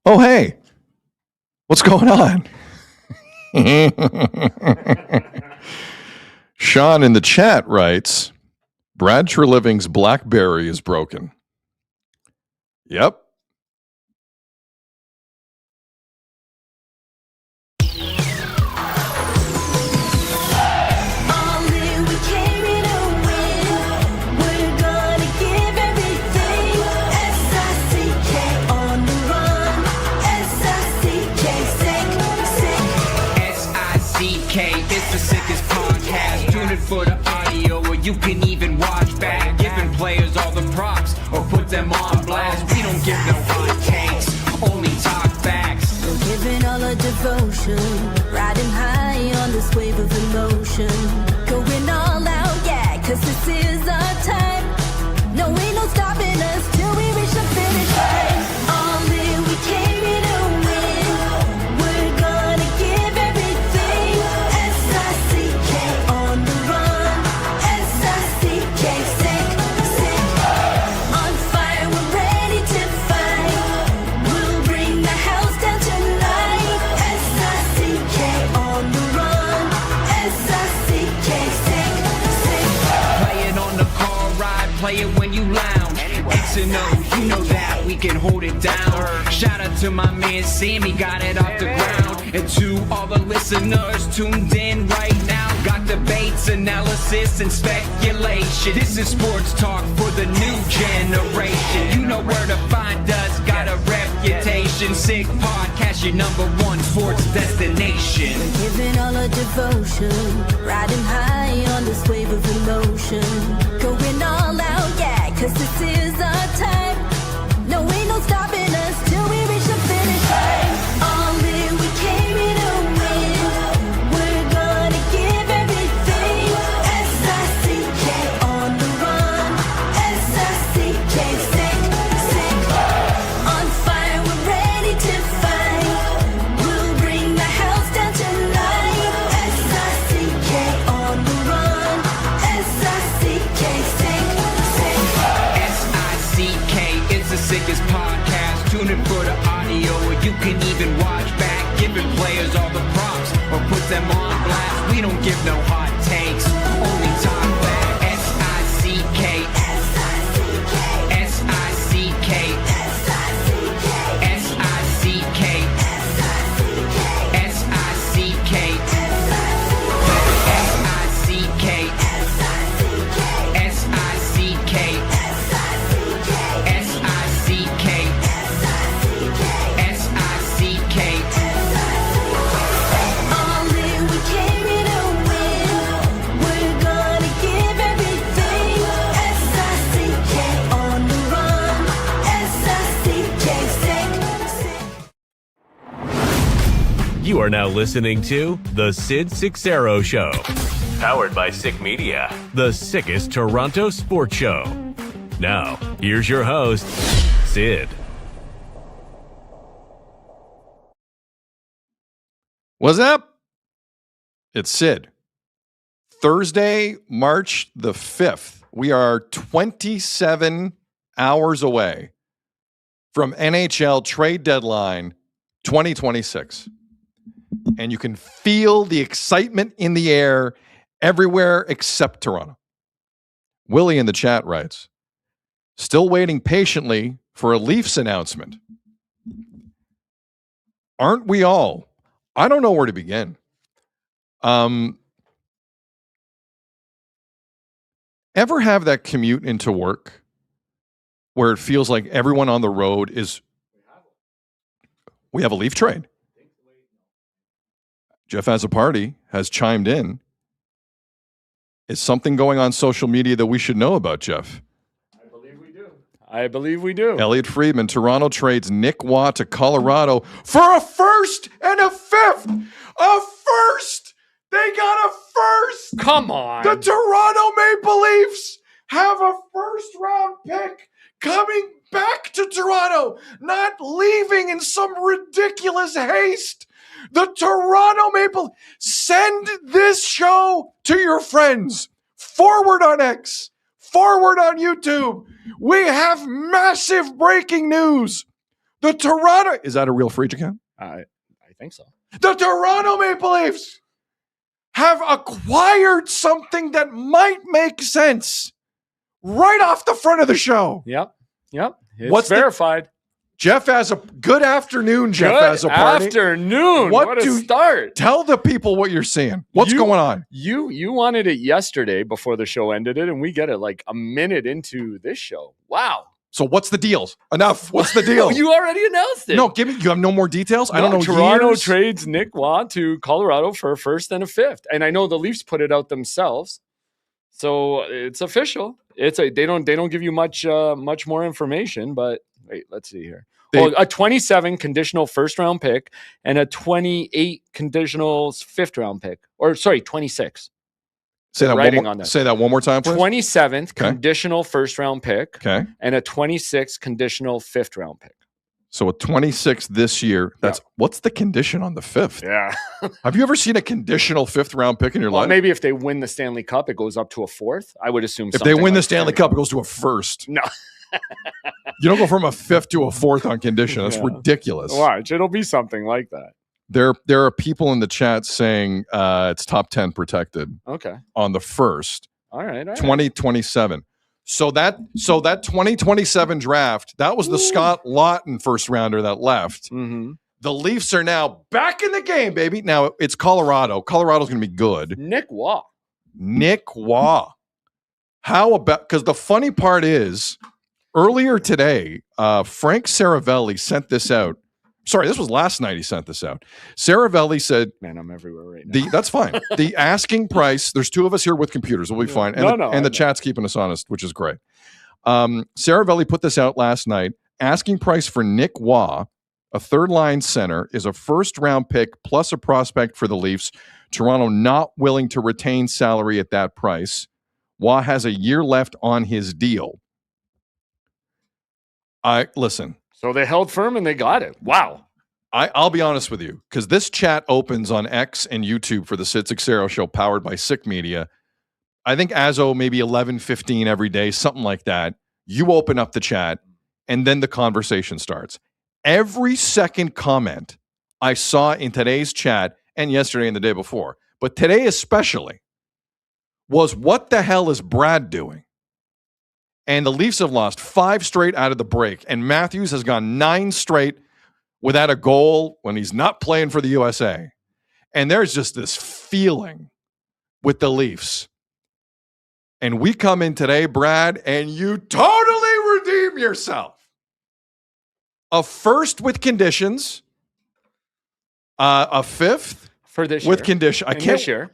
Oh, hey, what's going on? Sean in the chat writes, Brad Treliving's BlackBerry is broken. Yep. For the audio, or you can even watch back, giving players all the props or put them on blast. We don't give no hot takes, only talk facts. We're giving all our devotion, riding high on this wave of emotion, going all out, yeah, cause this is our time. No, ain't no stopping us till we reach the finish line. All in, we came in to win. We're gonna give everything. S-I-C-K on the run. S-I-C-K, sick. On fire, we're ready to fight. We'll bring the house down tonight. S-I-C-K on the run. S-I-C-K, sick. Play it on the car ride, play it when you lounge. X and O, you know that we can hold it down. Shout out to my man Sammy, got it off the ground. And to all the listeners tuned in right now, got debates, analysis, and speculation. This is sports talk for the new generation. You know where to find us, got a reputation. Sick podcast, your #1 sports destination. We're giving all our devotion, riding high on this wave of emotion, going all out, yeah, cause this is our time. No, ain't no stopping us till we reach the finish line. All in, we came in to win. We're gonna give everything. S-I-C-K on the run. S-I-C-K, sick. On fire, we're ready to fight. We'll bring the house down tonight. S-I-C-K on the run. S-I-C-K, sick. S-I-C-K is the sickest podcast. Tune in for the audio, or you can even watch back, giving players all the props or put them on blast. We don't give no hot takes, only talk back. S-I-C-K, S-I-C-K, S-I-C-K, S-I-C-K, S-I-C-K, S-I-C-K, S-I-C-K, S-I-C-K, S-I-C-K, S-I-C-K. All in, we came in to win. We're gonna give everything. S-I-C-K on the run. S-I-C-K, sick. You are now listening to The Sid Seixeiro Show. Powered by Sick Media, the sickest Toronto sports show. Now, here's your host, Sid. What's up? It's Sid. Thursday, March the 5th. We are 27 hours away from NHL trade deadline 2026. And you can feel the excitement in the air everywhere except Toronto. Willie in the chat writes, still waiting patiently for a Leafs announcement. Aren't we all? I don't know where to begin. Ever have that commute into work where it feels like everyone on the road is... We have a Leaf trade. Jeff has a party, has chimed in. Is something going on social media that we should know about, Jeff? I believe we do. Elliot Friedman, Toronto trades Nick Waugh to Colorado for a first and a fifth. A first! They got a first! Come on. The Toronto Maple Leafs have a first-round pick coming back to Toronto, not leaving in some ridiculous haste. The Toronto Maple... Send this show to your friends. Forward on X. Forward on YouTube. We have massive breaking news. The Toronto, is that a real free agent account? I think so. The Toronto Maple Leafs have acquired something that might make sense right off the front of the show. Yep. It's verified. Jeff has a good afternoon. Jeff Good has a party. Afternoon. What a start. Tell the people what you're seeing. What's going on? You wanted it yesterday before the show ended and we get it like a minute into this show. Wow. So what's the deals? Enough. What's the deal? You already announced it. No, you have no more details? I don't know. Toronto trades Nick Waugh to Colorado for a first and a fifth. And I know the Leafs put it out themselves. So it's official. They don't give you much more information, but wait, let's see here. A 27 conditional first round pick and a 28 conditional fifth round pick. Or sorry, 26. Say that one more time, please. 27th conditional first round pick. Okay. And a 26th conditional fifth round pick. So a 26th this year. What's the condition on the fifth? Yeah. Have you ever seen a conditional fifth round pick in your life? Maybe if they win the Stanley Cup, it goes up to a fourth. I would assume if they win the Stanley Cup, it goes to a first. No. You don't go from a fifth to a fourth on condition. That's ridiculous. Watch. It'll be something like that. There are people in the chat saying it's top 10 protected. Okay. On the first. All right. 2027. So that 2027 draft, that was the Scott Laughton first rounder that left. Mm-hmm. The Leafs are now back in the game, baby. Now it's Colorado. Colorado's going to be good. Nick Waugh. How about, because the funny part is, earlier today, Frank Saravelli sent this out. Sorry, this was last night he sent this out. Saravelli said... Man, I'm everywhere right now. That's fine. The asking price, there's two of us here with computers. We'll be fine. And the chat's keeping us honest, which is great. Saravelli put this out last night. Asking price for Nick Waugh, a third-line center, is a first-round pick plus a prospect for the Leafs. Toronto not willing to retain salary at that price. Waugh has a year left on his deal. Listen. So they held firm and they got it. Wow. I'll be honest with you, because this chat opens on X and YouTube for the Sid Seixeiro Show, powered by SICK Media. I think as maybe 11:15 every day, something like that. You open up the chat, and then the conversation starts. Every second comment I saw in today's chat, and yesterday and the day before, but today especially, was what the hell is Brad doing? And the Leafs have lost 5 straight out of the break. And Matthews has gone 9 straight without a goal when he's not playing for the USA. And there's just this feeling with the Leafs. And we come in today, Brad, and you totally redeem yourself. A first with conditions, a fifth for this with year. Condition.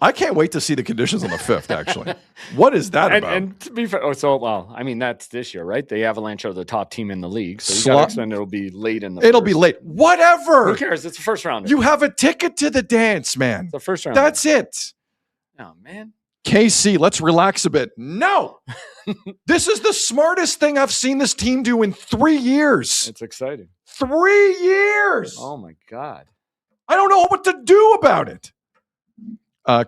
I can't wait to see the conditions on the fifth, actually. What is that about? And to be fair, that's this year, right? The Avalanche are the top team in the league. So you got to expect it'll be late in the It'll be late. Whatever. Who cares? It's the first round. You have a ticket to the dance, man. It's the first round. That's it. Oh, man. KC, let's relax a bit. No. This is the smartest thing I've seen this team do in 3 years. It's exciting. 3 years. Oh, my God. I don't know what to do about it.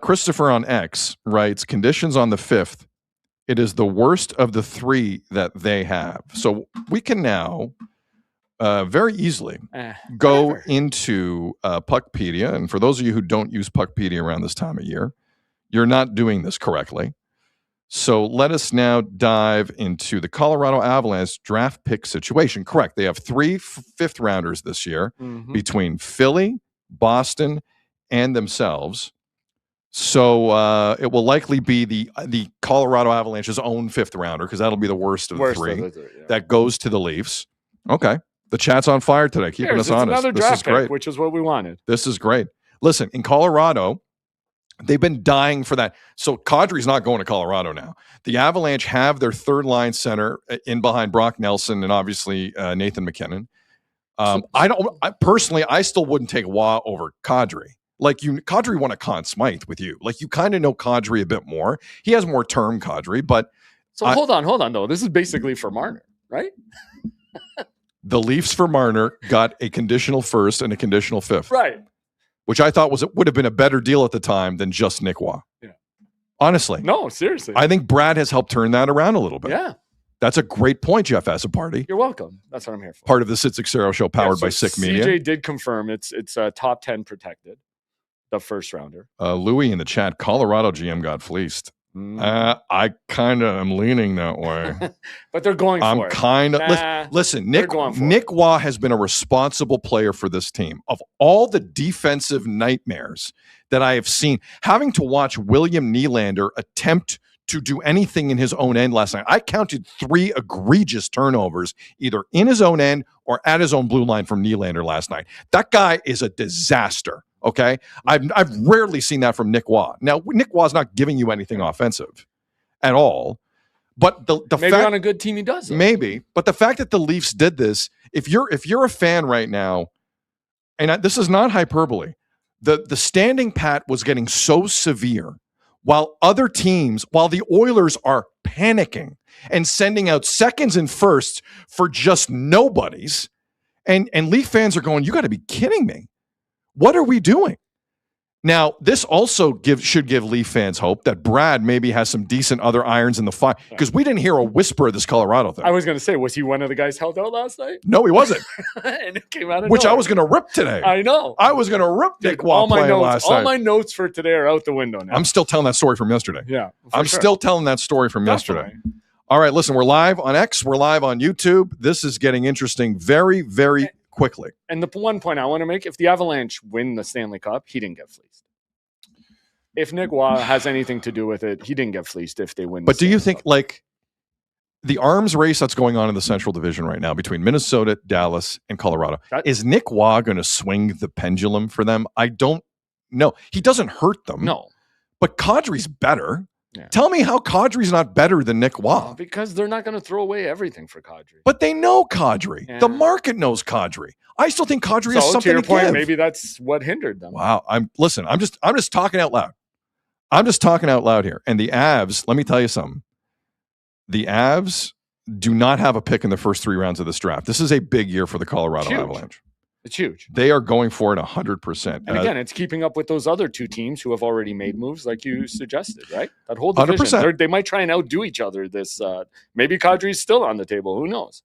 Christopher on X writes, conditions on the 5th. It is the worst of the 3 that they have. So we can now very easily go into Puckpedia. And for those of you who don't use Puckpedia around this time of year, you're not doing this correctly. So let us now dive into the Colorado Avalanche draft pick situation. Correct. They have 3 fifth rounders this year between Philly, Boston, and themselves. So it will likely be the Colorado Avalanche's own 5th rounder, because that'll be the worst of the 3 that goes to the Leafs. Okay. The chat's on fire today, keeping us honest. Another draft pick, which is what we wanted. This is great. Listen, in Colorado, they've been dying for that. So Kadri's not going to Colorado now. The Avalanche have their third-line center in behind Brock Nelson and obviously Nathan McKinnon. I still wouldn't take Waugh over Kadri. Kadri won a Conn Smythe with you. You kind of know Kadri a bit more. He has more term, Kadri, but... So hold on, though. This is basically for Marner, right? The Leafs for Marner got a conditional first and a conditional 5th. Right. Which I thought would have been a better deal at the time than just Nick Waugh. Yeah. Honestly. No, seriously. I think Brad has helped turn that around a little bit. Yeah. That's a great point, Jeff Assaparty. You're welcome. That's what I'm here for. Part of the Sid Seixeiro Show, powered by Sick Media. CJ did confirm it's top 10 protected, the first rounder. Louis in the chat, Colorado GM got fleeced. I kind of am leaning that way. But they're going for it. I'm kind of listen. Nick Waugh has been a responsible player for this team. Of all the defensive nightmares that I have seen, having to watch William Nylander attempt to do anything in his own end last night, I counted 3 egregious turnovers, either in his own end or at his own blue line from Nylander last night. That guy is a disaster. Okay, I've rarely seen that from Nick Waugh. Now, Nick Waugh's not giving you anything offensive at all, but the maybe fact, on a good team he does. Maybe, but the fact that the Leafs did this, if you're a fan right now, and this is not hyperbole, the standing pat was getting so severe, while the Oilers are panicking and sending out seconds and firsts for just nobodies, and Leaf fans are going, you got to be kidding me. What are we doing? Now, this also should give Leaf fans hope that Brad maybe has some decent other irons in the fire, because we didn't hear a whisper of this Colorado thing. I was going to say, was he one of the guys held out last night? No, he wasn't. And it came out of Which nowhere. I was going to rip today. I know. I was going to rip Nick Waugh playing last night. All my notes for today are out the window now. I'm still telling that story from yesterday. Yeah, I'm still telling that story from yesterday. All right, listen, we're live on X. We're live on YouTube. This is getting interesting very, very quickly. And the one point I want to make, if the Avalanche win the Stanley Cup, he didn't get fleeced. If Nick Waugh has anything to do with it, he didn't get fleeced if they win. But do you think, like, the arms race that's going on in the Central Division right now between Minnesota, Dallas, and Colorado, is Nick Waugh going to swing the pendulum for them? I don't know. He doesn't hurt them. No. But Kadri's better. Yeah. Tell me how Kadri's not better than Nick Waugh. Because they're not going to throw away everything for Kadri. But they know Kadri. Yeah. The market knows Kadri. I still think Kadri has something to your point, give. maybe that's what hindered them. Wow. I'm just talking out loud. I'm just talking out loud here. And the Avs, let me tell you something. The Avs do not have a pick in the first 3 rounds of this draft. This is a big year for the Colorado Avalanche. It's huge. They are going for it 100%. And again, it's keeping up with those other 2 teams who have already made moves, like you suggested, right? That whole division. 100%. They might try and outdo each other. This maybe Kadri's still on the table. Who knows?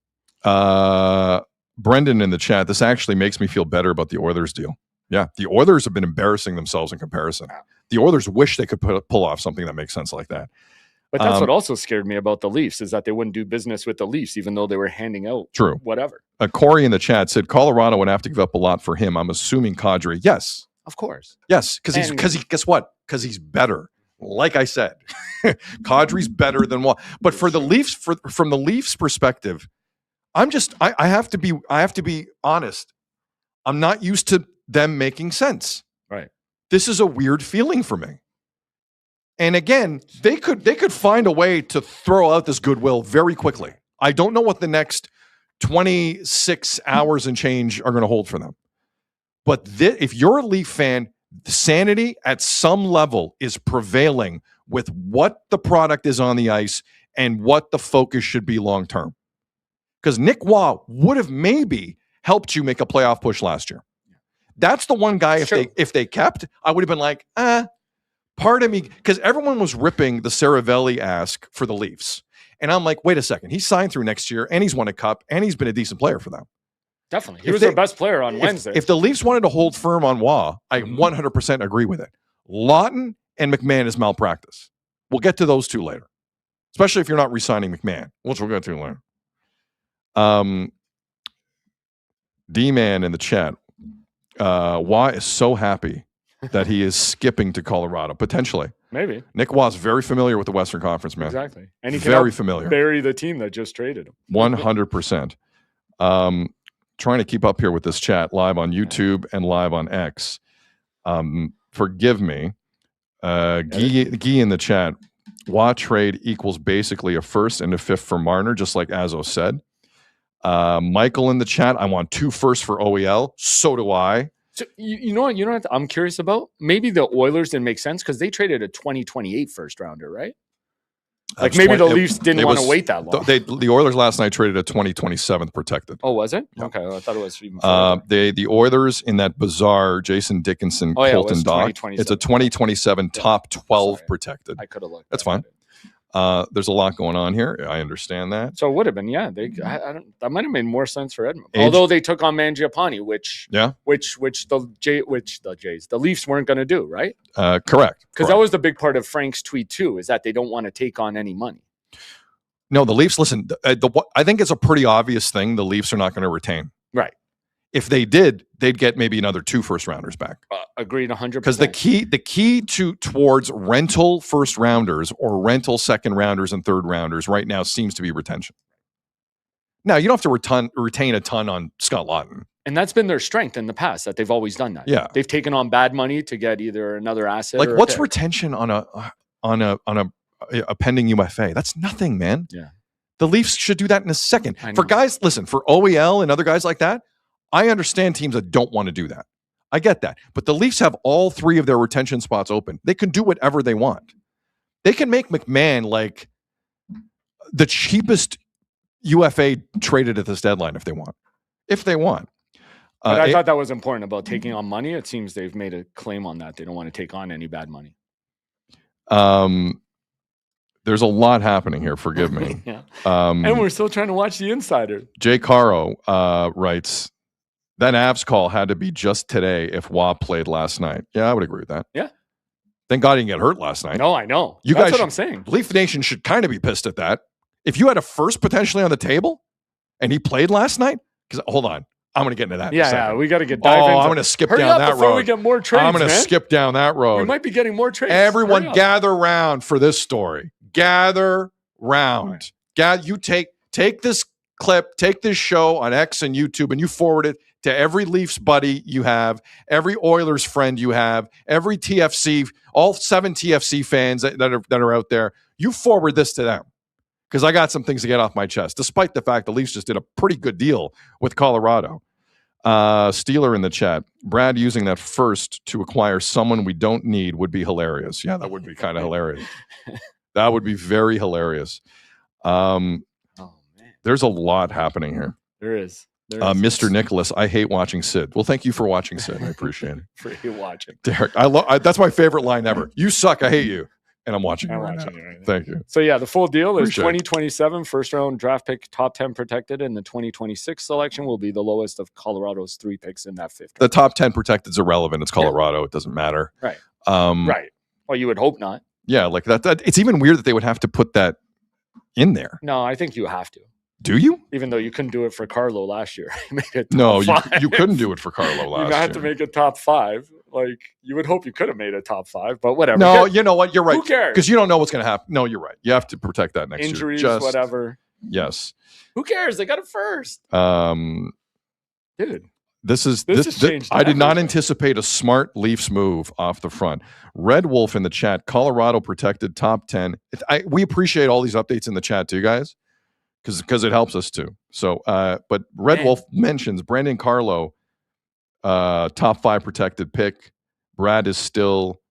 Brendan in the chat, this actually makes me feel better about the Oilers deal. Yeah, the Oilers have been embarrassing themselves in comparison. The Oilers wish they could pull off something that makes sense like that. But that's what also scared me about the Leafs, is that they wouldn't do business with the Leafs, even though they were handing out whatever. Corey in the chat said Colorado would have to give up a lot for him. I'm assuming Kadri. Yes. Of course. Yes, because guess what? Because he's better. Like I said, Kadri's better than Waugh. But for the Leafs, from the Leafs' perspective, I have to be honest. I'm not used to them making sense. Right. This is a weird feeling for me. And again, they could find a way to throw out this goodwill very quickly. I don't know what the next 26 hours and change are going to hold for them. But if you're a Leaf fan, sanity at some level is prevailing with what the product is on the ice and what the focus should be long term. Because Nick Waugh would have maybe helped you make a playoff push last year. That's the one guy, if they kept, I would have been like, part of me, because everyone was ripping the Saravelli ask for the Leafs. And I'm like, wait a second. He signed through next year, and he's won a cup, and he's been a decent player for them. Definitely. He was their best player on Wednesday. If the Leafs wanted to hold firm on Waugh, I 100% agree with it. Laughton and McMann is malpractice. We'll get to those 2 later, especially if you're not re-signing McMann, which we'll get to later. D-Man in the chat. Waugh is so happy that he is skipping to Colorado, potentially. Maybe. Nick Waugh's very familiar with the Western Conference, man. Exactly. And he very familiar. Bury the team that just traded him. 100%. Trying to keep up here with this chat live on YouTube and live on X. Forgive me. Guy in the chat. Waugh trade equals basically a first and a fifth for Marner, just like Azzo said. Michael in the chat. I want 2 firsts for OEL. So do I. So you know what I'm curious about? Maybe the Oilers didn't make sense because they traded a 2028 first rounder, right? Like maybe the Leafs didn't want to wait that long. The Oilers last night traded a 2027 protected. Oh, was it? Yeah. Okay, I thought it was even the Oilers in that bizarre Jason Dickinson Colton doc. It's a 2027 top 12 protected. I could have looked. That's fine. There's a lot going on here. I understand that. So it would have been, yeah. That might have made more sense for Edmonton. Although they took on Mangiapane, which the Leafs weren't going to do, right? Correct. Because that was the big part of Frank's tweet too, is that they don't want to take on any money. No, the Leafs. Listen, I think it's a pretty obvious thing. The Leafs are not going to retain. Right. If they did, they'd get maybe another 2 first-rounders back. Agreed, 100%. Because the key towards rental first-rounders or rental second-rounders and third-rounders right now seems to be retention. Now, you don't have to retain a ton on Scott Laughton. And that's been their strength in the past, that they've always done that. Yeah. They've taken on bad money to get either another asset Like, or what's retention on a pending UFA? That's nothing, man. Yeah. The Leafs should do that in a second. I know. For guys, listen, for OEL and other guys like that, I understand teams that don't want to do that. I get that. But the Leafs have all 3 of their retention spots open. They can do whatever they want. They can make McMann like the cheapest UFA traded at this deadline if they want. But I thought that was important about taking on money. It seems they've made a claim on that. They don't want to take on any bad money. There's a lot happening here. Forgive me. Yeah. And we're still trying to watch The Insider. Jay Caro writes, that Avs call had to be just today if Waugh played last night. Yeah, I would agree with that. Yeah. Thank God he didn't get hurt last night. No, I know. That's what I'm saying. Leaf Nation should kind of be pissed at that. If you had a first potentially on the table and he played last night, because hold on, I'm going to get into that. Yeah, we got to get diving. I'm going to skip down that road. Before we get more trades, I'm going to skip down that road. We might be getting more trades. Everyone gather round for this story. Gather round. You take this clip, take this show on X and YouTube, and you forward it to every Leafs buddy you have, every Oilers friend you have, every TFC, all 7 TFC fans that are out there. You forward this to them because I got some things to get off my chest, despite the fact the Leafs just did a pretty good deal with Colorado. Steeler in the chat. Brad using that first to acquire someone we don't need would be hilarious. Yeah, that would be kind of hilarious. That would be very hilarious. Man. There's a lot happening here. There is. Mr. Nicholas, I hate watching Sid. Well, thank you for watching Sid. I appreciate it. For you watching. Derek, that's my favorite line ever. You suck, I hate you. And I'm watching you right now. Thank you. So yeah, the full deal is 2027 first round draft pick, top 10 protected, and the 2026 selection will be the lowest of Colorado's 3 picks in that 5th round. The top 10 protected is irrelevant. It's Colorado. Yeah. It doesn't matter. Right. Right. Well, you would hope not. Yeah, like that. It's even weird that they would have to put that in there. No, I think you have to. Do you? Even though you couldn't do it for Carlo last year. You couldn't do it for Carlo last year. You had to make a top 5. Like, you would hope you could have made a top 5, but whatever. No, you know what? You're right. Who cares? Because you don't know what's going to happen. No, you're right. You have to protect that next Injuries, year. whatever. Yes. Who cares? They got it first. Dude. This I did not anticipate a smart Leafs move off the front. Red Wolf in the chat, Colorado protected top 10. We appreciate all these updates in the chat too, guys, because it helps us too. So, but Red Wolf mentions Brandon Carlo, top 5 protected pick. Brad is still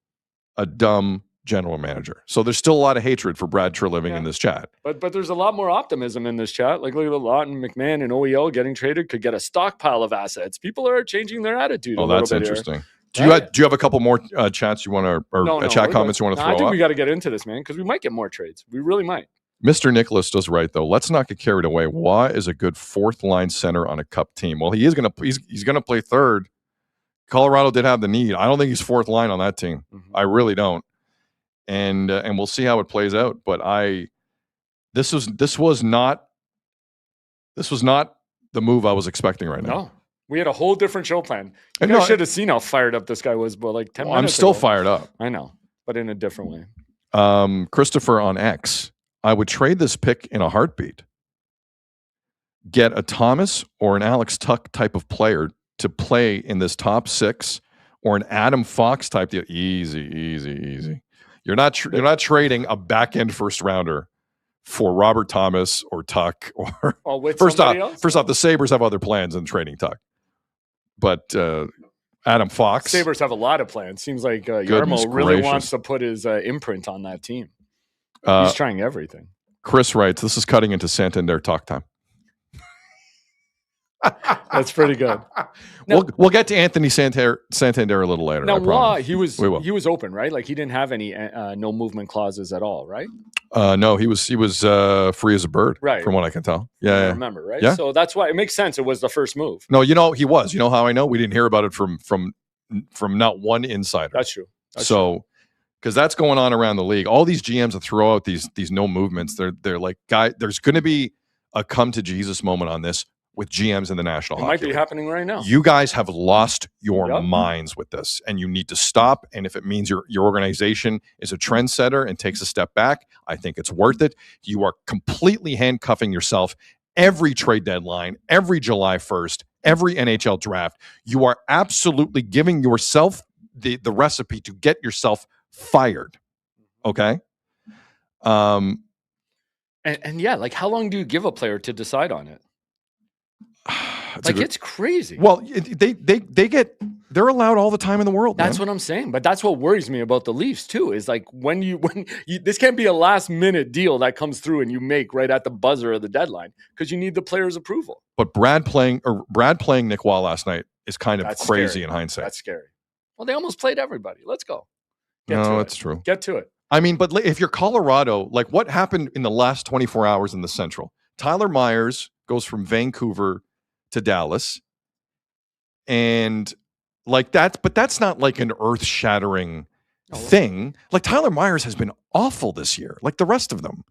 a dumb general manager. So there's still a lot of hatred for Brad Treliving in this chat. But there's a lot more optimism in this chat. Like, look at Laughton, McMann, and OEL getting traded could get a stockpile of assets. People are changing their attitude. Oh, that's interesting. Do you have a couple more chats you want to, or chat comments you want to throw up? I think we got to get into this, man, because we might get more trades. We really might. Mr. Nicholas does right though. Let's not get carried away. Waugh is a good 4th line center on a cup team. Well, he's gonna play 3rd. Colorado did have the need. I don't think he's 4th line on that team. Mm-hmm. I really don't. And we'll see how it plays out. But this was not the move I was expecting right now. No, we had a whole different show plan. I should have seen how fired up this guy was. But like 10 minutes I'm still ago. Fired up. I know, but in a different way. Christopher on X. I would trade this pick in a heartbeat. Get a Thomas or an Alex Tuck type of player to play in this top 6, or an Adam Fox type deal. Easy. You're not trading a back end first rounder for Robert Thomas or Tuck. Or first off, the Sabres have other plans than trading Tuck. But Adam Fox, Sabres have a lot of plans. Seems like Yarmo really wants to put his imprint on that team. He's trying everything. Chris writes, "This is cutting into Santander talk time." That's pretty good. We'll get to Anthony Santander a little later. Now, I promise. he was We will. open, right? Like he didn't have any no movement clauses at all, right? No, he was free as a bird, Right. from what I can tell. I Yeah. remember, right? Yeah. So that's why it makes sense. It was the first move. No, he was. You know how I know? We didn't hear about it from not one insider. That's true. Because that's going on around the league. All these GMs that throw out these no movements, they're like, guy, there's going to be a come to Jesus moment on this with GMs in the National It Hockey might be League. happening right now. You guys have lost your Yep. minds with this, and you need to stop. And if it means your organization is a trendsetter and takes a step back, I think it's worth it. You are completely handcuffing yourself every trade deadline, every July 1st, every NHL draft. You are absolutely giving yourself the recipe to get yourself fired. Okay? And yeah, like how long do you give a player to decide on it? It's crazy. Well, they're allowed all the time in the world. That's man. what I'm saying. But that's what worries me about the Leafs too. Is like when you this can't be a last minute deal that comes through and you make right at the buzzer of the deadline because you need the player's approval. But Brad playing Nick Wall last night is kind of That's crazy scary. in hindsight. That's scary. Well, they almost played everybody. Let's go. No, that's true. Get to it. I mean, but if you're Colorado, like what happened in the last 24 hours in the Central? Tyler Myers goes from Vancouver to Dallas. And like but that's not like an earth-shattering thing. Like Tyler Myers has been awful this year, like the rest of them.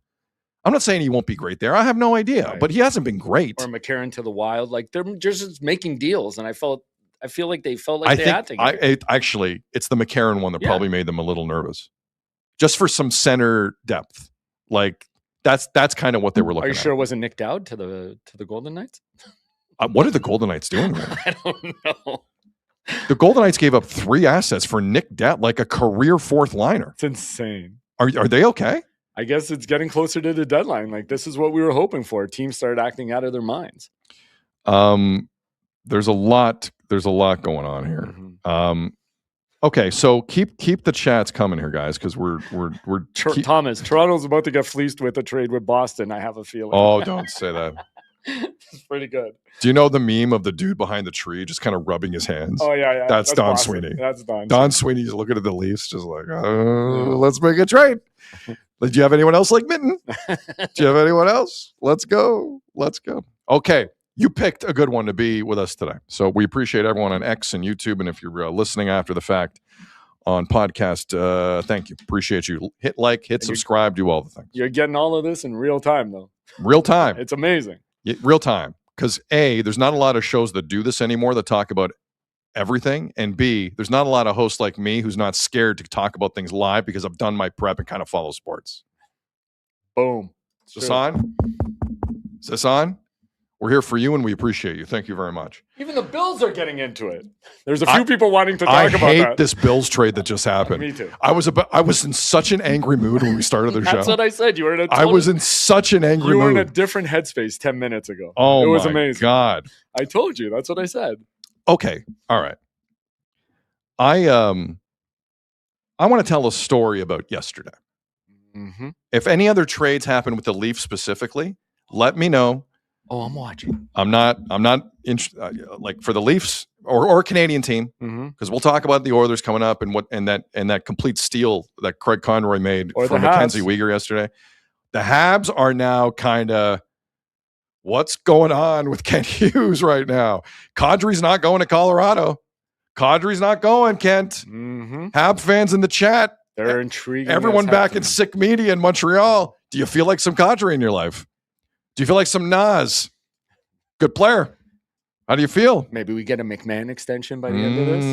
I'm not saying he won't be great there. I have no idea, Right. but he hasn't been great. Or McCarron to the Wild. Like they're just making deals, and I feel like they felt like they had to. Actually, it's the McCarron one that Yeah. probably made them a little nervous, just for some center depth. Like that's kind of what they were looking Are you at. sure it wasn't Nick Dowd to the Golden Knights? What are the Golden Knights doing? There? I don't know. The Golden Knights gave up 3 assets for Nick Dowd, like a career fourth liner. It's insane. Are they okay? I guess it's getting closer to the deadline. Like this is what we were hoping for. Teams started acting out of their minds. There's a lot going on here. Mm-hmm. Okay, so keep the chats coming here, guys, because we're Thomas, Toronto's about to get fleeced with a trade with Boston. I have a feeling. Oh, don't say that. It's pretty good. Do you know the meme of the dude behind the tree just kind of rubbing his hands? Oh yeah. That's Don Boston. Sweeney. That's Don. Don Sweeney's looking at the Leafs, just like, let's make a trade. Do you have anyone else like Mitten? Do you have anyone else? Let's go. Okay, you picked a good one to be with us today. So we appreciate everyone on X and YouTube. And if you're listening after the fact on podcast, thank you. Appreciate you. Hit like, hit subscribe, do all the things. You're getting all of this in real time, though. Real time. It's amazing. Real time. Because A, there's not a lot of shows that do this anymore that talk about everything. And B, there's not a lot of hosts like me who's not scared to talk about things live because I've done my prep and kind of follow sports. Boom. Is this on? Is this on? We're here for you and we appreciate you. Thank you very much. Even the Bills are getting into it. There's a few people wanting to talk I about hate that. this Bills trade that just happened. Me too. I was in such an angry mood when we started the show. That's what I said. You were in a I was in such an angry you were in a mood. different headspace 10 minutes ago. Oh, it was my amazing. God. I told you. That's what I said. Okay. All right. I want to tell a story about yesterday. Mm-hmm. If any other trades happen with the Leafs specifically, let me know. Oh, I'm watching. I'm not like for the Leafs or a Canadian team because we'll talk about the Oilers coming up and that complete steal that Craig Conroy made Or from the Mackenzie Habs. Weaguer yesterday. The Habs are now kind of what's going on with Kent Hughes right now. Kadri's not going to Colorado. Kadri's not going, Kent. Mm-hmm. Hab fans in the chat. They're intriguing. Everyone what's back in happening. sick media in Montreal. Do you feel like some Kadri in your life? Do you feel like some Nas? Good player. How do you feel? Maybe we get a McMann extension by the end of this.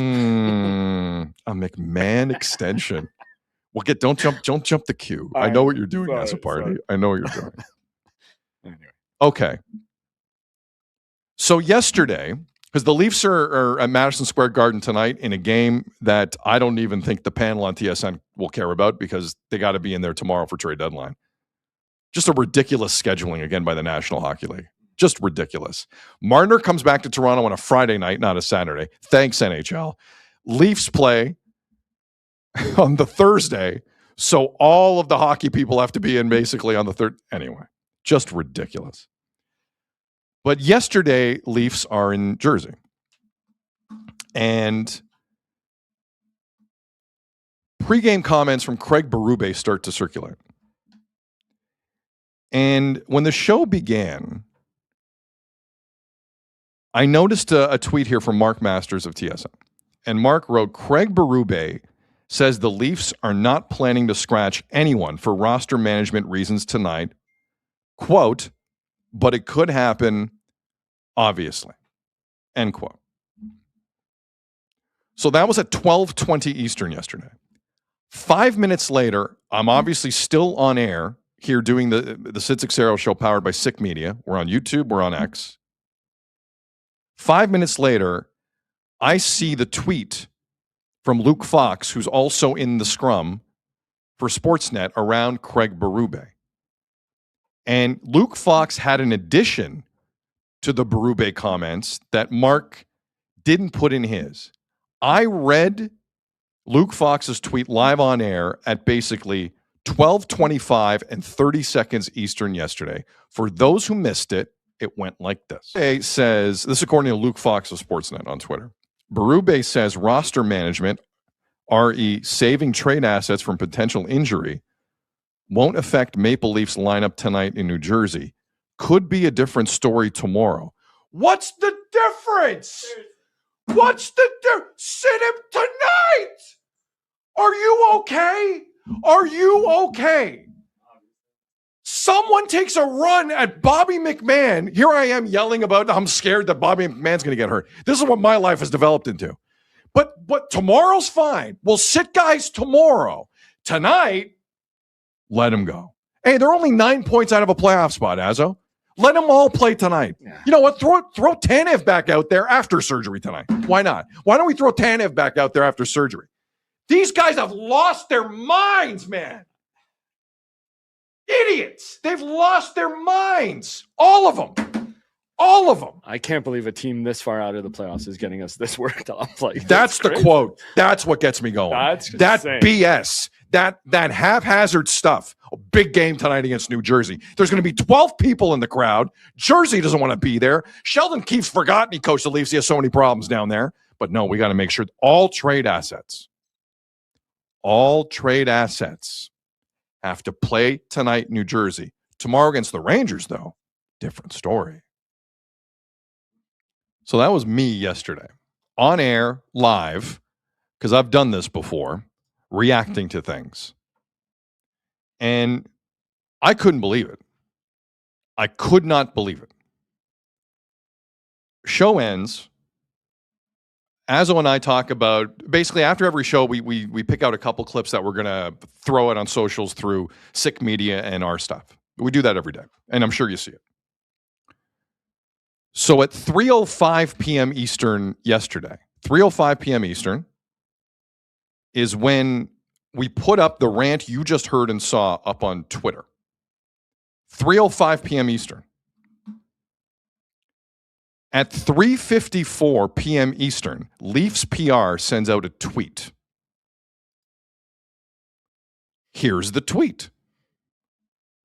A McMahon extension. Well, don't jump the queue. I I know know. what you're doing as a Sorry, party. sorry. I know what you're doing. Anyway. Okay. So yesterday, because the Leafs are at Madison Square Garden tonight in a game that I don't even think the panel on TSN will care about because they got to be in there tomorrow for trade deadline. Just a ridiculous scheduling again by the National Hockey League. Just ridiculous. Marner comes back to Toronto on a Friday night, not a Saturday. Thanks, NHL. Leafs play on the Thursday, so all of the hockey people have to be in basically on the third. Anyway, just ridiculous. But yesterday, Leafs are in Jersey. And pregame comments from Craig Berube start to circulate. And when the show began, I noticed a tweet here from Mark Masters of TSN. And Mark wrote, Craig Berube says the Leafs are not planning to scratch anyone for roster management reasons tonight. Quote, but it could happen, obviously. End quote. So that was at 12:20 Eastern yesterday. 5 minutes later, I'm obviously still on air here doing the Sid Seixeiro Show powered by SICK Media. We're on YouTube. We're on X. 5 minutes later, I see the tweet from Luke Fox, who's also in the scrum for Sportsnet around Craig Berube. And Luke Fox had an addition to the Berube comments that Mark didn't put in his. I read Luke Fox's tweet live on air at basically 12:25 and 30 seconds Eastern yesterday. For those who missed it, it went like this. It says, this is according to Luke Fox of Sportsnet on Twitter. Berube says roster management, re saving trade assets from potential injury, won't affect Maple Leafs lineup tonight in New Jersey. Could be a different story tomorrow. What's the difference? What's the difference? Sit him tonight. Are you okay? Are you okay? Someone takes a run at Bobby McMann. Here I am yelling about, I'm scared that Bobby McMahon's going to get hurt. This is what my life has developed into. But tomorrow's fine. We'll sit guys tomorrow. Tonight, let him go. Hey, they're only 9 points out of a playoff spot, Azzo. Let them all play tonight. Yeah. You know what? Throw Tanev back out there after surgery tonight. Why not? Why don't we throw Tanev back out there after surgery? These guys have lost their minds, man. Idiots. They've lost their minds. All of them. All of them. I can't believe a team this far out of the playoffs is getting us this worked up. Like, that's the quote. That's what gets me going. That BS. That haphazard stuff. A big game tonight against New Jersey. There's going to be 12 people in the crowd. Jersey doesn't want to be there. Sheldon Keefe's forgotten he coached the Leafs. He has so many problems down there. But no, we got to make sure all trade assets have to play tonight in New Jersey. Tomorrow against the Rangers, though, different story. So that was me yesterday. On air, live, because I've done this before, reacting to things. And I couldn't believe it. I could not believe it. Show ends. Azzo and I talk about, basically after every show, we pick out a couple clips that we're going to throw it on socials through SICK Media and our stuff. We do that every day, and I'm sure you see it. So at 3:05 p.m. Eastern yesterday, 3:05 p.m. Eastern is when we put up the rant you just heard and saw up on Twitter. 3:05 p.m. Eastern. At 3:54 p.m. Eastern, Leafs PR sends out a tweet. Here's the tweet.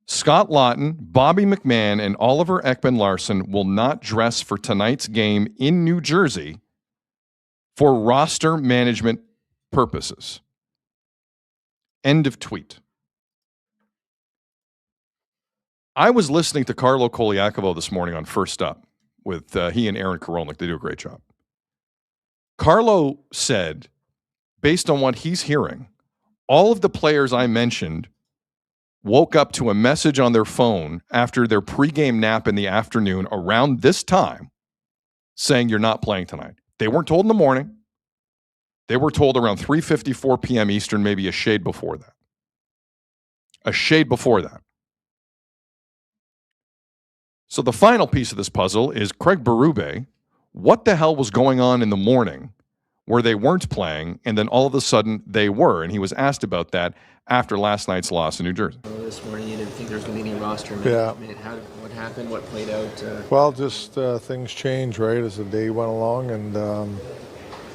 Scott Laughton, Bobby McMann, and Oliver Ekman-Larsson will not dress for tonight's game in New Jersey for roster management purposes. End of tweet. I was listening to Carlo Koliakovo this morning on First Up with he and Aaron Korolnik. They do a great job. Carlo said, based on what he's hearing, all of the players I mentioned woke up to a message on their phone after their pregame nap in the afternoon around this time saying you're not playing tonight. They weren't told in the morning. They were told around 3:54 p.m. Eastern, maybe a shade before that. A shade before that. So the final piece of this puzzle is Craig Berube. What the hell was going on in the morning where they weren't playing and then all of a sudden they were? And he was asked about that after last night's loss in New Jersey. This morning you didn't think there was going to be any roster management. Yeah. What happened? What played out? Well, just things changed, right, as the day went along, and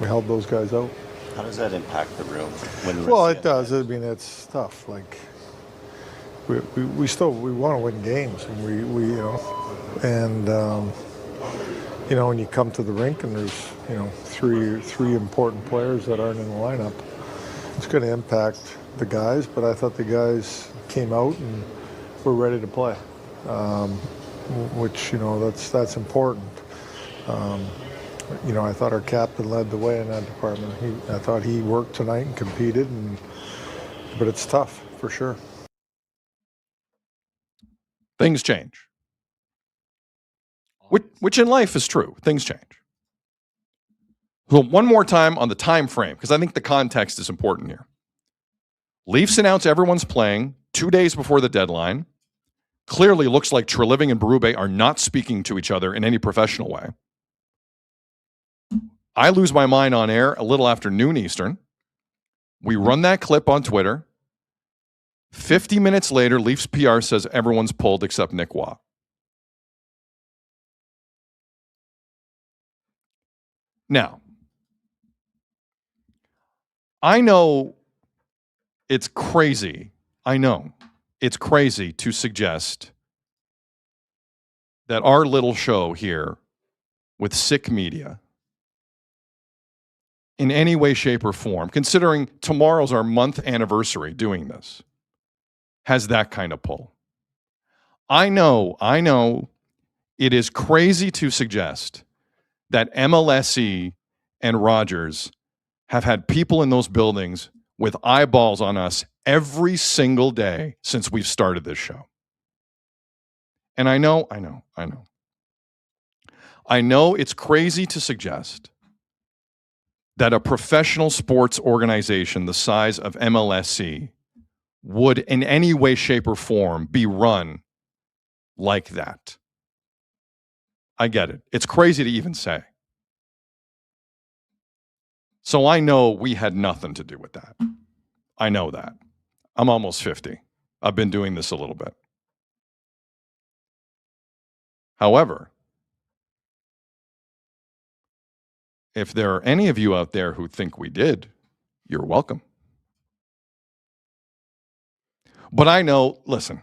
we held those guys out. How does that impact the room? Well, it does. I mean, it's tough. Like, we want to win games, and we you know, and when you come to the rink and there's, three important players that aren't in the lineup, it's going to impact the guys. But I thought the guys came out and were ready to play, which, that's important. I thought our captain led the way in that department. I thought he worked tonight and competed, but it's tough for sure. Things change. Which in life is true. Things change. So one more time on the time frame, because I think the context is important here. Leafs announce everyone's playing 2 days before the deadline. Clearly looks like Treliving and Berube are not speaking to each other in any professional way. I lose my mind on air a little after noon Eastern. We run that clip on Twitter. 50 minutes later, Leafs PR says everyone's pulled except Nick Waugh. Now, I know it's crazy. I know it's crazy to suggest that our little show here with Sick Media in any way, shape, or form, considering tomorrow's our month anniversary doing this, has that kind of pull. I know it is crazy to suggest that MLSE and Rogers have had people in those buildings with eyeballs on us every single day since we've started this show. And I know it's crazy to suggest that a professional sports organization the size of MLSE would in any way, shape, or form be run like that. I get it. It's crazy to even say. So I know we had nothing to do with that. I know that. I'm almost 50. I've been doing this a little bit. However, if there are any of you out there who think we did, you're welcome. But I know, listen,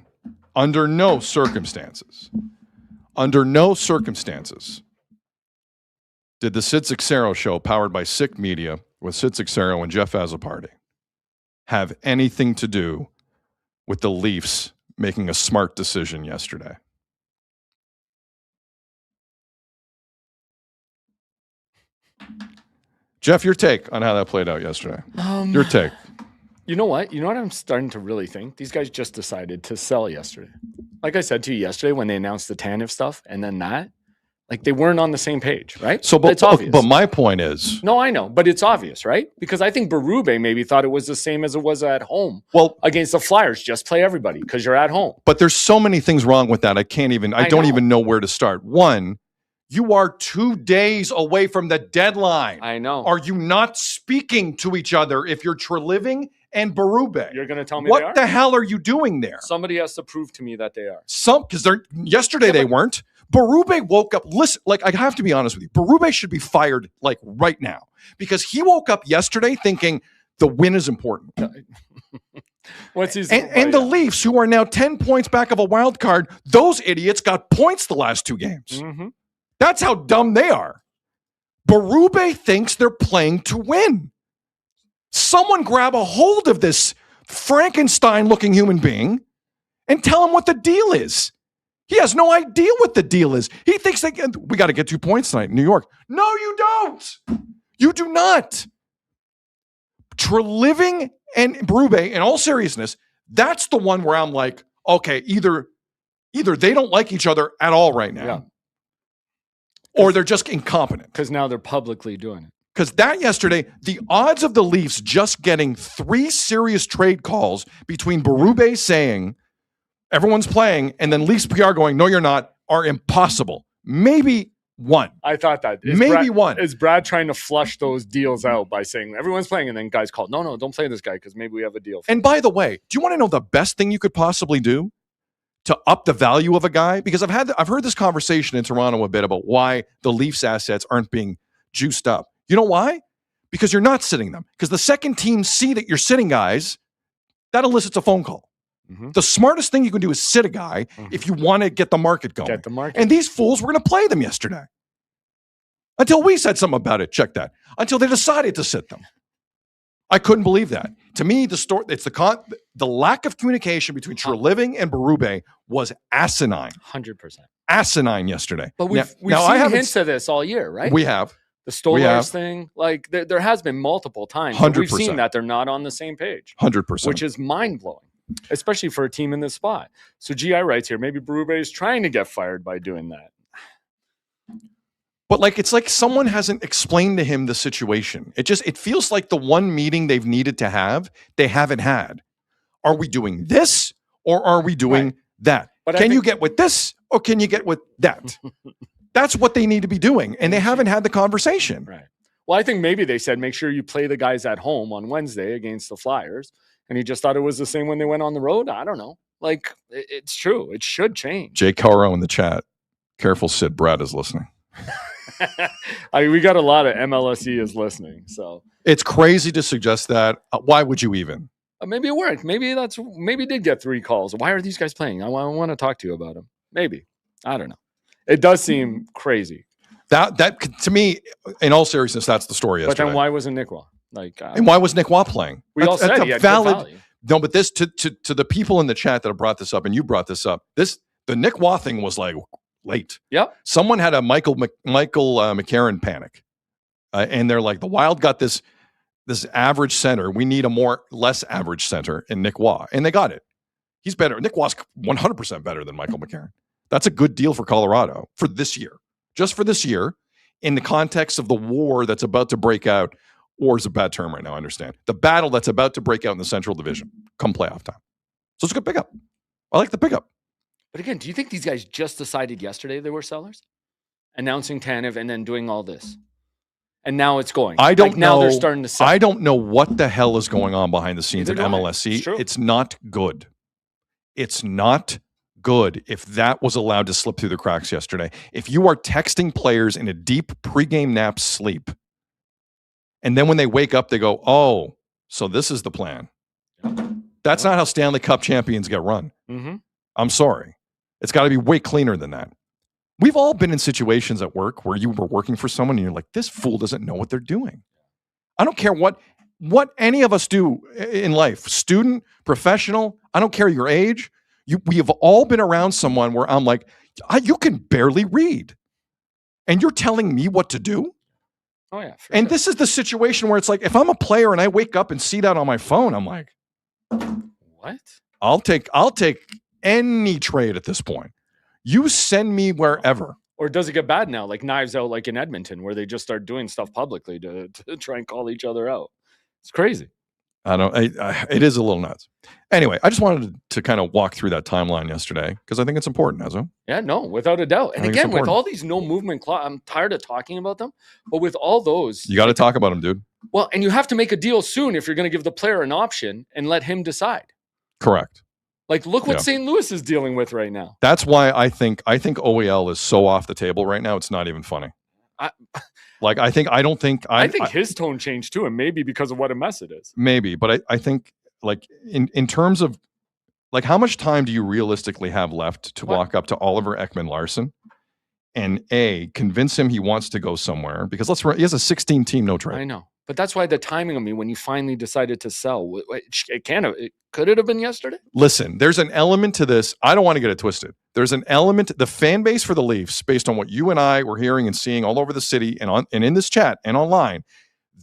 under no circumstances did the Sid Seixeiro Show, powered by Sick Media, with Sid Seixeiro and Jeff Azzopardi, have anything to do with the Leafs making a smart decision yesterday. Jeff, your take on how that played out yesterday. Your take. You know what? I'm starting to really think? These guys just decided to sell yesterday. Like I said to you yesterday when they announced the TANF stuff and then that, like they weren't on the same page, right? So, but it's obvious. But my point is... No, I know, but it's obvious, right? Because I think Berube maybe thought it was the same as it was at home. Well, against the Flyers, just play everybody because you're at home. But there's so many things wrong with that. I don't even know where to start. One, you are 2 days away from the deadline. I know. Are you not speaking to each other if you're Treliving and Berube? You're going to tell me what they are? The hell are you doing there? Somebody has to prove to me that they are. Because yesterday they weren't. Berube woke up. Listen, like I have to be honest with you. Berube should be fired like right now because he woke up yesterday thinking the win is important. What's his and the Leafs, who are now 10 points back of a wild card, those idiots got points the last 2 games. Mm-hmm. That's how dumb they are. Berube thinks they're playing to win. Someone grab a hold of this Frankenstein-looking human being and tell him what the deal is. He has no idea what the deal is. He thinks we got to get 2 points tonight in New York. No, you don't. You do not. Treliving and Berube, in all seriousness, that's the one where I'm like, okay, either they don't like each other at all right now. Yeah. Or they're just incompetent. Because now they're publicly doing it. Because that yesterday, the odds of the Leafs just getting 3 serious trade calls between Berube saying everyone's playing and then Leafs PR going, no, you're not, are impossible. Maybe 1. I thought that. Maybe 1. Is Brad trying to flush those deals out by saying everyone's playing and then guys call, no, don't play this guy because maybe we have a deal. And by the way, do you want to know the best thing you could possibly do to up the value of a guy? Because I've heard this conversation in Toronto a bit about why the Leafs assets aren't being juiced up. You know why? Because you're not sitting them. Because the second team see that you're sitting guys, that elicits a phone call. The smartest thing you can do is sit a guy if you want to get the market going. Get the market. And these fools were going to play them yesterday. Until we said something about it. Check that. Until they decided to sit them. I couldn't believe that. To me, it's the lack of communication between Treliving and Berube was asinine. 100%. Asinine yesterday. But we've seen hints of this all year, right? We have. The Stolars thing, like there has been multiple times. 100%. We've seen that they're not on the same page. 100%. Which is mind-blowing, especially for a team in this spot. So GI writes here, maybe Berube is trying to get fired by doing that. But it's like someone hasn't explained to him the situation. It feels like the one meeting they've needed to have, they haven't had. Are we doing this or are we doing that? But can you get with this or can you get with that? That's what they need to be doing. And they haven't had the conversation. Right. Well, I think maybe they said, make sure you play the guys at home on Wednesday against the Flyers. And he just thought it was the same when they went on the road. I don't know. It's true. It should change. Jay Caro in the chat. Careful, Sid. Brad is listening. We got a lot of MLSE is listening. So it's crazy to suggest that. Why would you even? Maybe it worked. Maybe he did get 3 calls. Why are these guys playing? I want to talk to you about them. Maybe. I don't know. It does seem crazy. That to me, in all seriousness, that's the story yesterday. But then why wasn't Nick Waugh? And why was Nick Waugh playing? All said he had valid. No, but this to the people in the chat that have brought this up, and you brought this up. The Nick Waugh thing was late. Yep. Someone had a Michael McCarron panic, and they're like, the Wild got this average center. We need a less average center in Nick Waugh, and they got it. He's better. Nick Waugh's 100% better than Michael McCarron. That's a good deal for Colorado for this year. Just for this year, in the context of the war that's about to break out. War is a bad term right now, I understand. The battle that's about to break out in the Central Division come playoff time. So it's a good pickup. I like the pickup. But again, do you think these guys just decided yesterday they were sellers? Announcing Tanev and then doing all this? And now it's going. I don't know. Now they're starting to sell. I don't know what the hell is going on behind the scenes at MLSE. It's not good. It's not good if that was allowed to slip through the cracks yesterday. If you are texting players in a deep pregame nap sleep, and then when they wake up, they go, oh, so this is the plan. That's not how Stanley Cup champions get run. Mm-hmm. I'm sorry. It's got to be way cleaner than that. We've all been in situations at work where you were working for someone and you're like, this fool doesn't know what they're doing. I don't care what any of us do in life, student, professional, I don't care your age. We have all been around someone where I'm like, you can barely read. And you're telling me what to do? Oh, yeah. And this is the situation where it's like, if I'm a player and I wake up and see that on my phone, I'm like, what? I'll take any trade at this point. You send me wherever. Or does it get bad now? Like Knives Out, like in Edmonton, where they just start doing stuff publicly to try and call each other out. It's crazy. It is a little nuts. Anyway, I just wanted to kind of walk through that timeline yesterday because I think it's important, Ezra. Yeah, no, without a doubt. And again, with all these no movement clauses, I'm tired of talking about them, but with all those, you got to talk about them, dude. Well, and you have to make a deal soon if you're going to give the player an option and let him decide. Correct. Like, look what St. Louis is dealing with right now. That's why I think OEL is so off the table right now. It's not even funny. I think his tone changed too, and maybe because of what a mess it is. Maybe, but I think like in terms of like how much time do you realistically have left to walk up to Oliver Ekman-Larsson and convince him he wants to go somewhere? Because he has a 16-team no trade. I know, but that's why the timing of me when you finally decided to sell, could it have been yesterday? Listen, there's an element to this. I don't want to get it twisted. There's an element, the fan base for the Leafs, based on what you and I were hearing and seeing all over the city and in this chat and online,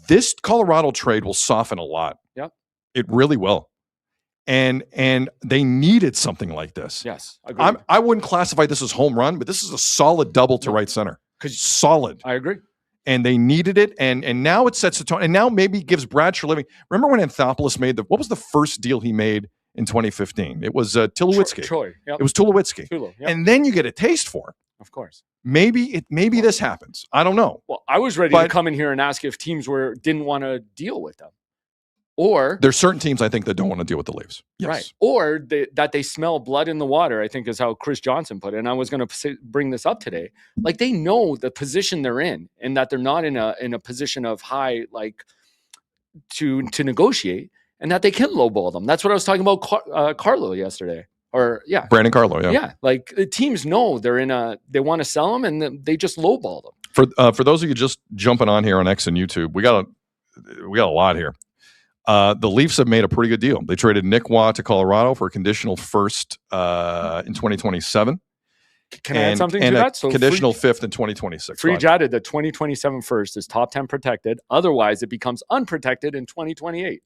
this Colorado trade will soften a lot. Yep. It really will. And they needed something like this. Yes. Agreed. I wouldn't classify this as home run, but this is a solid double to right center. Solid. I agree. And they needed it, and now it sets the tone. And now maybe gives Brad Treliving. Remember when Anthopoulos made what was the first deal he made in 2015? It was Tulowitzki. Troy. Yep. It was Tulowitzki. Yep. And then you get a taste for it. Of course. Maybe this happens. I don't know. Well, I was ready to come in here and ask if teams didn't want to deal with them. Or there's certain teams I think that don't want to deal with the Leafs. Yes. Right. Or that they smell blood in the water, I think is how Chris Johnson put it. And I was going to bring this up today. Like they know the position they're in and that they're not in a position of high, like to negotiate. and that they can lowball them. That's what I was talking about Carlo yesterday. Brandon Carlo, Yeah, like teams know they want to sell them, and they just lowball them. For those of you just jumping on here on X and YouTube, we got a lot here. The Leafs have made a pretty good deal. They traded Nick Waugh to Colorado for a conditional first in 2027. Can I add something to that? So conditional fifth in 2026. Frege added the 2027 first is top 10 protected. Otherwise, it becomes unprotected in 2028.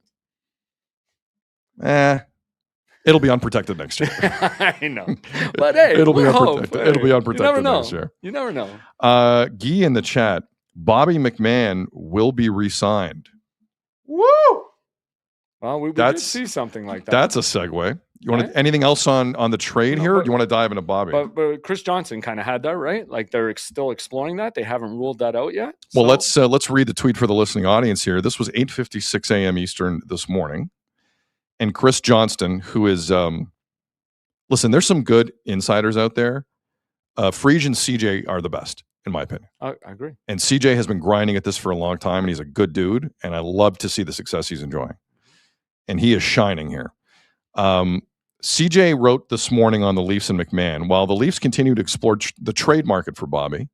It'll be unprotected next year. I know. But hey, it'll be unprotected. It'll be unprotected next year. You never know. Guy in the chat, Bobby McMann will be re-signed. Woo! Well, we did see something like that. That's a segue. You want anything else on the trade here? Or do you want to dive into Bobby? But Chris Johnson kind of had that, right? Like they're still exploring that. They haven't ruled that out yet. Well, let's read the tweet for the listening audience here. This was 8:56 a.m. Eastern this morning. And Chris Johnston, who is, listen, there's some good insiders out there. Frege and CJ are the best, in my opinion. I agree. And CJ has been grinding at this for a long time, and he's a good dude, and I love to see the success he's enjoying. And he is shining here. CJ wrote this morning on the Leafs and McMann, while the Leafs continue to explore the trade market for Bobby,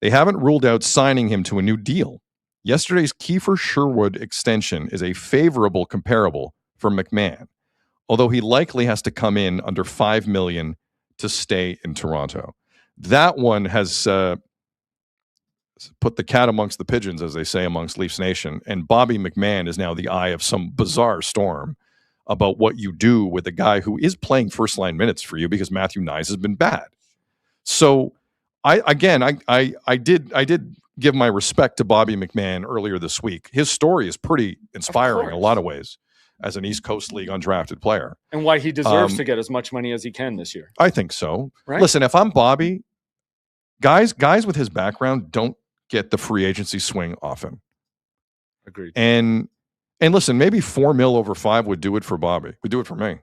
they haven't ruled out signing him to a new deal. Yesterday's Kiefer Sherwood extension is a favorable comparable for McMann, although he likely has to come in under $5 million to stay in Toronto. That one has put the cat amongst the pigeons, as they say amongst Leafs Nation, and Bobby McMann is now the eye of some bizarre storm about what you do with a guy who is playing first-line minutes for you because Matthew Nyes has been bad. So, I did give my respect to Bobby McMann earlier this week. His story is pretty inspiring in a lot of ways as an East Coast League undrafted player. And why he deserves to get as much money as he can this year. I think so. Right? Listen, if I'm Bobby, guys with his background don't get the free agency swing often. Agreed. And listen, maybe $4 million over 5 would do it for Bobby. Would do it for me.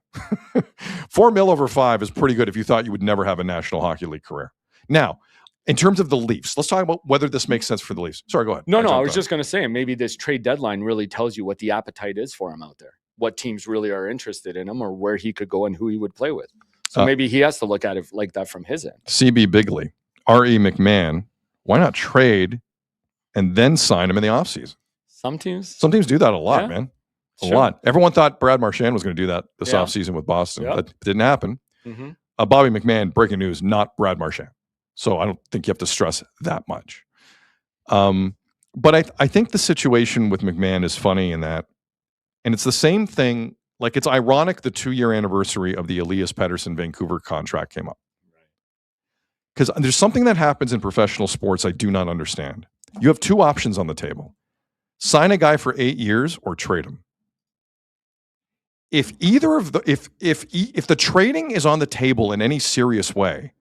$4 million over 5 is pretty good if you thought you would never have a National Hockey League career. Now, in terms of the Leafs, let's talk about whether this makes sense for the Leafs. Sorry, go ahead. No, I was just going to say, maybe this trade deadline really tells you what the appetite is for him out there, what teams really are interested in him, or where he could go and who he would play with. So maybe he has to look at it like that from his end. CB Bigley, R.E. McMann, why not trade and then sign him in the offseason? Some teams do that a lot, man. A lot. Everyone thought Brad Marchand was going to do that this offseason with Boston. Yep. That didn't happen. Mm-hmm. Bobby McMann, breaking news, not Brad Marchand. So I don't think you have to stress that much. But I think the situation with McMann is funny in that, and it's the same thing. Like, it's ironic the 2-year anniversary of the Elias Pettersson Vancouver contract came up. Because there's something that happens in professional sports I do not understand. You have two options on the table. Sign a guy for 8 years or trade him. If either of the if the trading is on the table in any serious way,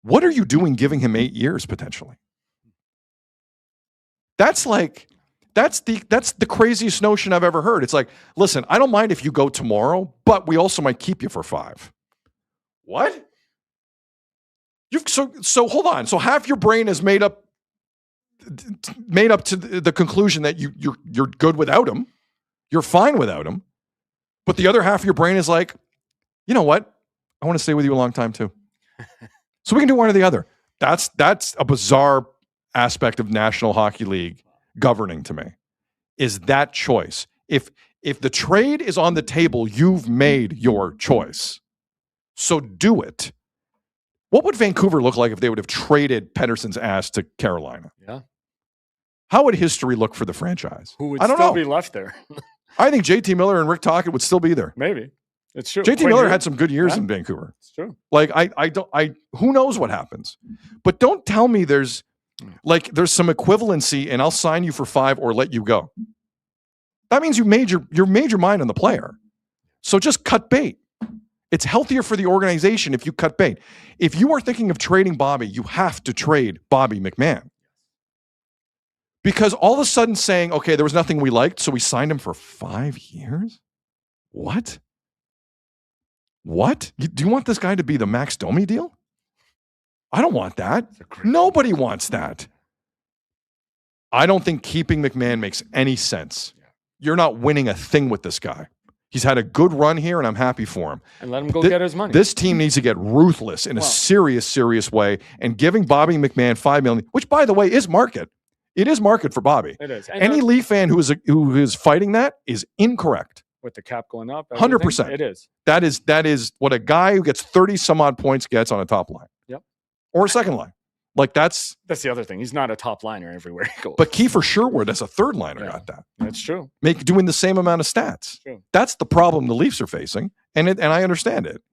what are you doing giving him 8 years potentially? That's the craziest notion I've ever heard. It's like, listen, I don't mind if you go tomorrow, but we also might keep you for 5. What? So hold on. So half your brain is made up to the conclusion that you're good without him. You're fine without him. But the other half of your brain is like, you know what? I want to stay with you a long time too. So we can do one or the other. That's a bizarre aspect of National Hockey League governing to me, is that choice. If the trade is on the table, you've made your choice. So do it. What would Vancouver look like if they would have traded Pettersson's ass to Carolina? Yeah. How would history look for the franchise? Who would I don't still know. be left there? I think JT Miller and Rick Tocchet would still be there. Maybe. It's true. JT Miller had some good years in Vancouver. It's true. Like, who knows what happens? But don't tell me there's some equivalency and I'll sign you for 5 or let you go. That means you made your mind on the player. So just cut bait. It's healthier for the organization if you cut bait. If you are thinking of trading Bobby, you have to trade Bobby McMann. Because all of a sudden saying, okay, there was nothing we liked, so we signed him for 5 years? What? Do you want this guy to be the Max Domi deal? I don't want that. Nobody wants that. I don't think keeping McMann makes any sense. you're not winning a thing with this guy. He's had a good run here, and I'm happy for him. And let him go get his money. This team needs to get ruthless in a serious way, and giving Bobby McMann $5 million, which, by the way, is market. It is market for Bobby. It is. And any Leaf fan who is fighting that is incorrect. With the cap going up, 100%. It is. That is what a guy who gets 30 some odd points gets on a top line. Yep. Or a second line. Like that's the other thing. He's not a top liner everywhere he goes. But Kiefer Sherwood as a third liner got that. That's true. Doing the same amount of stats. True. That's the problem the Leafs are facing, and I understand it.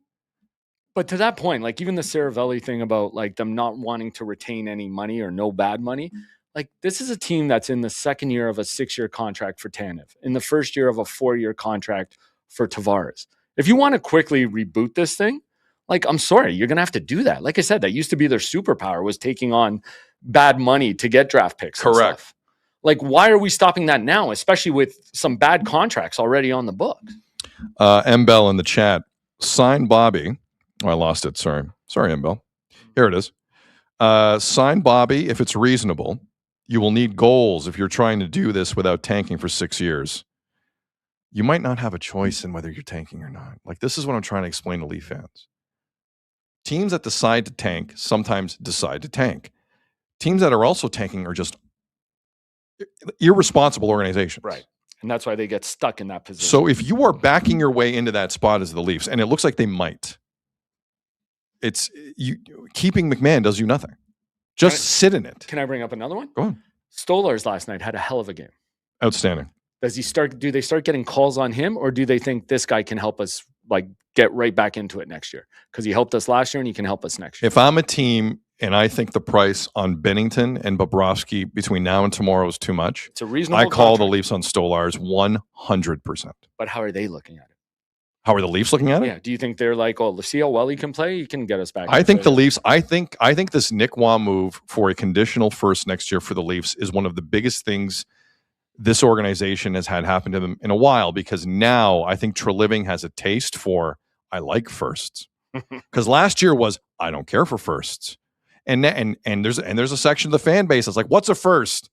But to that point, like even the Saravelli thing about like them not wanting to retain any money or no bad money, like this is a team that's in the second year of a 6-year contract for Tanev, in the first year of a 4-year contract for Tavares. If you want to quickly reboot this thing, like, I'm sorry, you're going to have to do that. Like I said, that used to be their superpower, was taking on bad money to get draft picks. Correct. Like, why are we stopping that now, especially with some bad contracts already on the books? M. Bell in the chat, sign Bobby. Oh, I lost it. Sorry, M. Bell. Here it is. Sign Bobby if it's reasonable. You will need goals if you're trying to do this without tanking for 6 years. You might not have a choice in whether you're tanking or not. Like, this is what I'm trying to explain to Leaf fans. Teams that decide to tank sometimes decide to tank. Teams that are also tanking are just irresponsible organizations. Right. And that's why they get stuck in that position. So if you are backing your way into that spot as the Leafs, and it looks like they might, keeping McMahon does you nothing. Just sit in it. Can I bring up another one? Go on. Stolarz last night had a hell of a game. Outstanding. Do they start getting calls on him, or do they think this guy can help us like get right back into it next year? Because he helped us last year and he can help us next year. If I'm a team and I think the price on Binnington and Bobrovsky between now and tomorrow is too much, it's a reasonable I call contract. the Leafs on Stolarz 100%. But how are they looking at it? How are the Leafs looking at it? Yeah. Do you think they're like, oh, let's see how well he can play? He can get us back. I think the Leafs, I think this Nick Waugh move for a conditional first next year for the Leafs is one of the biggest things this organization has had happen to them in a while, because now I think Treliving has a taste for, I like firsts. Because last year was, I don't care for firsts. And there's a section of the fan base that's like, what's a first?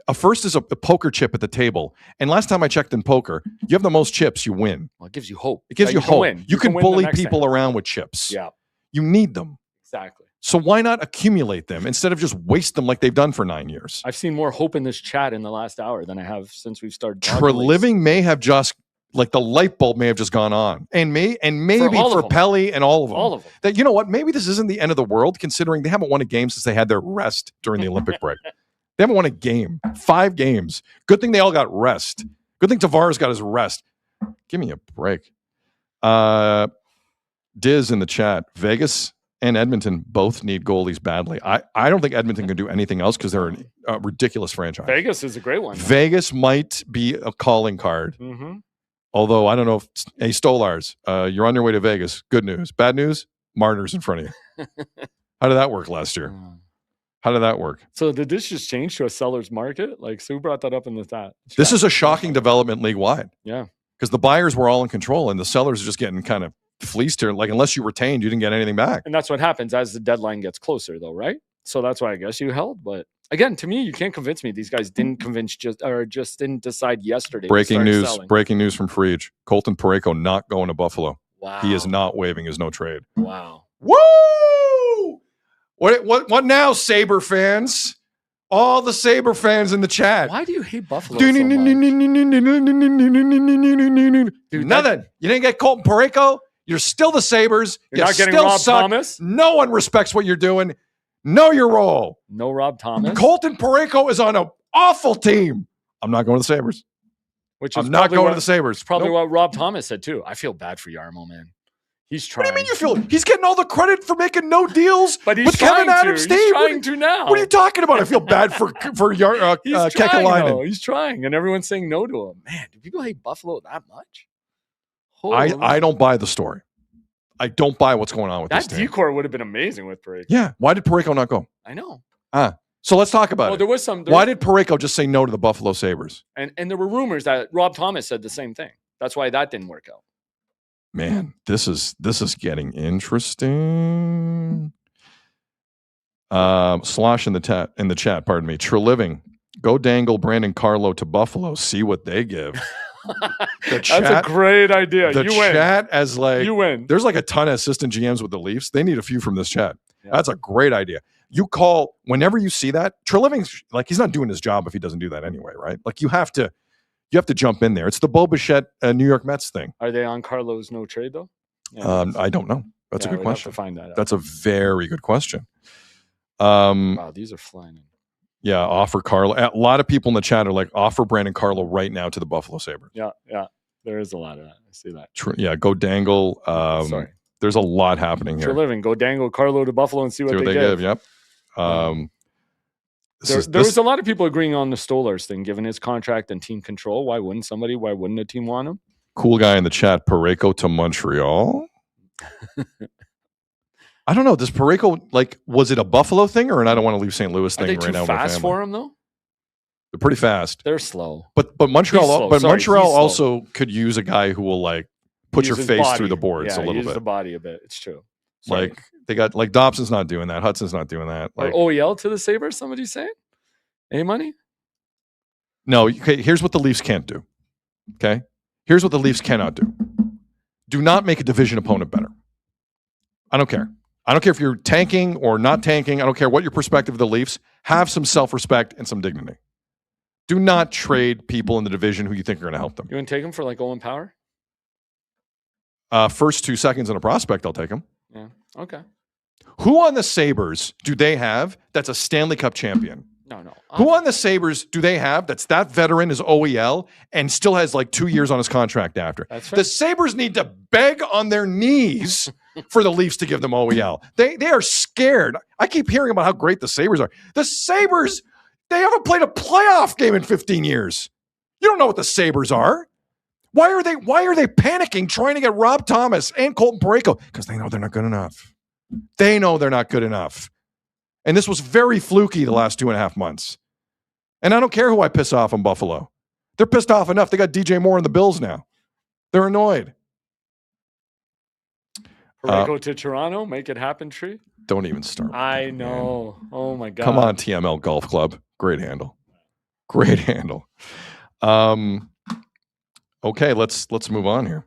A first is a poker chip at the table. And last time I checked in poker, you have the most chips, you win. Well, it gives you hope. It gives you hope. You can win bully people around with chips. Yeah. You need them. Exactly. So why not accumulate them instead of just waste them like they've done for 9 years? I've seen more hope in this chat in the last hour than I have since we've started. Treliving may have just, like, the light bulb may have just gone on, and maybe for Pelly and all of them. All of them. That, you know what? Maybe this isn't the end of the world, considering they haven't won a game since they had their rest during the Olympic break. They haven't won a game. 5 games. Good thing they all got rest. Good thing Tavares got his rest. Give me a break. Diz in the chat. Vegas and Edmonton both need goalies badly. I don't think Edmonton can do anything else because they're a ridiculous franchise. Vegas is a great one. Vegas might be a calling card. Mm-hmm. Although I don't know if, hey, Stolarz, you're on your way to Vegas. Good news. Bad news, Marner's in front of you. How did that work last year? How did that work? So did this just change to a seller's market? Like, Sue brought that up in the chat. This is a shocking development league-wide. Yeah. Because the buyers were all in control and the sellers are just getting kind of fleeced here. Like, unless you retained, you didn't get anything back. And that's what happens as the deadline gets closer, though, right? So that's why I guess you held. But again, to me, you can't convince me these guys didn't just didn't decide yesterday. Breaking news from Frege. Colton Parayko not going to Buffalo. Wow. He is not waiving his no trade. Wow. Woo! What now, Sabre fans? All the Sabre fans in the chat. Why do you hate Buffalo so much? Dude, nothing. You didn't get Colton Parayko. You're still the Sabres. You're not getting still Rob suck. Thomas? No one respects what you're doing. Know your role. No Rob Thomas? Colton Parayko is on an awful team. I'm not going to the Sabres. I'm not going to the Sabres. Probably what Rob Thomas said, too. I feel bad for Yarmo, man. He's trying. What do you mean you feel? He's getting all the credit for making no deals but he's with Kevin Adams. He's trying to now. What are you talking about? I feel bad for Kekalainen. He's trying, and everyone's saying no to him. Man, do people hate Buffalo that much? I don't buy the story. I don't buy what's going on with that this team. decor would have been amazing with Parayko. Yeah. Why did Parayko not go? I know. So let's talk about it. There was some. Why did Parayko just say no to the Buffalo Sabres? And there were rumors that Rob Thomas said the same thing. That's why that didn't work out. Man, this is getting interesting. Slosh in the chat, pardon me. Treliving, Go dangle Brandon Carlo to Buffalo. See what they give. That's a great idea. The You win. chat as like You win. There's like a ton of assistant GMs with the Leafs. They need a few from this chat. Yeah. That's a great idea. You call whenever you see that. Treliving's like he's not doing his job if he doesn't do that anyway, right? Like you have to jump in there. It's the Bo Bichette New York Mets thing. Are they on Carlo's no trade though? Yeah, I don't know. That's a good we'd question. have to find that out. That's a very good question. Wow, these are flying in. Yeah, offer Carlo. A lot of people in the chat are like, offer Brandon Carlo right now to the Buffalo Sabres. Yeah. There is a lot of that. I see that. Yeah, go dangle. Sorry. There's a lot happening here. Treliving, go dangle Carlo to Buffalo and see what they give. Yep. There was a lot of people agreeing on the Stolarz thing, given his contract and team control. Why wouldn't a team want him? Cool guy in the chat, Parayko to Montreal. I don't know. Does Parayko, was it a Buffalo thing or an I don't want to leave St. Louis thing Are they right too now? fast for him though? They're pretty fast. They're slow. But Montreal, He's slow. but Sorry, Montreal he's slow. also could use a guy who will put Use your his face body. through the boards a little use bit. the body a bit. It's true. Sorry. They got Dobson's not doing that. Hudson's not doing that. Or OEL to the Sabres, somebody saying? Any money? No, okay, here's what the Leafs can't do. Okay? Here's what the Leafs cannot do. Do not make a division opponent better. I don't care. I don't care if you're tanking or not tanking. I don't care what your perspective of the Leafs. Have some self-respect and some dignity. Do not trade people in the division who you think are going to help them. You want to take him for Owen Power? First 2 seconds in a prospect, I'll take them. Yeah. Okay. Who on the Sabres do they have that's a Stanley Cup champion? No. Who on the Sabres do they have that's that veteran as OEL and still has 2 years on his contract after? That's fair. The Sabres need to beg on their knees for the Leafs to give them OEL. They are scared. I keep hearing about how great the Sabres are. The Sabres, they haven't played a playoff game in 15 years. You don't know what the Sabres are. Why are they panicking trying to get Rob Thomas and Colton Parayko? Because they know they're not good enough. They know they're not good enough. And this was very fluky the last 2.5 months. And I don't care who I piss off in Buffalo. They're pissed off enough. They got DJ Moore in the Bills now. They're annoyed. Parayko to Toronto, make it happen, Tree. Don't even start. I know. Man. Oh my God. Come on, TML Golf Club. Great handle. Great handle. Okay, let's move on here.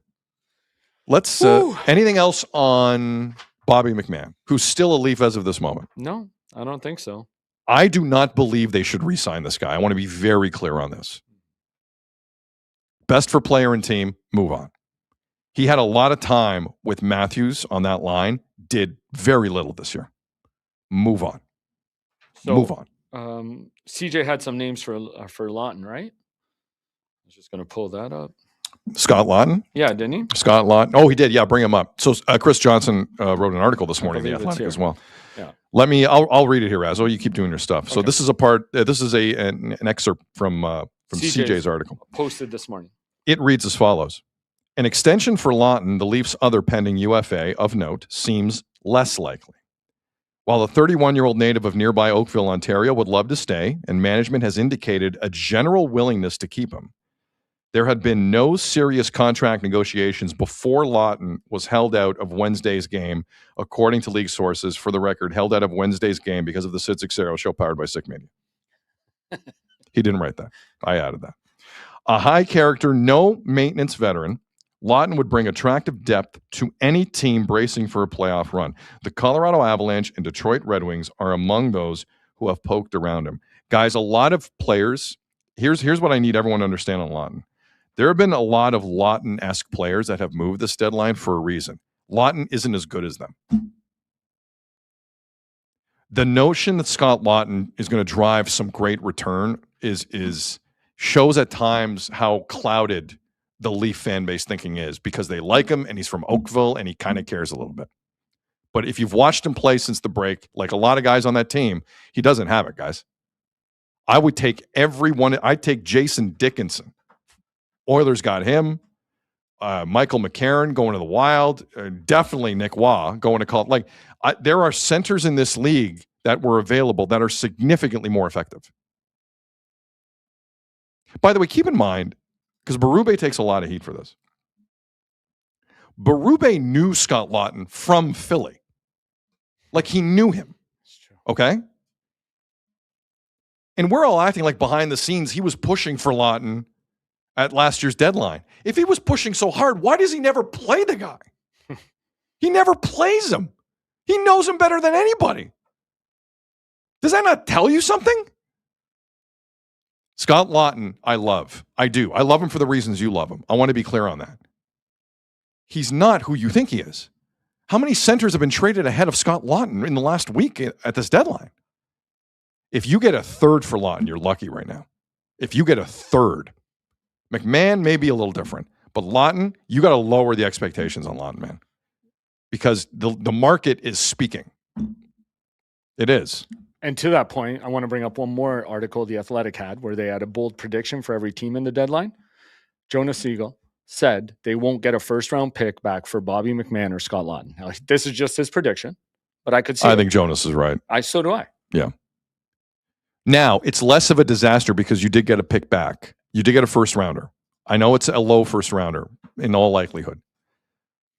Let's anything else on Bobby McMann, who's still a Leaf as of this moment? No, I don't think so. I do not believe they should re-sign this guy. I want to be very clear on this. Best for player and team, move on. He had a lot of time with Matthews on that line, did very little this year. Move on. Move on. CJ had some names for Laughton, right? I was just going to pull that up. Scott Laughton? Yeah, didn't he? Scott Laughton. Oh, he did. Yeah, bring him up. So Chris Johnson wrote an article this morning in The Athletic as well. Yeah. I'll read it here, Razo. You keep doing your stuff. So this is an excerpt from CJ's article. Posted this morning. It reads as follows. An extension for Laughton, the Leafs' other pending UFA of note, seems less likely. While the 31-year-old native of nearby Oakville, Ontario would love to stay, and management has indicated a general willingness to keep him, there had been no serious contract negotiations before Laughton was held out of Wednesday's game, according to league sources. For the record, held out of Wednesday's game because of the Sid Seixeiro Show powered by Sick Media. He didn't write that. I added that. A high-character, no-maintenance veteran, Laughton would bring attractive depth to any team bracing for a playoff run. The Colorado Avalanche and Detroit Red Wings are among those who have poked around him. Guys, a lot of players, here's what I need everyone to understand on Laughton. There have been a lot of Laughton-esque players that have moved this deadline for a reason. Laughton isn't as good as them. The notion that Scott Laughton is going to drive some great return is shows at times how clouded the Leaf fan base thinking is, because they like him and he's from Oakville and he kind of cares a little bit. But if you've watched him play since the break, like a lot of guys on that team, he doesn't have it, guys. I would take everyone. I'd take Jason Dickinson. Oilers got him. Michael McCarron going to the Wild. Definitely Nick Waugh going to call. There are centers in this league that were available that are significantly more effective. By the way, keep in mind, because Berube takes a lot of heat for this. Berube knew Scott Laughton from Philly. Like he knew him. Okay? And we're all acting like behind the scenes he was pushing for Laughton at last year's deadline. If he was pushing so hard, why does he never play the guy? He never plays him. He knows him better than anybody. Does that not tell you something? Scott Laughton, I love. I do. I love him for the reasons you love him. I want to be clear on that. He's not who you think he is. How many centers have been traded ahead of Scott Laughton in the last week at this deadline? If you get a third for Laughton, you're lucky right now. If you get a third, McMann may be a little different, but Laughton, you got to lower the expectations on Laughton, man, because the market is speaking. It is. And to that point, I want to bring up one more article The Athletic had where they had a bold prediction for every team in the deadline. Jonas Siegel said they won't get a first-round pick back for Bobby McMann or Scott Laughton. Now, this is just his prediction, but I could see I think Jonas is right. So do I. Yeah. Now, it's less of a disaster because you did get a pick back. You did get a first-rounder. I know it's a low first-rounder in all likelihood.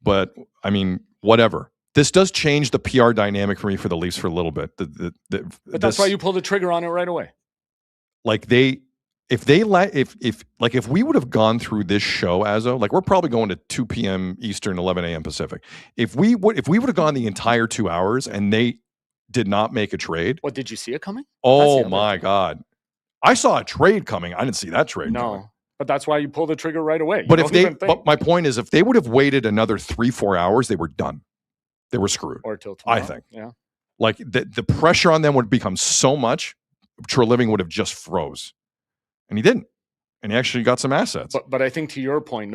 But, I mean, whatever. This does change the PR dynamic for me for the Leafs for a little bit. But that's why you pull the trigger on it right away. Like if we would have gone through this show, Azzo, like we're probably going to 2 p.m. Eastern, 11 a.m. Pacific. If we would have gone the entire 2 hours and they did not make a trade. What, did you see it coming? Oh my God. I saw a trade coming. I didn't see that trade coming. But that's why you pull the trigger right away. But my point is, if they would have waited another 3-4 hours, they were done. They were screwed. Or till tomorrow. I think. Yeah. Like the pressure on them would become so much, Treliving would have just froze. And he didn't. And he actually got some assets. But I think to your point,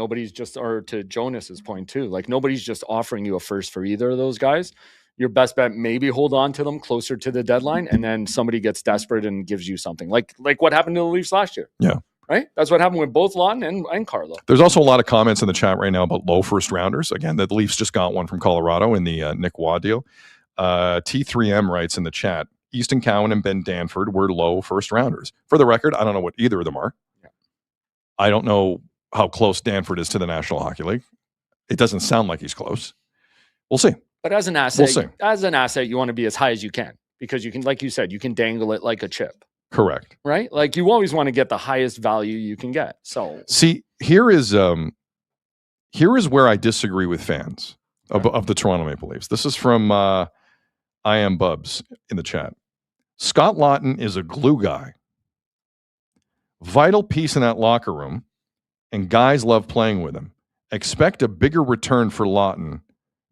or to Jonas's point too, like nobody's just offering you a first for either of those guys. Your best bet, maybe hold on to them closer to the deadline, and then somebody gets desperate and gives you something. Like what happened to the Leafs last year. Yeah. Right? That's what happened with both Laughton and Carlo. There's also a lot of comments in the chat right now about low first rounders. Again, the Leafs just got one from Colorado in the Nick Waugh deal. T3M writes in the chat, Easton Cowan and Ben Danford were low first rounders. For the record, I don't know what either of them are. Yeah. I don't know how close Danford is to the National Hockey League. It doesn't sound like he's close. We'll see. But as an asset, you want to be as high as you can because you can, like you said, you can dangle it like a chip. Correct. Right? Like you always want to get the highest value you can get. So see, here is where I disagree with fans of the Toronto Maple Leafs. This is from I Am Bubs in the chat. Scott Laughton is a glue guy. Vital piece in that locker room, and guys love playing with him. Expect a bigger return for Laughton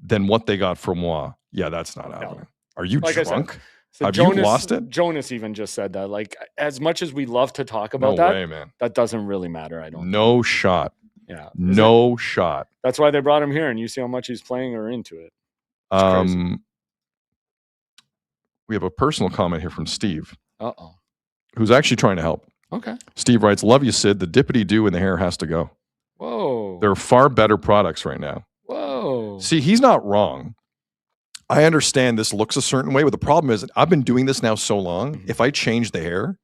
than what they got from Waugh. Yeah, that's not happening. Are you drunk? Have you lost it? Jonas even just said that. Like, as much as we love to talk about man. That doesn't really matter. I don't. No shot. Yeah. No shot. That's why they brought him here, and you see how much he's playing or into it. We have a personal comment here from Steve. Uh-oh. Who's actually trying to help. Okay. Steve writes, love you, Sid. The dippity-do in the hair has to go. Whoa. There are far better products right now. Whoa. See, he's not wrong. I understand this looks a certain way, but the problem is I've been doing this now so long. If I change the hair,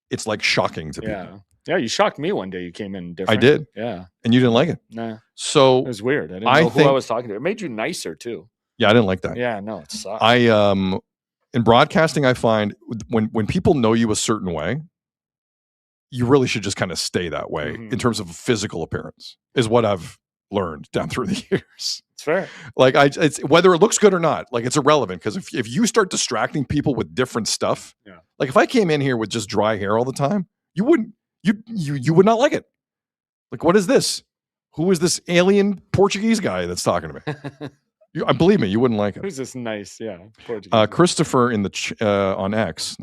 it's like shocking to people. Yeah, you shocked me one day. You came in different. I did. Yeah. And you didn't like it. Nah. So it was weird. I didn't know who I was talking to. It made you nicer too. Yeah, I didn't like that. Yeah, no, it sucks. In broadcasting, I find when people know you a certain way, you really should just kind of stay that way in terms of physical appearance, is what I've learned down through the years. It's fair. Like it's whether it looks good or not, like it's irrelevant, because if you start distracting people with different stuff, like if I came in here with just dry hair all the time, you would not like it. Like, what is this? Who is this alien Portuguese guy that's talking to me? Believe me, you wouldn't like it. Who's this nice? Yeah. Portuguese Christopher in the on X.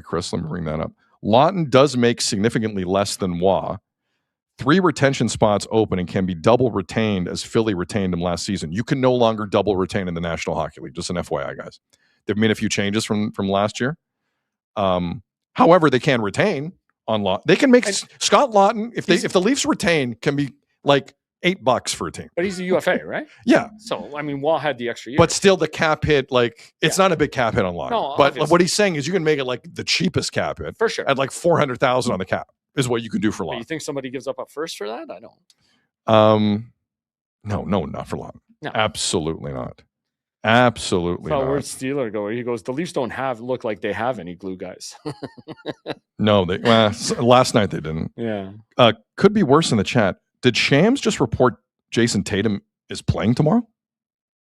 Chris, let me bring that up. Laughton does make significantly less than Waugh. 3 retention spots open and can be double retained as Philly retained him last season. You can no longer double retain in the National Hockey League. Just an FYI, guys. They've made a few changes from last year. However, they can retain on Laughton. They can make Scott Laughton, if the Leafs retain, can be like $8 for a team. But he's a UFA, right? Yeah. So, Waugh had the extra year. But still, the cap hit, it's not a big cap hit on Laughton. No, but obviously. what he's saying is you can make it like the cheapest cap hit. For sure. At like $400,000 on the cap is what you can do for Laughton. You think somebody gives up a first for that? I don't. No, not for Laughton. No. Absolutely not. Absolutely That's how not. where'd Steeler go? He goes, the Leafs don't look like they have any glue guys. No, last night they didn't. Yeah. Could be worse in the chat. Did Shams just report Jason Tatum is playing tomorrow?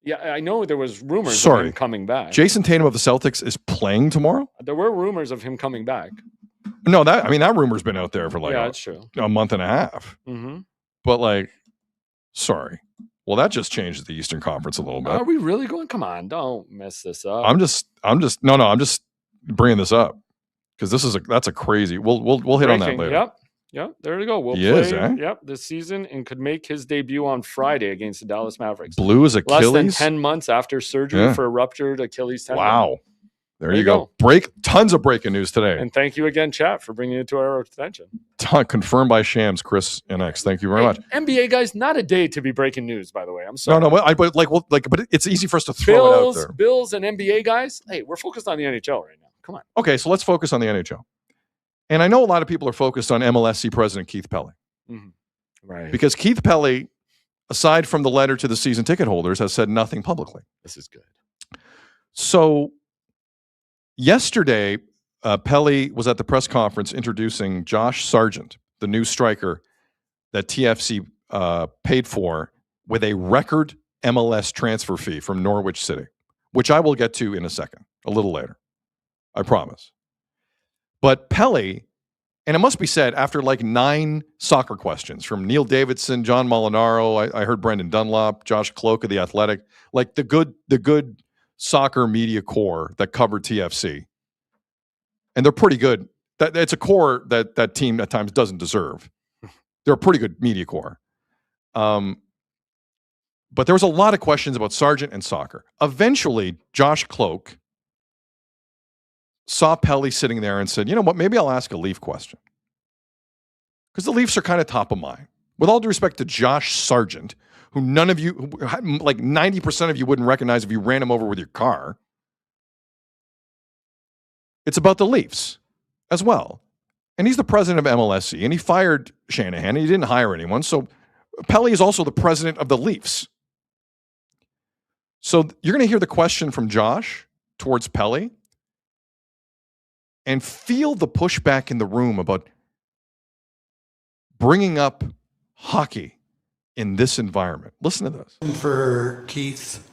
Yeah, I know there was rumors of him coming back. Jason Tatum of the Celtics is playing tomorrow? There were rumors of him coming back. No, that rumor's been out there for that's true. a month and a half. Mm-hmm. But sorry. Well, that just changes the Eastern Conference a little bit. Are we really going? Come on, don't mess this up. I'm just bringing this up because that's a crazy. We'll hit on that later. Yep. There you go. We'll He play. is, eh? Yep, this season and could make his debut on Friday against the Dallas Mavericks. Blew his Achilles. Less than 10 months after surgery for a ruptured Achilles tendon. Wow. There you go. Tons of breaking news today. And thank you again, chat, for bringing it to our attention. Confirmed by Shams, Chris and X. Thank you very much. NBA guys, not a day to be breaking news, by the way. I'm sorry. No, but it's easy for us to throw it out there. Bills and NBA guys, hey, we're focused on the NHL right now. Come on. Okay, so let's focus on the NHL. And I know a lot of people are focused on MLSE president Keith Pelley. Mm-hmm. Right. Because Keith Pelley, aside from the letter to the season ticket holders, has said nothing publicly. This is good. So yesterday, Pelley was at the press conference introducing Josh Sargent, the new striker that TFC paid for with a record MLS transfer fee from Norwich City, which I will get to in a second, a little later. I promise. But Pelley, and it must be said, after 9 soccer questions from Neil Davidson, John Molinaro, I heard Brendan Dunlop, Josh Cloak of The Athletic, the good soccer media core that covered TFC. And they're pretty good. It's a core that team at times doesn't deserve. They're a pretty good media core. But there was a lot of questions about Sargent and soccer. Eventually, Josh Cloak saw Pelley sitting there and said, you know what, maybe I'll ask a Leaf question. Because the Leafs are kind of top of mind. With all due respect to Josh Sargent, who none of you, 90% of you wouldn't recognize if you ran him over with your car. It's about the Leafs as well. And he's the president of MLSE, and he fired Shanahan, and he didn't hire anyone. So Pelley is also the president of the Leafs. So you're going to hear the question from Josh towards Pelley and feel the pushback in the room about bringing up hockey in this environment. Listen to this. For Keith.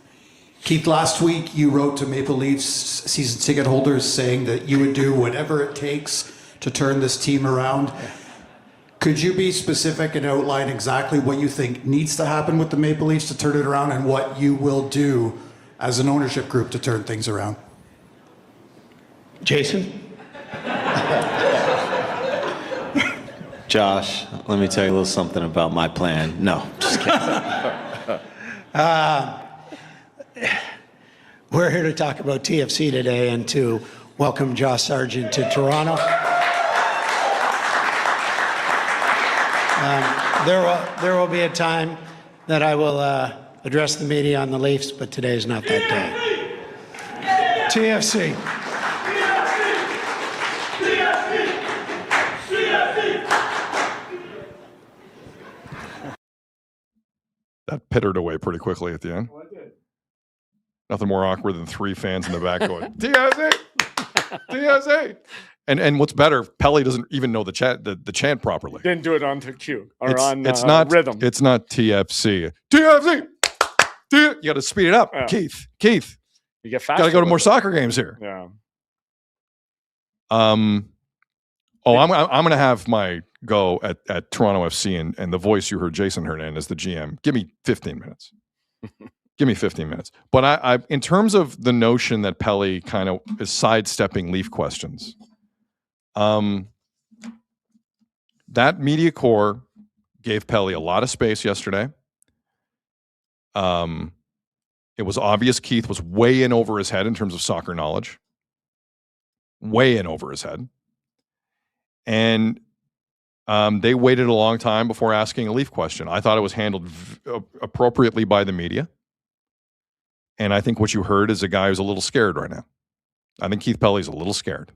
Keith, last week you wrote to Maple Leafs season ticket holders saying that you would do whatever it takes to turn this team around. Could you be specific and outline exactly what you think needs to happen with the Maple Leafs to turn it around and what you will do as an ownership group to turn things around? Jason? Josh, let me tell you a little something about my plan. No, just kidding. We're here to talk about TFC today and to welcome Josh Sargent to Toronto. There will be a time that I will address the media on the Leafs, but today is not that day. TFC. That pittered away pretty quickly at the end. Oh, I did. Nothing more awkward than 3 fans in the back going, TFC! TFC! And what's better, Pelley doesn't even know the chant properly. Didn't do it on cue or it's not rhythm. It's not TFC. TFC! You got to speed it up. Yeah. Keith. You get faster. Got to go to more with it. soccer games here. Yeah. I'm going to have my go at Toronto FC and the voice you heard, Jason Hernandez, the GM. Give me 15 minutes. Give me 15 minutes. But I in terms of the notion that Pelley kind of is sidestepping Leaf questions, that media core gave Pelley a lot of space yesterday. It was obvious Keith was way in over his head in terms of soccer knowledge. Way in over his head. And they waited a long time before asking a Leaf question. I thought it was handled appropriately by the media. And I think what you heard is a guy who's a little scared right now. I think Keith Pelley's a little scared.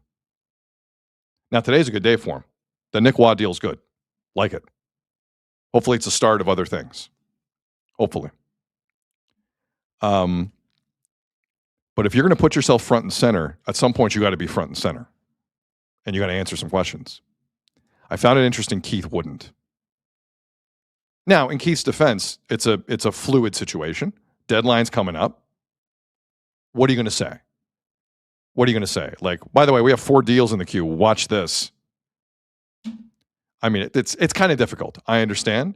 Now, today's a good day for him. The Nick Waugh deal's good. Like it. Hopefully it's a start of other things. Hopefully. But if you're going to put yourself front and center, at some point you got to be front and center. And you got to answer some questions. I found it interesting Keith wouldn't. Now, in Keith's defense, it's a fluid situation. Deadline's coming up. What are you going to say? What are you going to say? Like, by the way, we have 4 deals in the queue. Watch this. I mean, it's kind of difficult. I understand.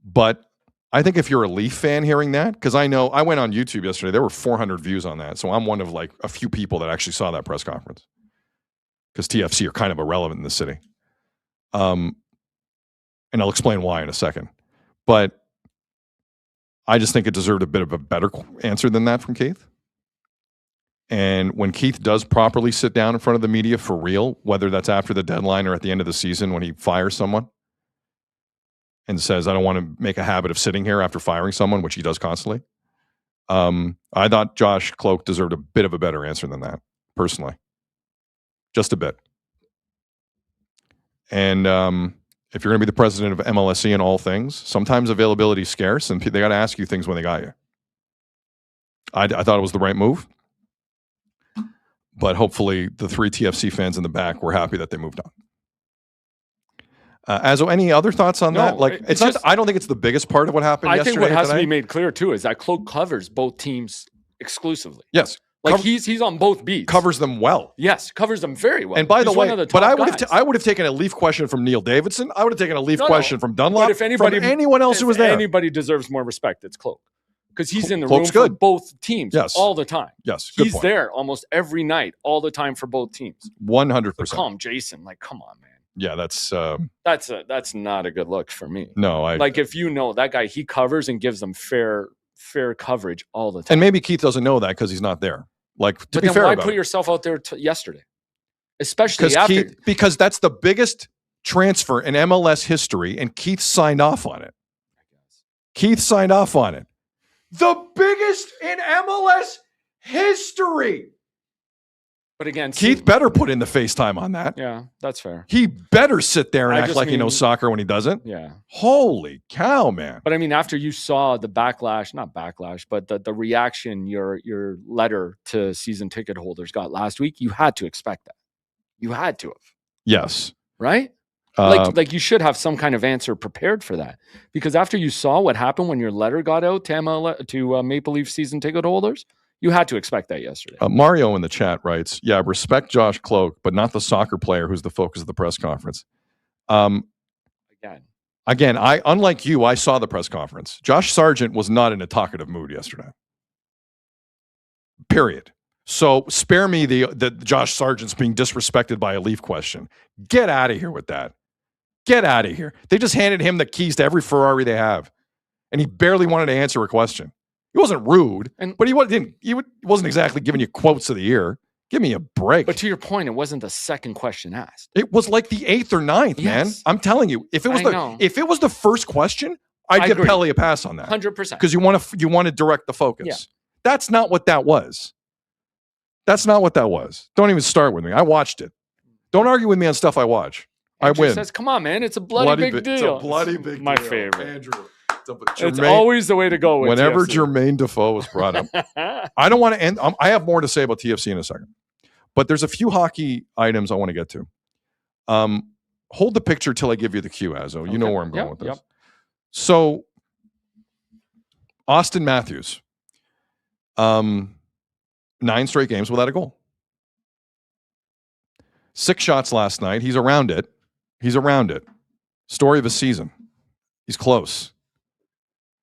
But I think if you're a Leaf fan hearing that, because I know I went on YouTube yesterday, there were 400 views on that. So I'm one of like a few people that actually saw that press conference because TFC are kind of irrelevant in the city. And I'll explain why in a second. But I just think it deserved a bit of a better answer than that from Keith. And when Keith does properly sit down in front of the media for real, whether that's after the deadline or at the end of the season when he fires someone and says, I don't want to make a habit of sitting here after firing someone, which he does constantly. I thought Josh Cloak deserved a bit of a better answer than that, personally. Just a bit. And if you're going to be the president of MLSE in all things, sometimes availability is scarce and they got to ask you things when they got you. I thought it was the right move. But hopefully the 3 TFC fans in the back were happy that they moved on. Azo, any other thoughts on that? Like, it's not. I don't think it's the biggest part of what happened yesterday. I think what has to be made clear too is that Cloak covers both teams exclusively. Yes, like he's on both beats. Covers them well. Yes, covers them very well. And by the way, but I would have taken a Leaf question from Neil Davidson. I would have taken a Leaf question from Dunlop. But if anybody, from anyone else who was there, anybody deserves more respect, it's Cloak. Because he's in the room for both teams all the time. Yes, he's there almost every night, all the time for both teams. 100%. Calm Jason, like, come on, man. Yeah, that's not a good look for me. No, like if you know that guy, he covers and gives them fair coverage all the time. And maybe Keith doesn't know that because he's not there. Like to be fair, why put yourself out there yesterday, especially after because that's the biggest transfer in MLS history, and Keith signed off on it. Keith signed off on it. The biggest in MLS history. But again, Keith better put in the FaceTime on that. Yeah, that's fair. He better sit there and act like he knows soccer when he doesn't. Yeah. Holy cow, man. But I mean, after you saw the backlash, not backlash, but the reaction your letter to season ticket holders got last week, you had to expect that. You had to have. Yes. Right? Like you should have some kind of answer prepared for that. Because after you saw what happened when your letter got out to Maple Leaf season ticket holders, you had to expect that yesterday. Mario in the chat writes, yeah, respect Josh Cloak, but not the soccer player who's the focus of the press conference. Again, unlike you, I saw the press conference. Josh Sargent was not in a talkative mood yesterday. Period. So spare me the Josh Sargent's being disrespected by a Leaf question. Get out of here with that. Get out of here. They just handed him the keys to every Ferrari they have. And he barely wanted to answer a question. He wasn't rude, but he wasn't exactly giving you quotes of the year. Give me a break. But to your point, it wasn't the second question asked. It was like the 8th or 9th, man. I'm telling you, if it was the first question, I'd give Pelly a pass on that. 100%. Because you want to direct the focus. Yeah. That's not what that was. That's not what that was. Don't even start with me. I watched it. Don't argue with me on stuff I watch. Andrew I win. Says, come on, man. It's a bloody big deal. It's a bloody big deal. My favorite. Andrew. It's always the way to go with whenever TFC. Jermaine Defoe was brought up. I don't want to end. I have more to say about TFC in a second. But there's a few hockey items I want to get to. Hold the picture till I give you the cue, Azo. You know where I'm going with this. Yep. So, Austin Matthews. 9 straight games without a goal. 6 shots last night. He's around it. Story of his season. He's close.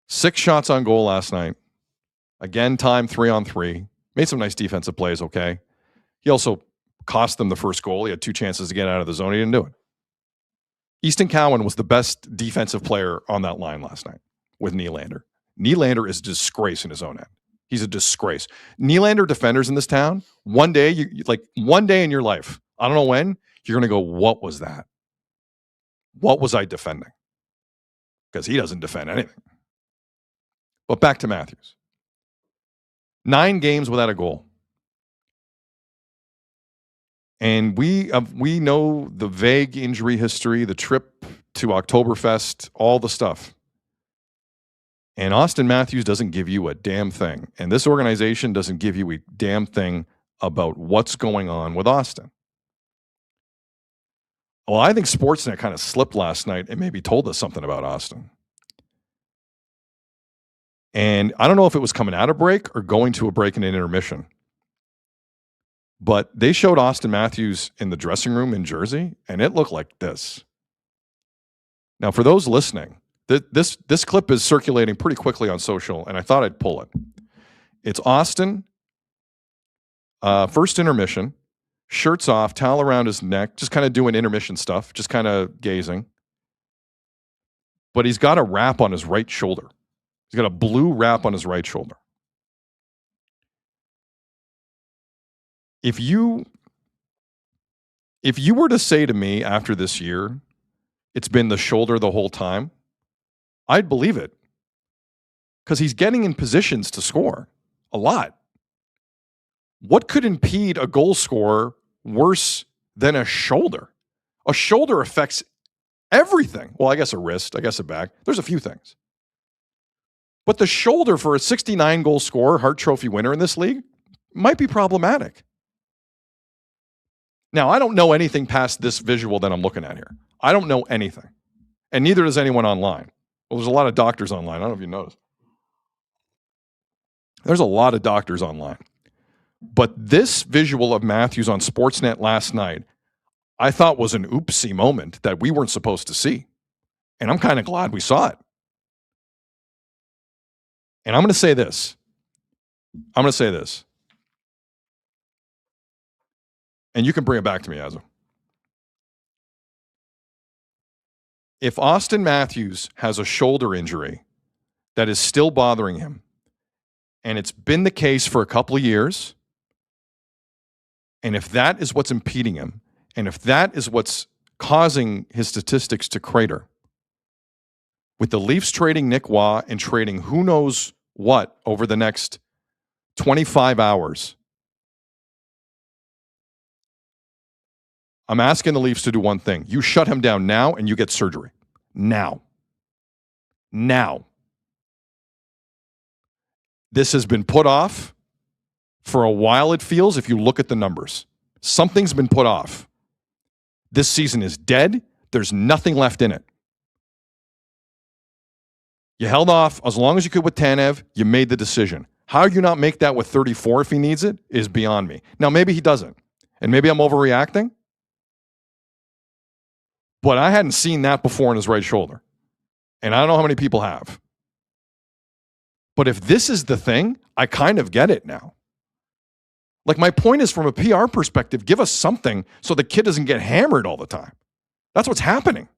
6 shots on goal last night. Again, time 3-on-3. Made some nice defensive plays, okay? He also cost them the first goal. He had 2 chances to get out of the zone. He didn't do it. Easton Cowan was the best defensive player on that line last night with Nylander. Nylander is a disgrace in his own end. He's a disgrace. Nylander defenders in this town, one day in your life, I don't know when, you're going to go, what was that? What was I defending? Because he doesn't defend anything. But back to Matthews. 9 games without a goal. And we know the vague injury history, the trip to Oktoberfest, all the stuff. And Austin Matthews doesn't give you a damn thing. And this organization doesn't give you a damn thing about what's going on with Austin. Well, I think Sportsnet kind of slipped last night and maybe told us something about Austin. And I don't know if it was coming out of break or going to a break in an intermission. But they showed Austin Matthews in the dressing room in Jersey, and it looked like this. Now, for those listening, this clip is circulating pretty quickly on social, and I thought I'd pull it. It's Austin, first intermission, shirts off, towel around his neck, just kind of doing intermission stuff, just kind of gazing. But he's got a wrap on his right shoulder. He's got a blue wrap on his right shoulder. If you were to say to me after this year, it's been the shoulder the whole time, I'd believe it. Because he's getting in positions to score a lot. What could impede a goal scorer worse than a shoulder? A shoulder affects everything. Well, I guess a wrist, I guess a back. There's a few things. But the shoulder for a 69-goal scorer, Hart Trophy winner in this league, might be problematic. Now, I don't know anything past this visual that I'm looking at here. I don't know anything. And neither does anyone online. Well, there's a lot of doctors online. I don't know if you noticed. There's a lot of doctors online. But this visual of Matthews on Sportsnet last night, I thought was an oopsie moment that we weren't supposed to see. And I'm kind of glad we saw it. And I'm going to say this. And you can bring it back to me, Azo. If Austin Matthews has a shoulder injury that is still bothering him, and it's been the case for a couple of years, and if that is what's impeding him, and if that is what's causing his statistics to crater, with the Leafs trading Nick Waugh and trading who knows what over the next 25 hours, I'm asking the Leafs to do one thing. You shut him down now and you get surgery. Now. This has been put off for a while, it feels, if you look at the numbers. Something's been put off. This season is dead. There's nothing left in it. You held off as long as you could with Tanev. You made the decision. How you not make that with 34 if he needs it is beyond me. Now, maybe he doesn't. And maybe I'm overreacting. But I hadn't seen that before in his right shoulder. And I don't know how many people have. But if this is the thing, I kind of get it now. Like, my point is, from a PR perspective, give us something so the kid doesn't get hammered all the time. That's what's happening.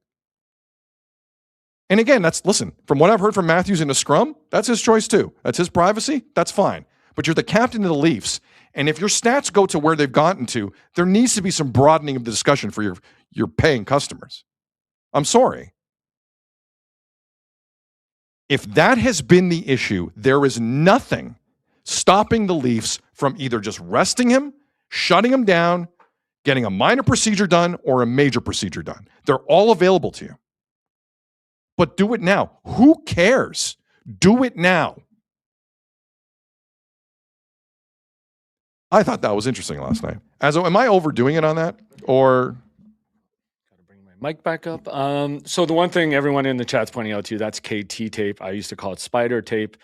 And again, listen, from what I've heard from Matthews in a scrum, that's his choice too. That's his privacy. That's fine. But you're the captain of the Leafs. And if your stats go to where they've gotten to, there needs to be some broadening of the discussion for your paying customers. I'm sorry. If that has been the issue, there is nothing stopping the Leafs from either just resting him, shutting him down, getting a minor procedure done, or a major procedure done. They're all available to you. But do it now. Who cares? Do it now. I thought that was interesting last night. Am I overdoing it on that? Or... Mic back up. So the one thing everyone in the chat's pointing out to you, that's KT tape. I used to call it spider tape,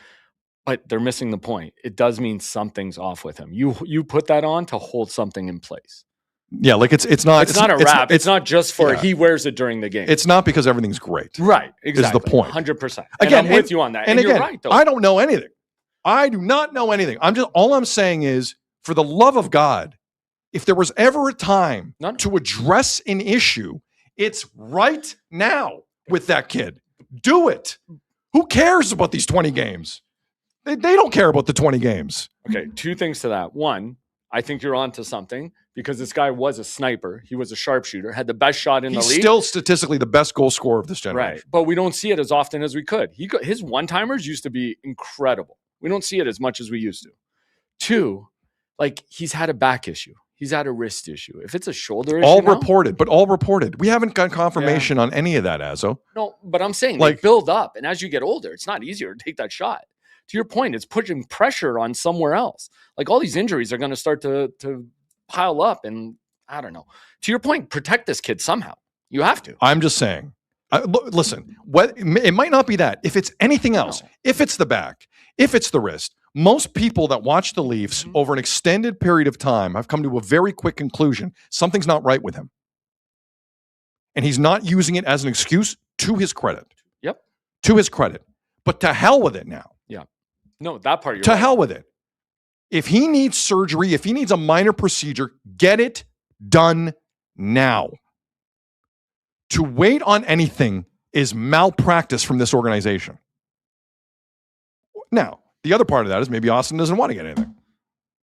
but they're missing the point. It does mean something's off with him. You put that on to hold something in place. Yeah, like it's not a wrap. It's not just for he wears it during the game. It's not because everything's great. Right. Exactly. Is the point. 100%. Again, I'm with you on that. And again, you're right, though. I don't know anything. I do not know anything. All I'm saying is, for the love of God, if there was ever a time to address an issue, it's right now with that kid. Do it. Who cares about these 20 games? They don't care about the 20 games. Okay, two things to that. One, I think you're onto something because this guy was a sniper. He was a sharpshooter, had the best shot in the league. He's still statistically the best goal scorer of this generation. Right, but we don't see it as often as we could. His one-timers used to be incredible. We don't see it as much as we used to. Two, like, he's had a back issue. he's had a wrist issue. If it's a shoulder issue, all reported. We haven't got confirmation on any of that, Azo. No, but I'm saying they build up, and as you get older, it's not easier to take that shot. To your point, it's putting pressure on somewhere else. Like all these injuries are going to start to pile up, and I don't know. To your point, protect this kid somehow. You have to. I'm just saying. Listen, it might not be that. If it's anything else, if it's the back, if it's the wrist, most people that watch the Leafs over an extended period of time have come to a very quick conclusion. Something's not right with him. And he's not using it as an excuse, to his credit. Yep. To his credit. But to hell with it now. Yeah. No, that part you're To right. hell with it. If he needs surgery, if he needs a minor procedure, get it done now. To wait on anything is malpractice from this organization. Now, the other part of that is maybe Austin doesn't want to get anything.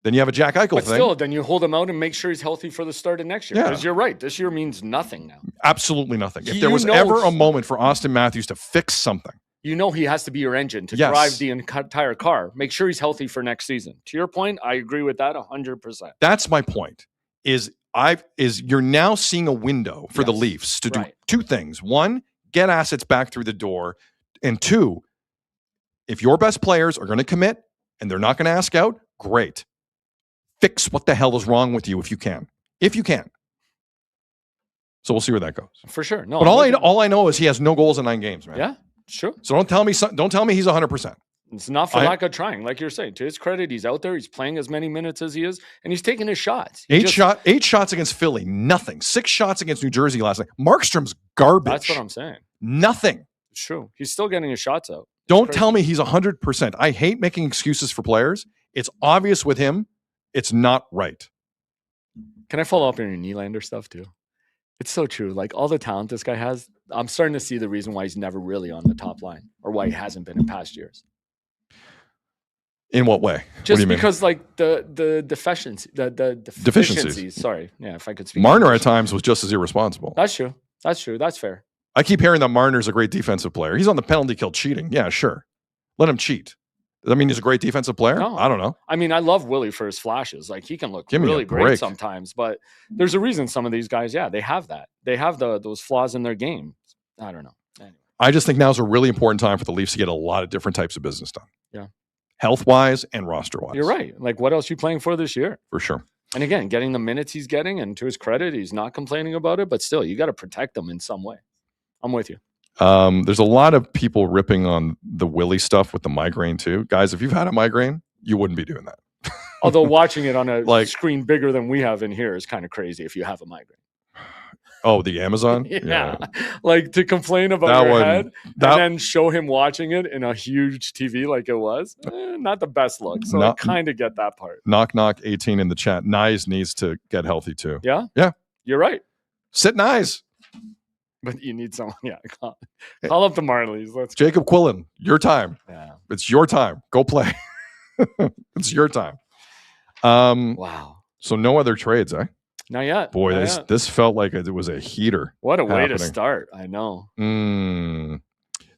Then you have a Jack Eichel But thing. still, then you hold him out and make sure he's healthy for the start of next year. Because you're right. This year means nothing now. Absolutely nothing. If there was ever a moment for Austin Matthews to fix something. You know he has to be your engine to drive the entire car. Make sure he's healthy for next season. To your point, I agree with that 100%. That's my point. Is you're now seeing a window for the Leafs to do two things. One, get assets back through the door. And two, if your best players are going to commit and they're not going to ask out, great. Fix what the hell is wrong with you if you can. If you can. So we'll see where that goes. For sure. No, but all I know is he has no goals in 9 games, man. Yeah, sure. So don't tell me he's 100%. It's not for lack of trying. Like you're saying, to his credit, he's out there. He's playing as many minutes as he is, and he's taking his shots. 8 shots against Philly, nothing. 6 shots against New Jersey last night. Markstrom's garbage. That's what I'm saying. Nothing. It's true. He's still getting his shots out. Don't tell me he's 100%. I hate making excuses for players. It's obvious with him. It's not right. Can I follow up on your Nylander stuff too? It's so true. Like all the talent this guy has, I'm starting to see the reason why he's never really on the top line or why he hasn't been in past years. In what way? Just what do you because mean? like the deficiencies. Sorry. Yeah, if I could speak. Marner at times was just as irresponsible. That's true. That's true. That's fair. I keep hearing that Marner's a great defensive player. He's on the penalty kill cheating. Yeah, sure. Let him cheat. Does that mean he's a great defensive player? No. I don't know. I mean, I love Willie for his flashes. Like he can look Give me really a great break. sometimes, but there's a reason some of these guys, they have that. They have those flaws in their game. I don't know. Anyway. I just think now's a really important time for the Leafs to get a lot of different types of business done. Yeah. Health-wise and roster-wise. You're right. Like what else are you playing for this year? For sure. And again, getting the minutes he's getting, and to his credit, he's not complaining about it, but still, you got to protect them in some way. I'm with you. There's a lot of people ripping on the Willie stuff with the migraine too. Guys, if you've had a migraine, you wouldn't be doing that. Although watching it on a screen bigger than we have in here is kind of crazy if you have a migraine. Oh, the Amazon? Yeah. Like to complain about That your one- head that- and then show him watching it in a huge TV like it was. Not the best look. So I kind of get that part. Knock, 18 in the chat. Nyes needs to get healthy too. Yeah? Yeah. You're right. Sit Nyes. But you need someone. Yeah. Call up the Marlies. Let's go. Jacob Quillen, your time. Yeah. It's your time. Go play. It's your time. Wow. So no other trades, eh? Not yet. Boy, Not this yet. this felt like it was a heater. What a way to happening. start. I know.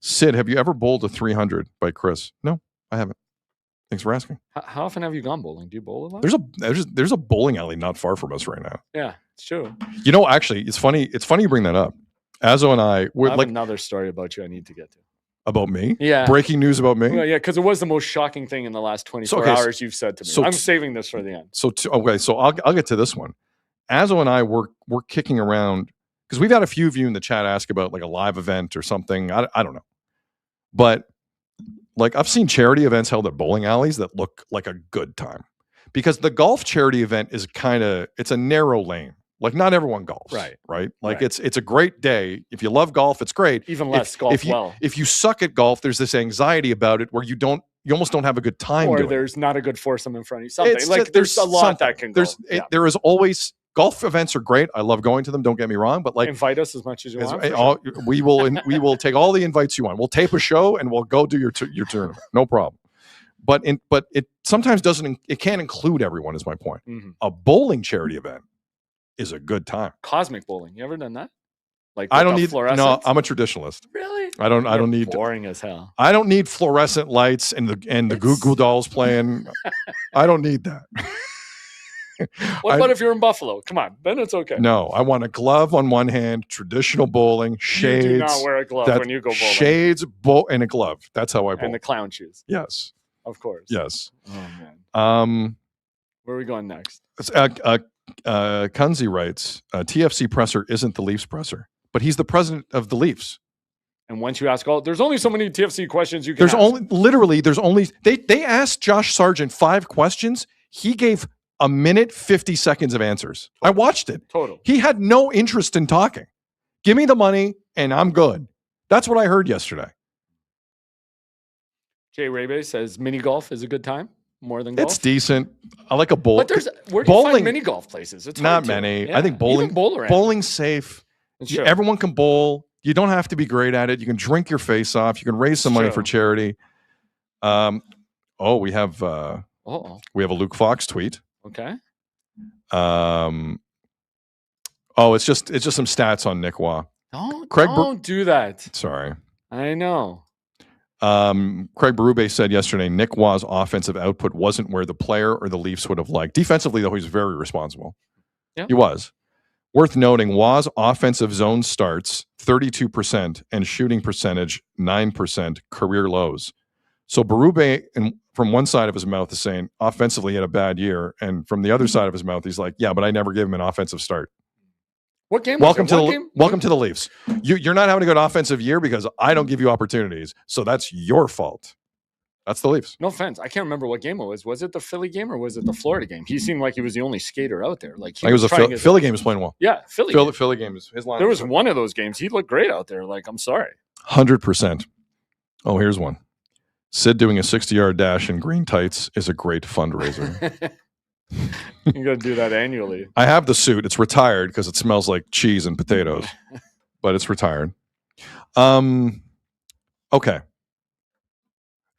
Sid, have you ever bowled a 300 by Chris? No, I haven't. Thanks for asking. How often have you gone bowling? Do you bowl a lot? There's a bowling alley not far from us right now. Yeah, it's true. You know, actually, it's funny. It's funny you bring that up. Azo and I were I have like another story about you I need to get to. about me. Yeah. Breaking news about me. Well, yeah, because it was the most shocking thing in the last 24 hours you've said to me. so I'm t- saving this for the end. So I'll get to this one. Azo and I were kicking around because we've had a few of you in the chat ask about like a live event or something. I don't know, but like I've seen charity events held at bowling alleys that look like a good time because the golf charity event is it's a narrow lane. Like not everyone golfs, right? Like Right. it's a great day. If you love golf, it's great. Even less golf if you, well. If you suck at golf, there's this anxiety about it where you almost don't have a good time Or doing it. there's not a good foursome in front of you. Something It's like just- there's a lot something. that can go. There is always golf events are great. I love going to them. Don't get me wrong, but like invite us as much as you want. for sure. we will take all the invites you want. We'll tape a show and we'll go do your tournament. No problem. But it sometimes doesn't. It can't include everyone. Is my point. Mhm. A bowling charity event is a good time. Cosmic bowling. You ever done that? Like I with don't the need. No, fluorescents? I'm a traditionalist. Really? I don't You're need. boring as hell. I don't need fluorescent lights and the Goo Goo Dolls playing. I don't need that. What about if you're in Buffalo? Come on, then it's okay. No, I want a glove on one hand, traditional bowling, shades. You do not wear a glove when you go bowling. Shades, and a glove. That's how I bowl. And the clown shoes. Yes. Of course. Yes. Oh, man. Where are we going next? Kunze writes, TFC presser isn't the Leafs presser, but he's the president of the Leafs. And once you ask there's only so many TFC questions you can there's ask. only they asked Josh Sargent 5 questions. He gave a minute 50 seconds of answers. I watched it. Total. He had no interest in talking. Give me the money and I'm good. That's what I heard yesterday. Jay Rebe says mini golf is a good time. More than golf. It's decent. I like a bowl. But where do you find mini golf places? It's not many. Yeah. I think bowling's safe. Everyone can bowl. You don't have to be great at it. You can drink your face off. You can raise some money for charity. We have a Luke Fox tweet. Okay. It's just some stats on Nick Waugh. Don't do that. Sorry. I know. Craig Berube said yesterday Nick Waugh's offensive output wasn't where the player or the Leafs would have liked. Defensively, though, he was very responsible. Yeah. He was. Worth noting, Waugh's offensive zone starts 32% and shooting percentage 9%, career lows. So Berube, from one side of his mouth, is saying offensively he had a bad year, and from the other side of his mouth, he's like, yeah, but I never gave him an offensive start. What game? Welcome to the Leafs. You're not having a good offensive year because I don't give you opportunities, so that's your fault. That's the Leafs. No offense. I can't remember what game it was. Was it the Philly game or was it the Florida game? He seemed like he was the only skater out there. Like it was a Philly game was playing well. Yeah, Philly game is his line. There was one of those games. He looked great out there. Like, I'm sorry. 100%. Oh, here's one. Sid doing a 60-yard dash in green tights is a great fundraiser. You got to do that annually. I have the suit. It's retired because it smells like cheese and potatoes, but it's retired. Okay.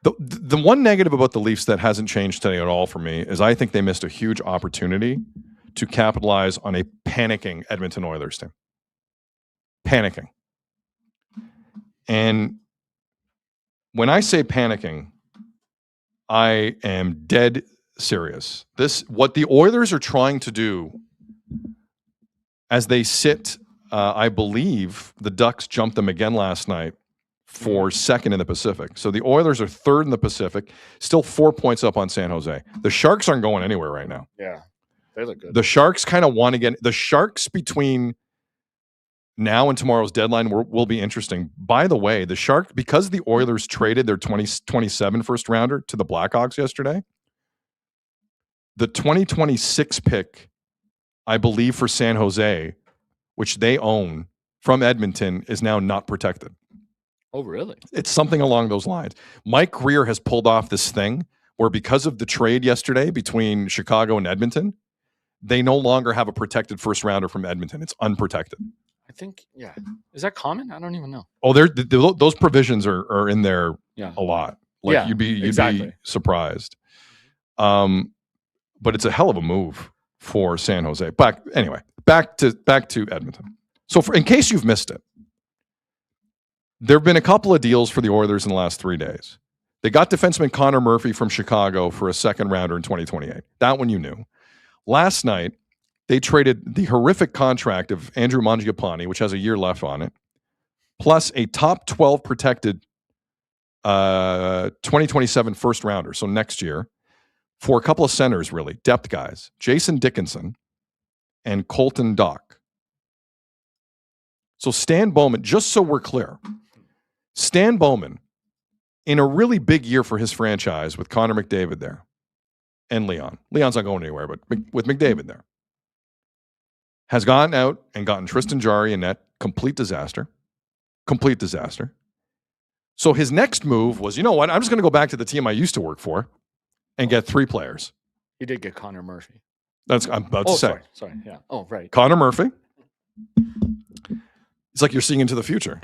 The one negative about the Leafs that hasn't changed today at all for me is I think they missed a huge opportunity to capitalize on a panicking Edmonton Oilers team. Panicking. And when I say panicking, I am dead serious. What the Oilers are trying to do as they sit, I believe the Ducks jumped them again last night for second in the Pacific. So the Oilers are third in the Pacific, still 4 points up on San Jose. The Sharks aren't going anywhere right now. Yeah, they look good. The Sharks kind of want to get the Sharks between now and tomorrow's deadline will be interesting. By the way, the Sharks, because the Oilers traded their 2027 first rounder to the Blackhawks yesterday, the 2026 pick, I believe, for San Jose, which they own from Edmonton, is now not protected. Oh, really? It's something along those lines. Mike Greer has pulled off this thing where because of the trade yesterday between Chicago and Edmonton, they no longer have a protected first rounder from Edmonton. It's unprotected. I think, yeah. Is that common? I don't even know. Oh, those provisions are in there a lot. Like yeah, you'd be surprised. But it's a hell of a move for San Jose. Back to Edmonton. So in case you've missed it, there have been a couple of deals for the Oilers in the last 3 days. They got defenseman Connor Murphy from Chicago for a second rounder in 2028. That one you knew. Last night, they traded the horrific contract of Andrew Mangiapane, which has a year left on it, plus a top 12 protected 2027 first rounder, so next year, for a couple of centers, really, depth guys, Jason Dickinson and Colton Dock. So Stan Bowman, just so we're clear, Stan Bowman, in a really big year for his franchise with Connor McDavid there and Leon. Leon's not going anywhere, but with McDavid there, has gone out and gotten Tristan Jarry in net. Complete disaster. Complete disaster. So his next move was, you know what? I'm just going to go back to the team I used to work for and get 3 players. He did get Connor Murphy. I'm about to say. Sorry. Yeah. Oh, right. Connor Murphy. It's like you're seeing into the future.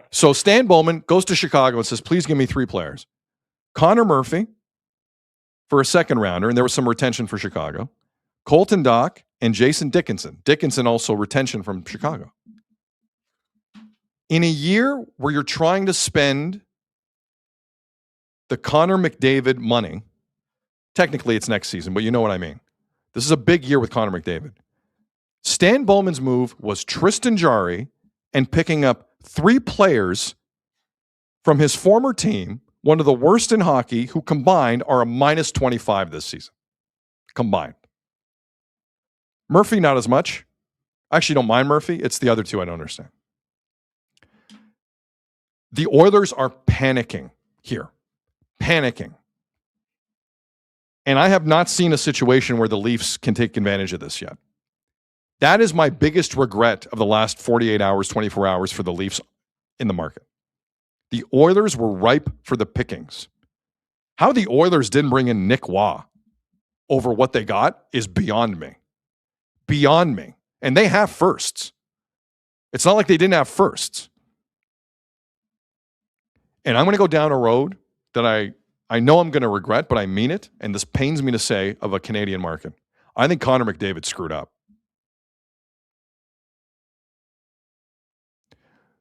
So Stan Bowman goes to Chicago and says, please give me 3 players. Connor Murphy for a second rounder, and there was some retention for Chicago. Colton Dock and Jason Dickinson. Dickinson also retention from Chicago. In a year where you're trying to spend the Connor McDavid money, technically it's next season, but you know what I mean. This is a big year with Connor McDavid. Stan Bowman's move was Tristan Jarry and picking up 3 players from his former team, one of the worst in hockey, who combined are a minus 25 this season. Combined. Murphy, not as much. I actually don't mind Murphy. It's the other two I don't understand. The Oilers are panicking here. Panicking. And I have not seen a situation where the Leafs can take advantage of this yet. That is my biggest regret of the last 48 hours, 24 hours for the Leafs in the market. The Oilers were ripe for the pickings. How the Oilers didn't bring in Nick Waugh over what they got is beyond me. Beyond me. And they have firsts. It's not like they didn't have firsts. And I'm going to go down a road that I know I'm going to regret, but I mean it, and this pains me to say, of a Canadian market. I think Connor McDavid screwed up.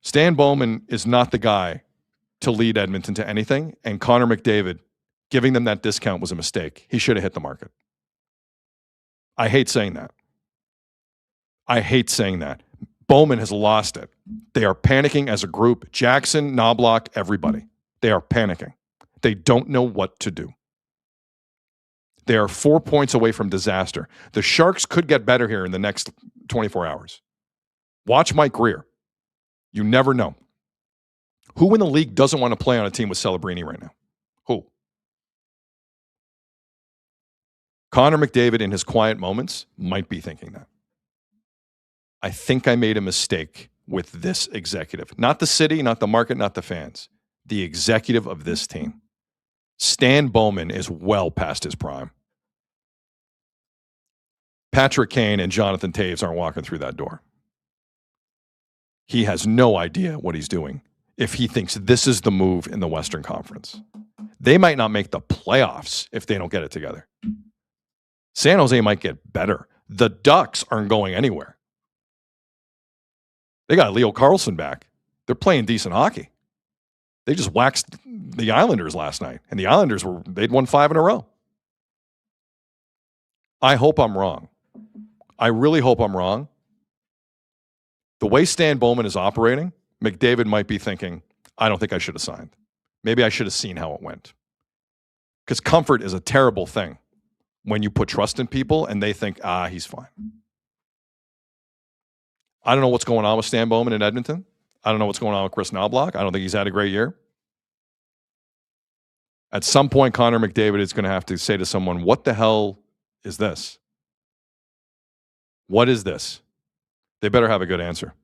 Stan Bowman is not the guy to lead Edmonton to anything, and Connor McDavid giving them that discount was a mistake. He should have hit the market. I hate saying that. I hate saying that. Bowman has lost it. They are panicking as a group. Jackson, Knobloch, everybody. They are panicking. They don't know what to do. They are 4 points away from disaster. The Sharks could get better here in the next 24 hours. Watch Mike Greer. You never know. Who in the league doesn't want to play on a team with Celebrini right now? Who? Connor McDavid in his quiet moments might be thinking that. I think I made a mistake with this executive. Not the city, not the market, not the fans. The executive of this team. Stan Bowman is well past his prime. Patrick Kane and Jonathan Toews aren't walking through that door. He has no idea what he's doing if he thinks this is the move in the Western Conference. They might not make the playoffs if they don't get it together. San Jose might get better. The Ducks aren't going anywhere. They got Leo Carlson back. They're playing decent hockey. They just waxed the Islanders last night, and the Islanders they'd won 5 in a row. I hope I'm wrong. I really hope I'm wrong. The way Stan Bowman is operating, McDavid might be thinking, I don't think I should have signed. Maybe I should have seen how it went. Because comfort is a terrible thing when you put trust in people and they think, he's fine. I don't know what's going on with Stan Bowman in Edmonton. I don't know what's going on with Chris Knobloch. I don't think he's had a great year. At some point, Connor McDavid is going to have to say to someone, what the hell is this? What is this? They better have a good answer.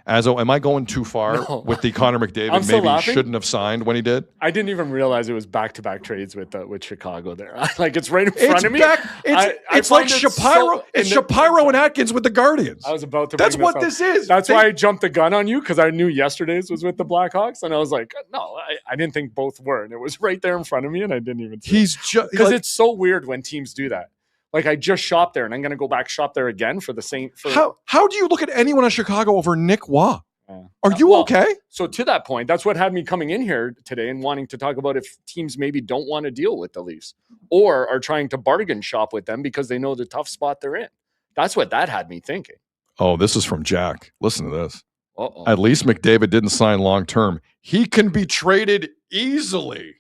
Azo, am I going too far with the Connor McDavid? Maybe he shouldn't have signed when he did. I didn't even realize it was back-to-back trades with Chicago there. Like, it's right in front of me. It's like Shapiro. It's Shapiro and Atkins with the Guardians. I was about to. That's what this is. That's why I jumped the gun on you, because I knew yesterday's was with the Blackhawks, and I was like, no, I didn't think both were, and it was right there in front of me, and I didn't even. He's just because it's so weird when teams do that. Like, I just shopped there, and I'm going to go back shop there again for the same. How do you look at anyone in Chicago over Nick Waugh? Are you okay? So to that point, that's what had me coming in here today and wanting to talk about if teams maybe don't want to deal with the Leafs or are trying to bargain shop with them because they know the tough spot they're in. That's what that had me thinking. Oh, this is from Jack. Listen to this. At least McDavid didn't sign long-term. He can be traded easily.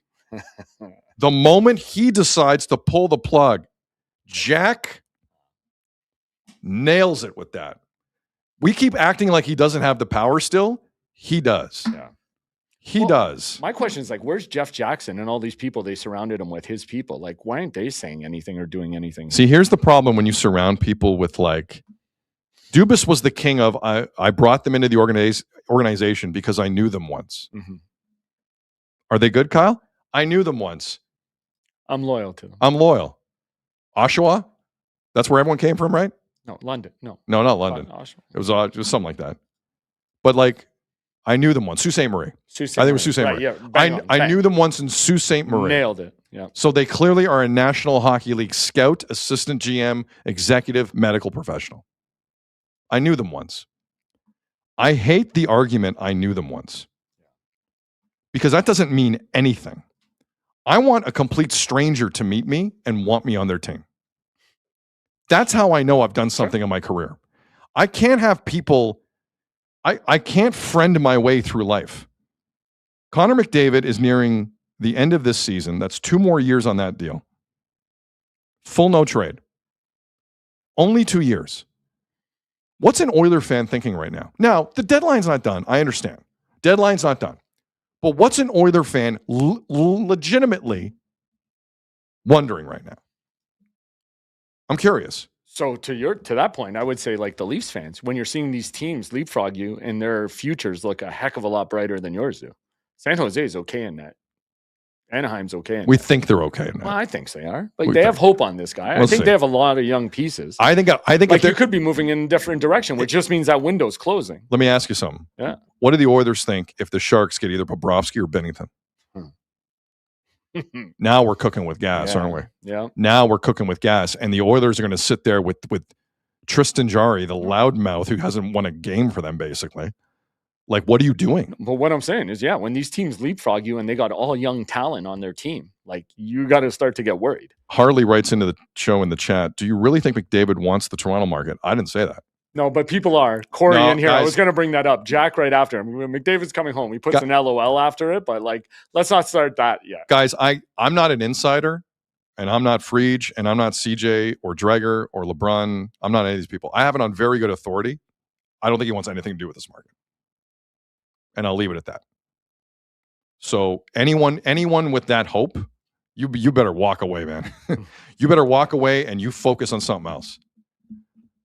The moment he decides to pull the plug, Jack nails it with that. We keep acting like he doesn't have the power still. He does. Yeah. He does. My question is, like, where's Jeff Jackson and all these people they surrounded him with, his people? Like, why aren't they saying anything or doing anything? See, here's the problem when you surround people with, like, Dubas was the king of, I brought them into the organization because I knew them once. Mm-hmm. Are they good, Kyle? I knew them once. I'm loyal to them. I'm loyal. Oshawa? That's where everyone came from, right? No, London. No, not London. It was something like that. But, like, I knew them once. Sault Ste. Marie. I think it was Sault Ste. Marie. Yeah, I knew them once in Sault Ste. Marie. Nailed it. Yeah. So they clearly are a National Hockey League scout, assistant GM, executive, medical professional. I knew them once. I hate the argument I knew them once. Because that doesn't mean anything. I want a complete stranger to meet me and want me on their team. That's how I know I've done something in my career. I can't have people, I can't friend my way through life. Connor McDavid is nearing the end of this season. That's 2 more years on that deal. Full no trade. Only 2 years. What's an Oiler fan thinking right now? Now, the deadline's not done. I understand. Deadline's not done. But what's an Oiler fan legitimately wondering right now? I'm curious. So to that point, I would say like the Leafs fans, when you're seeing these teams leapfrog you and their futures look a heck of a lot brighter than yours do. San Jose is okay in that. Anaheim's okay. We think they're okay in that. Well, I think they are. Like they have hope on this guy. I think they have a lot of young pieces. I think like you could be moving in a different direction, which just means that window's closing. Let me ask you something. Yeah. What do the Oilers think if the Sharks get either Bobrovsky or Binnington? Now we're cooking with gas, aren't we? Yeah. Now we're cooking with gas, and the Oilers are going to sit there with Tristan Jarry, the loudmouth who hasn't won a game for them, basically. Like, what are you doing? But what I'm saying is, when these teams leapfrog you and they got all young talent on their team, like you got to start to get worried. Harley writes into the show in the chat, do you really think McDavid wants the Toronto market? I didn't say that. No, but people are. Corey in here, guys, I was going to bring that up. Jack right after him. McDavid's coming home. He puts an LOL after it, but like, let's not start that yet. Guys, I'm not an insider, and I'm not Frege, and I'm not CJ or Dreger or LeBron. I'm not any of these people. I have it on very good authority. I don't think he wants anything to do with this market. And I'll leave it at that. So anyone with that hope, you better walk away, man. You better walk away and you focus on something else.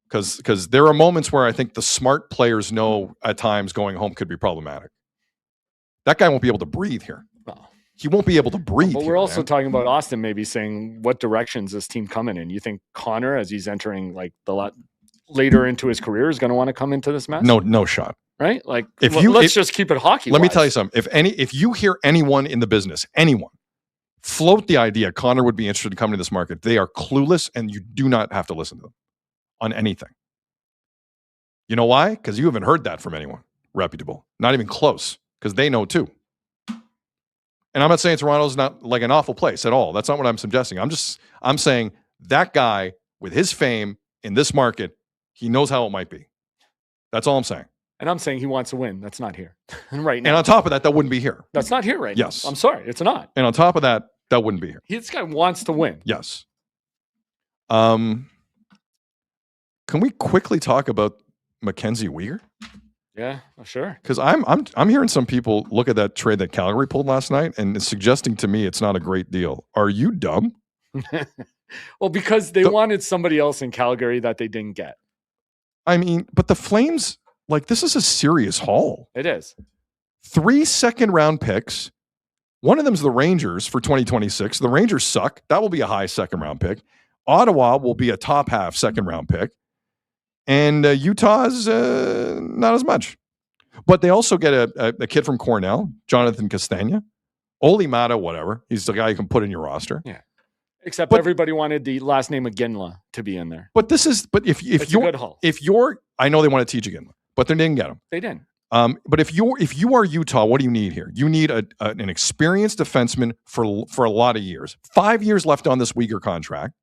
Because there are moments where I think the smart players know at times going home could be problematic. That guy won't be able to breathe here. He won't be able to breathe. But we're also talking about Austin maybe saying what directions this team coming in. You think Connor, as he's entering like the lot later into his career, is going to want to come into this mess? No shot. Right? Like, let's just keep it hockey. Let me tell you something. If you hear anyone in the business, anyone, float the idea Connor would be interested in coming to this market, they are clueless and you do not have to listen to them on anything. You know why? Because you haven't heard that from anyone reputable. Not even close. Because they know too. And I'm not saying Toronto's not like an awful place at all. That's not what I'm suggesting. I'm saying that guy with his fame in this market, he knows how it might be. That's all I'm saying. And I'm saying he wants to win. That's not here right now. And on top of that wouldn't be here. That's not here right now. I'm sorry. It's not. And on top of that wouldn't be here. This guy wants to win. Yes. Can we quickly talk about Mackenzie Weaguer? Yeah, sure. Because I'm hearing some people look at that trade that Calgary pulled last night and it's suggesting to me it's not a great deal. Are you dumb? Well, because they wanted somebody else in Calgary that they didn't get. I mean, but the Flames, like, this is a serious haul. It is. 3 second-round picks. One of them's the Rangers for 2026. The Rangers suck. That will be a high second-round pick. Ottawa will be a top half second-round pick. And Utah's not as much. But they also get a kid from Cornell, Jonathan Castagna. Oli Mata, whatever. He's the guy you can put in your roster. Yeah. Except everybody wanted the last name of Ginla to be in there. But if you're I know they want to teach again, but they didn't get him. They didn't. But if you are Utah, what do you need here? You need an experienced defenseman for a lot of years. 5 years left on this Weaguer contract.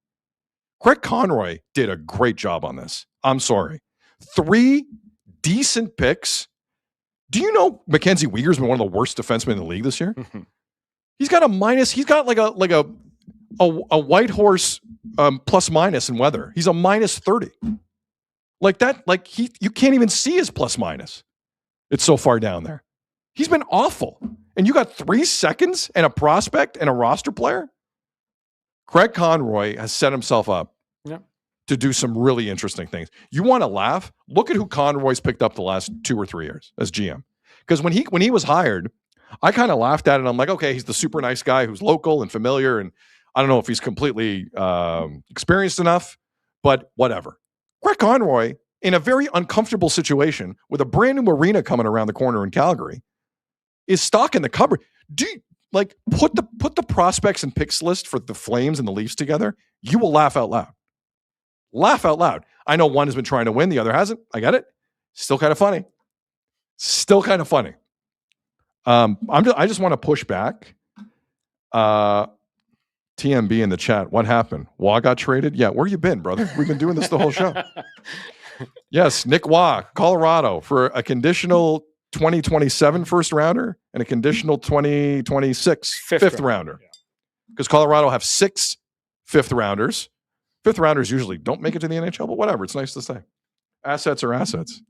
Craig Conroy did a great job on this. I'm sorry. 3 decent picks. Do you know Mackenzie Weaguer's been one of the worst defensemen in the league this year? He's got like a white horse plus minus in weather. He's a minus 30. Like that, you can't even see his plus minus. It's so far down there. He's been awful. And you got 3 seconds and a prospect and a roster player? Craig Conroy has set himself up to do some really interesting things. You want to laugh? Look at who Conroy's picked up the last 2 or 3 years as GM. Because when he was hired, I kind of laughed at it. I'm like, okay, he's the super nice guy who's local and familiar, and I don't know if he's completely experienced enough, but whatever. Craig Conroy, in a very uncomfortable situation with a brand new arena coming around the corner in Calgary, is stocking the cupboard. Put the prospects and picks list for the Flames and the Leafs together. You will laugh out loud. Laugh out loud. I know one has been trying to win, the other hasn't. I get it. Still kind of funny. I just want to push back. TMB in the chat. What happened? Wah got traded? Yeah, where you been, brother? We've been doing this the whole show. Yes, Nick Wah, Colorado, for a conditional 2027 first rounder and a conditional 2026 fifth rounder. Because Colorado have 6 fifth rounders. Fifth rounders usually don't make it to the NHL, but whatever. It's nice to say. Assets are assets.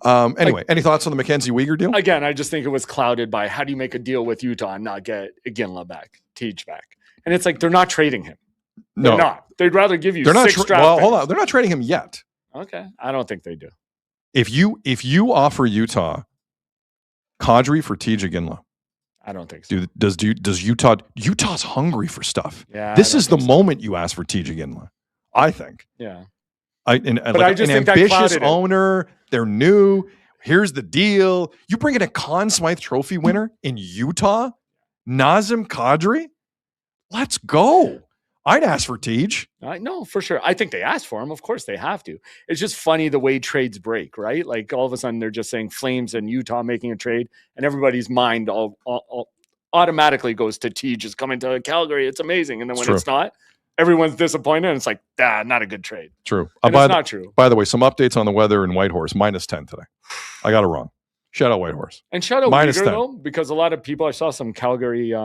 Anyway, any thoughts on the Mackenzie Weaguer deal? Again, I just think it was clouded by how do you make a deal with Utah and not get Iginla back, Teach back? And it's like they're not trading him. They're not. They'd rather give you 6 draft Well, hold picks. on. They're not trading him yet. Okay. I don't think they do. If you offer Utah Kadri for Teach Iginla, I don't think so. Does Utah's hungry for stuff? Yeah. This is the moment you ask for Teach Iginla, I think. Yeah. I just an think that ambitious clouded it. owner. They're new. Here's the deal. You bring in a Conn Smythe Trophy winner in Utah, Nazem Kadri. Let's go. I'd ask for Teach. No, for sure. I think they asked for him. Of course they have to. It's just funny the way trades break, right? Like all of a sudden they're just saying Flames and Utah making a trade, and everybody's mind all automatically goes to Teach is coming to Calgary. It's amazing. And then when it's not, everyone's disappointed. And it's like, not a good trade. True. And it's not true. By the way, some updates on the weather in Whitehorse. -10 today. I got it wrong. Shout out Whitehorse. And shout out -10. Weaguer, though, because a lot of people, I saw some Calgary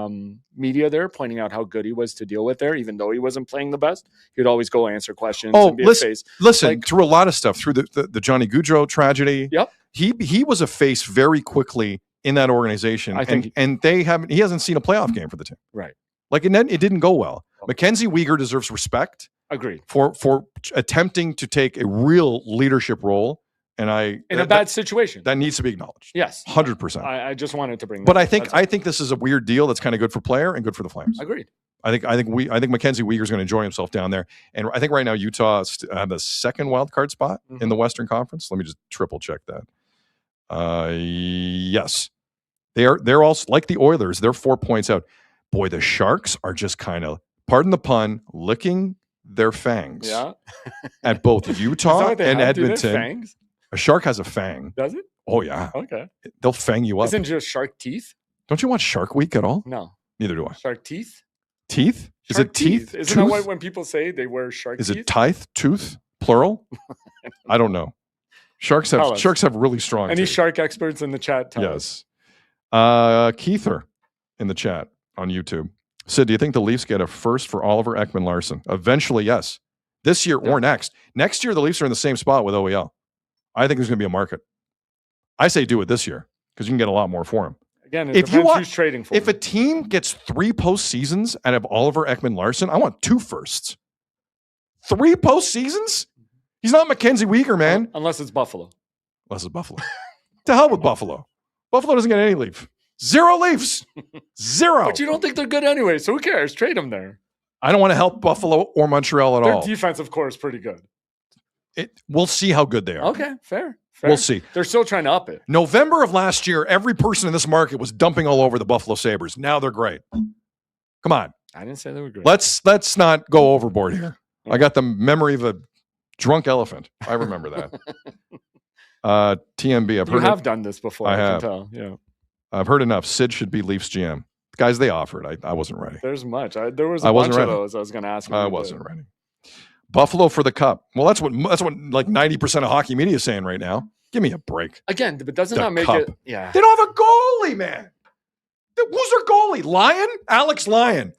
media there pointing out how good he was to deal with there, even though he wasn't playing the best. He'd always go answer questions and be a face. Listen, through a lot of stuff, through the Johnny Gaudreau tragedy. Yep. He was a face very quickly in that organization. He hasn't seen a playoff game for the team. Right. Like it didn't go well. Mackenzie Weaguer deserves respect. Agreed. For attempting to take a real leadership role. And in a bad situation that needs to be acknowledged. Yes, 100%. I just wanted to bring that but up. I think this is a weird deal that's kind of good for player and good for the Flames. Agreed. I think Mackenzie Weaguer's going to enjoy himself down there, and I think right now Utah have the second wild card spot in the Western Conference. Let me just triple check that. Yes, they're also like the Oilers. They're 4 points out. Boy, the Sharks are just kind of, pardon the pun, licking their fangs. Yeah. At both Utah and Edmonton. Fangs? A shark has a fang. Does it? Oh, yeah. Okay. They'll fang you up. Isn't it just shark teeth? Don't you watch Shark Week at all? No. Neither do I. Shark teeth? Teeth? Is Shark it teeth? Isn't that why when people say they wear shark Is teeth? it tithe? Tooth? Plural? I don't know. Sharks have really strong Any teeth. shark experts in the chat? Tell Yes. Keither in the chat on YouTube. Sid, do you think the Leafs get a first for Oliver Ekman-Larsson? Eventually, yes. This year or next. Next year, the Leafs are in the same spot with OEL. I think there's going to be a market. I say do it this year because you can get a lot more for him. Again, it depends who's trading for If him. a team gets 3 postseasons out of Oliver Ekman-Larsson, I want 2 firsts. 3 postseasons? He's not Mackenzie Weaguer, man. Unless it's Buffalo. Unless it's Buffalo. To hell with Buffalo. Buffalo doesn't get any Leaf. 0 Leafs. 0. But you don't think they're good anyway, so who cares? Trade them there. I don't want to help Buffalo or Montreal at all. Their defense, of course, pretty good. We'll see how good they are. Okay, fair. We'll see. They're still trying to up it. November of last year, every person in this market was dumping all over the Buffalo Sabres. Now they're great. Come on. I didn't say they were great. Let's not go overboard here. I got the memory of a drunk elephant. I remember that. TMB. You have done this before. I have. can tell. Yeah. I've heard enough. Sid should be Leafs GM. Guys, they offered. I wasn't ready. There's much. There was a bunch of those I was going to ask you. I wasn't ready. Buffalo for the cup. Well, that's what like 90% of hockey media is saying right now. Give me a break. Again, but doesn't The that make cup. it? Yeah. They don't have a goalie, man. Who's their goalie? Lyon? Alex Lyon.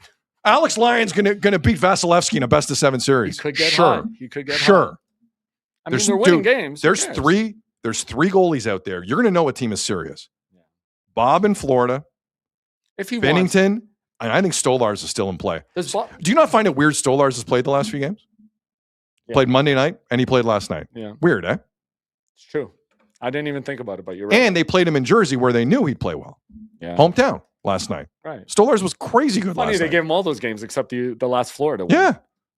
Alex Lyon's gonna beat Vasilevsky in a best of 7 series. He could get sure. hot. He could get sure. hot. I mean, they're winning games. Who There's cares? 3 goalies out there. You're gonna know a team is serious. Bob in Florida. If he Bennington. And I think Stolars is still in play. Do you not find it weird Stolars has played the last few games? Yeah. Played Monday night and he played last night. Yeah. Weird, eh? It's true. I didn't even think about it, but you're right. And they played him in Jersey where they knew he'd play well. Yeah. Hometown last night. Right. Stolars was crazy good Funny last they night. gave him all those games except the last Florida one. Yeah.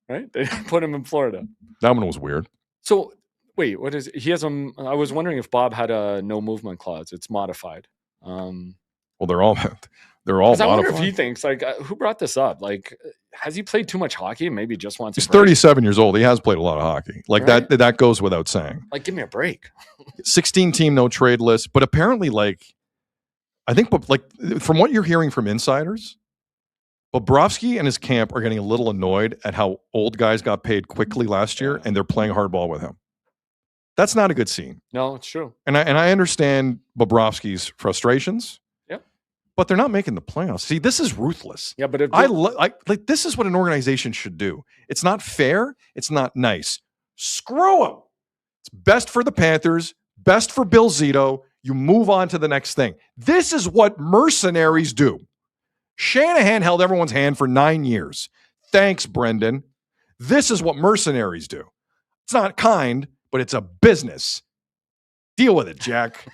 Right? They put him in Florida. That one was weird. So wait, what is he has I was wondering if Bob had a no movement clause. It's modified. Well, they're all modified. I wonder if he thinks like who brought this up? Like, has he played too much hockey and maybe just wants? He's 37 years old. He has played a lot of hockey. Like Right. that goes without saying. Like, give me a break. 16 team no trade list, but apparently, like, I think, like from what you're hearing from insiders, Bobrovsky and his camp are getting a little annoyed at how old guys got paid quickly last year, and they're playing hardball with him. That's not a good scene. No, it's true. And I understand Bobrovsky's frustrations. Yep. But they're not making the playoffs. See, this is ruthless. Yeah, but if like this is what an organization should do. It's not fair. It's not nice. Screw them. It's best for the Panthers. Best for Bill Zito. You move on to the next thing. This is what mercenaries do. Shanahan held everyone's hand for 9 years. Thanks, Brendan. This is what mercenaries do. It's not kind, but it's a business. Deal with it, Jack.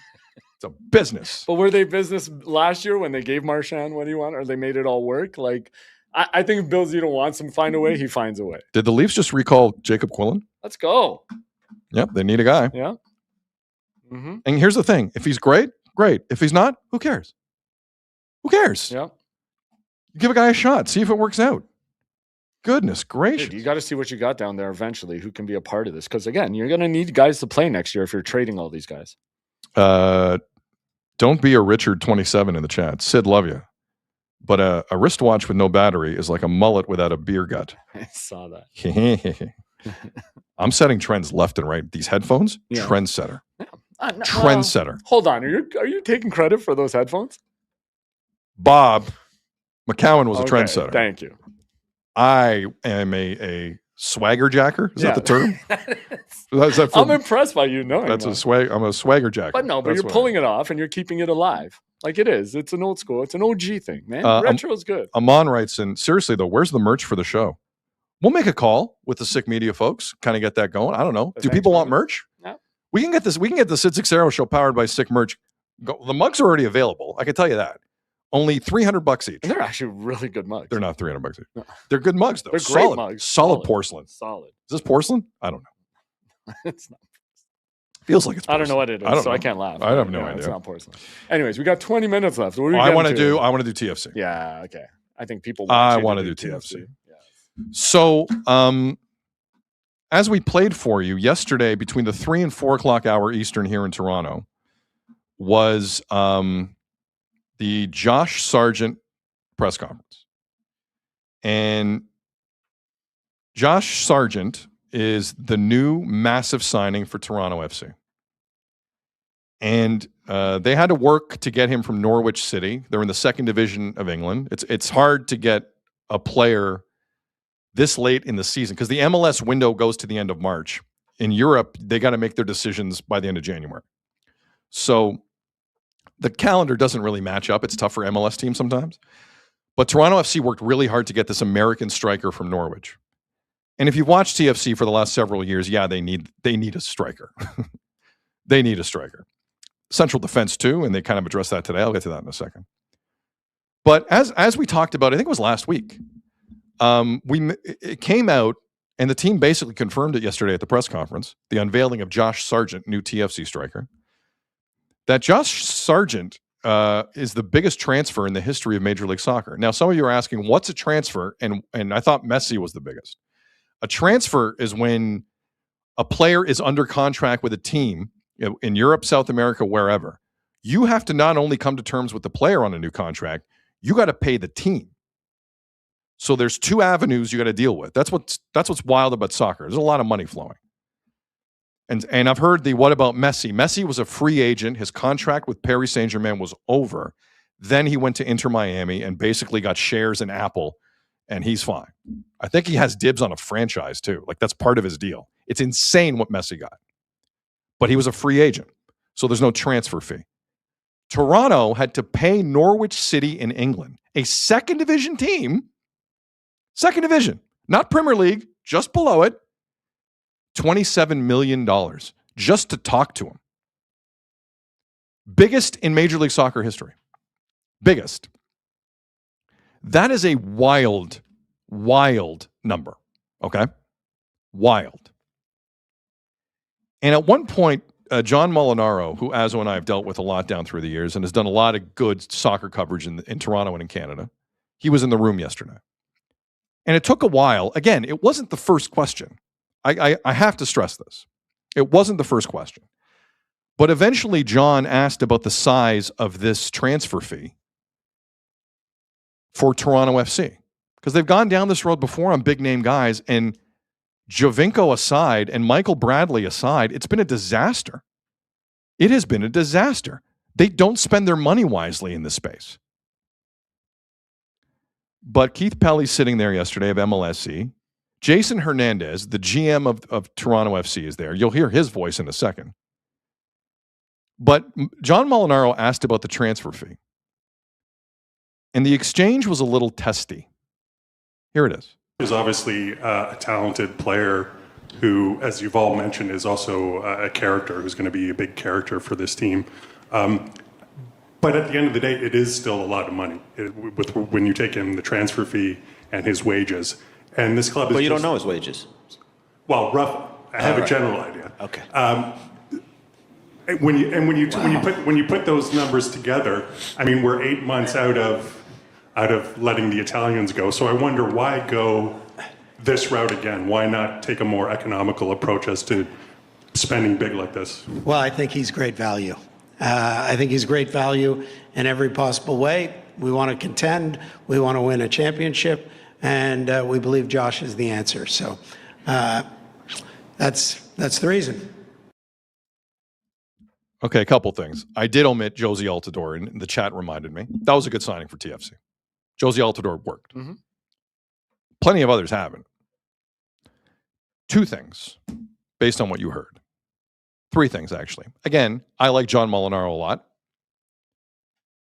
It's a business. But were they business last year when they gave Marchand what he wanted, or they made it all work? Like, I think if Bill Zito wants him to find a way, he finds a way. Did the Leafs just recall Jacob Quillen? Let's go. Yep, they need a guy. Yeah. Mm-hmm. And here's the thing. If he's great, great. If he's not, who cares? Who cares? Yeah. Give a guy a shot. See if it works out. Goodness gracious. Dude, you got to see what you got down there eventually, who can be a part of this. Because, again, you're going to need guys to play next year if you're trading all these guys. Don't be a Richard 27 in the chat. Sid, love you. But a wristwatch with no battery is like a mullet without a beer gut. I saw that. I'm setting trends left and right. These headphones, trendsetter. Yeah. Trendsetter. Hold on. Are you taking credit for those headphones? Bob McCowan was a trendsetter. Thank you. I am a swagger jacker. Is that the term? I'm impressed by you knowing that's that. I'm a swagger jacker. But no, you're pulling it off and you're keeping it alive. Like it is. It's an old school. It's an OG thing, man. Retro's good. Amon writes in, seriously though, where's the merch for the show? We'll make a call with the Sick Media folks, kind of get that going. I don't know. Do people want merch? No. We can get this. We can get the Sid Seixeiro Show powered by Sick merch. The mugs are already available. I can tell you that. Only $300 each. And they're actually really good mugs. They're not $300 each. No. They're good mugs though. They're solid great mugs. Solid porcelain. Solid. Is this porcelain? I don't know. It's not. Feels like it's porcelain. I don't know what it is, I can't laugh. I have no idea. It's not porcelain. Anyways, we got 20 minutes left. What are we I want to do TFC. Yeah, okay. I think people I want to do TFC. Yeah. So, as we played for you yesterday between the 3 and 4 o'clock hour Eastern here in Toronto was the Josh Sargent press conference. And Josh Sargent is the new massive signing for Toronto FC. And they had to work to get him from Norwich City. They're in the second division of England. It's hard to get a player this late in the season because the MLS window goes to the end of March. In Europe, they got to make their decisions by the end of January. So the calendar doesn't really match up. It's tough for MLS teams sometimes. But Toronto FC worked really hard to get this American striker from Norwich. And if you've watched TFC for the last several years, they need a striker. They need a striker. Central defense too, and they kind of addressed that today. I'll get to that in a second. But as we talked about, I think it was last week, it came out, and the team basically confirmed it yesterday at the press conference, the unveiling of Josh Sargent, new TFC striker, that Josh Sargent is the biggest transfer in the history of Major League Soccer. Now, some of you are asking, what's a transfer? And I thought Messi was the biggest. A transfer is when a player is under contract with a team in Europe, South America, wherever. You have to not only come to terms with the player on a new contract, you got to pay the team. So there's 2 avenues you got to deal with. That's what's wild about soccer. There's a lot of money flowing. And I've heard what about Messi? Messi was a free agent. His contract with Paris Saint-Germain was over. Then he went to Inter Miami and basically got shares in Apple, and he's fine. I think he has dibs on a franchise too. Like that's part of his deal. It's insane what Messi got. But he was a free agent, so there's no transfer fee. Toronto had to pay Norwich City in England, a second division team, second division, not Premier League, just below it, $27 million just to talk to him. Biggest in Major League Soccer history. Biggest. That is a wild, wild number. Okay? Wild. And at one point, John Molinaro, who Azo and I have dealt with a lot down through the years and has done a lot of good soccer coverage in Toronto and in Canada, he was in the room yesterday. And it took a while. Again, it wasn't the first question. I have to stress this. It wasn't the first question. But eventually, John asked about the size of this transfer fee for Toronto FC. Because they've gone down this road before on big name guys, and Jovinko aside and Michael Bradley aside, it's been a disaster. It has been a disaster. They don't spend their money wisely in this space. But Keith Pelly's sitting there yesterday of MLSE. Jason Hernandez, the GM of Toronto FC, is there. You'll hear his voice in a second. But John Molinaro asked about the transfer fee. And the exchange was a little testy. Here it is. Is obviously a talented player who, as you've all mentioned, is also a character who's going to be a big character for this team. But at the end of the day, it is still a lot of money when you take in the transfer fee and his wages. And this club is. But you don't know his wages. Well, rough. I have a general idea. Okay. When you put those numbers together, I mean, we're 8 months out of letting the Italians go. So I wonder why go this route again? Why not take a more economical approach as to spending big like this? Well, I think he's great value. I think he's great value in every possible way. We want to contend. We want to win a championship. And we believe Josh is the answer. So that's the reason. Okay, a couple things. I did omit Josie Altidore, and the chat reminded me. That was a good signing for TFC. Josie Altidore worked. Mm-hmm. Plenty of others haven't. Two things, based on what you heard. Three things, actually. Again, I like John Molinaro a lot,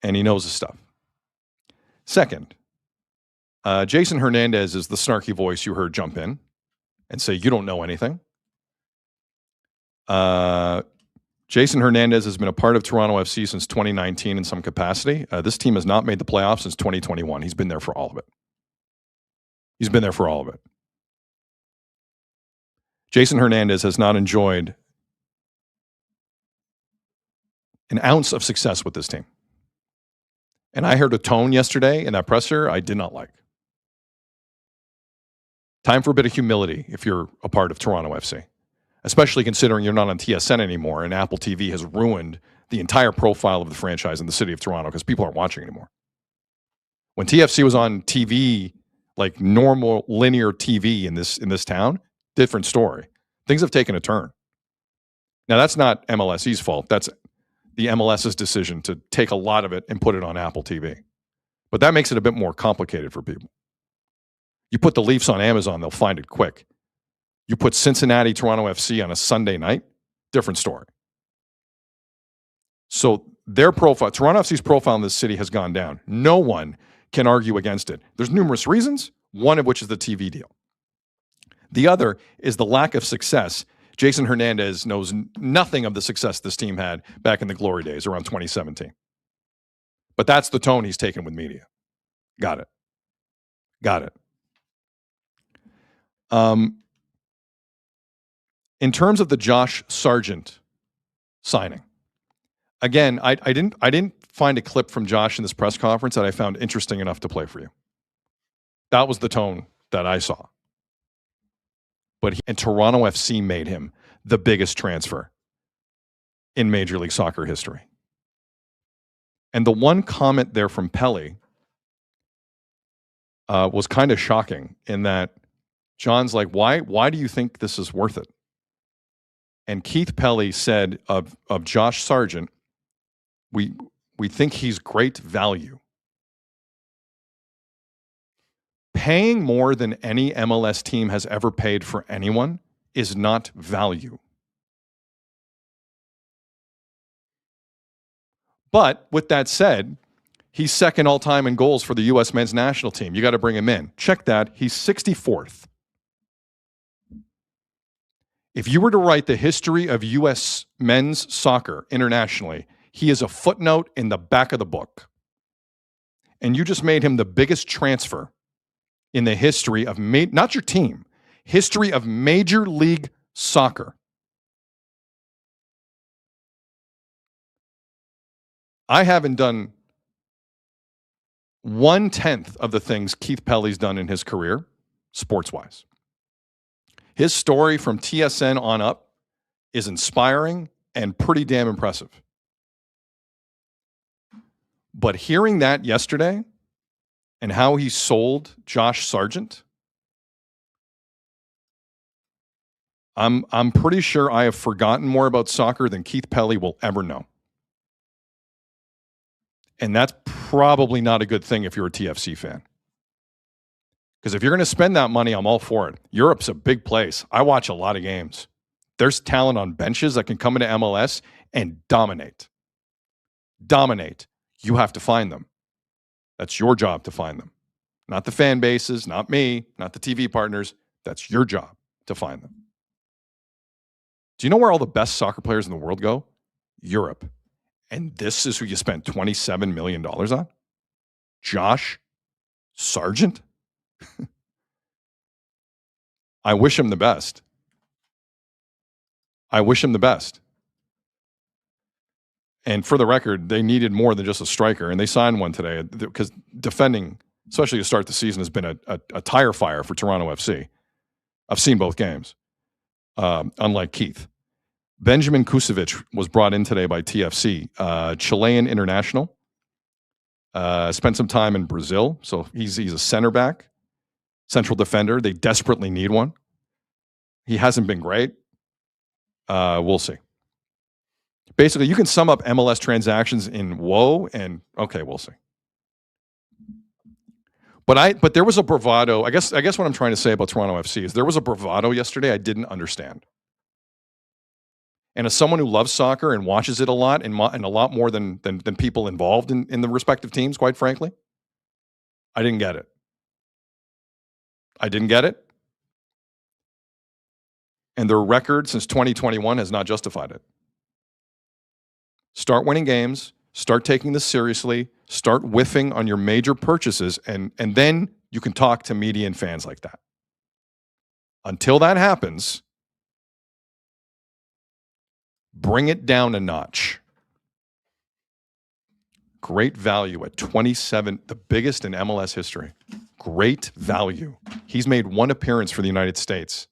and he knows his stuff. Second, Jason Hernandez is the snarky voice you heard jump in and say, you don't know anything. Jason Hernandez has been a part of Toronto FC since 2019 in some capacity. This team has not made the playoffs since 2021. He's been there for all of it. Jason Hernandez has not enjoyed an ounce of success with this team. And I heard a tone yesterday in that presser I did not like. Time for a bit of humility if you're a part of Toronto FC. Especially considering you're not on TSN anymore and Apple TV has ruined the entire profile of the franchise in the city of Toronto because people aren't watching anymore. When TFC was on TV, like normal linear TV in this town, different story. Things have taken a turn. Now, that's not MLSE's fault. That's the MLS's decision to take a lot of it and put it on Apple TV. But that makes it a bit more complicated for people. You put the Leafs on Amazon, they'll find it quick. You put Cincinnati, Toronto FC on a Sunday night, different story. So their profile, Toronto FC's profile in this city has gone down. No one can argue against it. There's numerous reasons, one of which is the TV deal. The other is the lack of success. Jason Hernandez knows nothing of the success this team had back in the glory days around 2017. But that's the tone he's taken with media. Got it. In terms of the Josh Sargent signing, again, I didn't find a clip from Josh in this press conference that I found interesting enough to play for you. That was the tone that I saw. And Toronto FC made him the biggest transfer in Major League Soccer history. And the one comment there from Pelly was kind of shocking in that John's like, why do you think this is worth it? And Keith Pelly said of Josh Sargent, we think he's great value. Paying more than any MLS team has ever paid for anyone is not value. But with that said, he's second all-time in goals for the U.S. men's national team. You got to bring him in. Check that. He's 64th. If you were to write the history of U.S. men's soccer internationally, he is a footnote in the back of the book. And you just made him the biggest transfer in the history of, not your team, history of Major League Soccer. I haven't done 1/10 of the things Keith Pelly's done in his career, sports-wise. His story from TSN on up is inspiring and pretty damn impressive. But hearing that yesterday and how he sold Josh Sargent, I'm pretty sure I have forgotten more about soccer than Keith Pelly will ever know. And that's probably not a good thing if you're a TFC fan. Because if you're going to spend that money, I'm all for it. Europe's a big place. I watch a lot of games. There's talent on benches that can come into MLS and dominate. Dominate. You have to find them. That's your job to find them. Not the fan bases, not me, not the TV partners. That's your job to find them. Do you know where all the best soccer players in the world go? Europe. And this is who you spent $27 million on? Josh Sargent? I wish him the best. I wish him the best. And for the record, they needed more than just a striker, and they signed one today because defending, especially to start the season, has been a tire fire for Toronto FC. I've seen both games, unlike Keith. Benjamin Kusevic was brought in today by TFC, Chilean international. Spent some time in Brazil, so he's a center back, central defender. They desperately need one. He hasn't been great. We'll see. Basically, you can sum up MLS transactions in whoa and okay, we'll see. But there was a bravado. I guess what I'm trying to say about Toronto FC is there was a bravado yesterday I didn't understand. And as someone who loves soccer and watches it a lot and a lot more than people involved in the respective teams, quite frankly, I didn't get it. I didn't get it. And their record since 2021 has not justified it. Start winning games, start taking this seriously, start whiffing on your major purchases, and then you can talk to media and fans like that. Until that happens, bring it down a notch. Great value at 27, the biggest in MLS history. Great value. He's made one appearance for the United States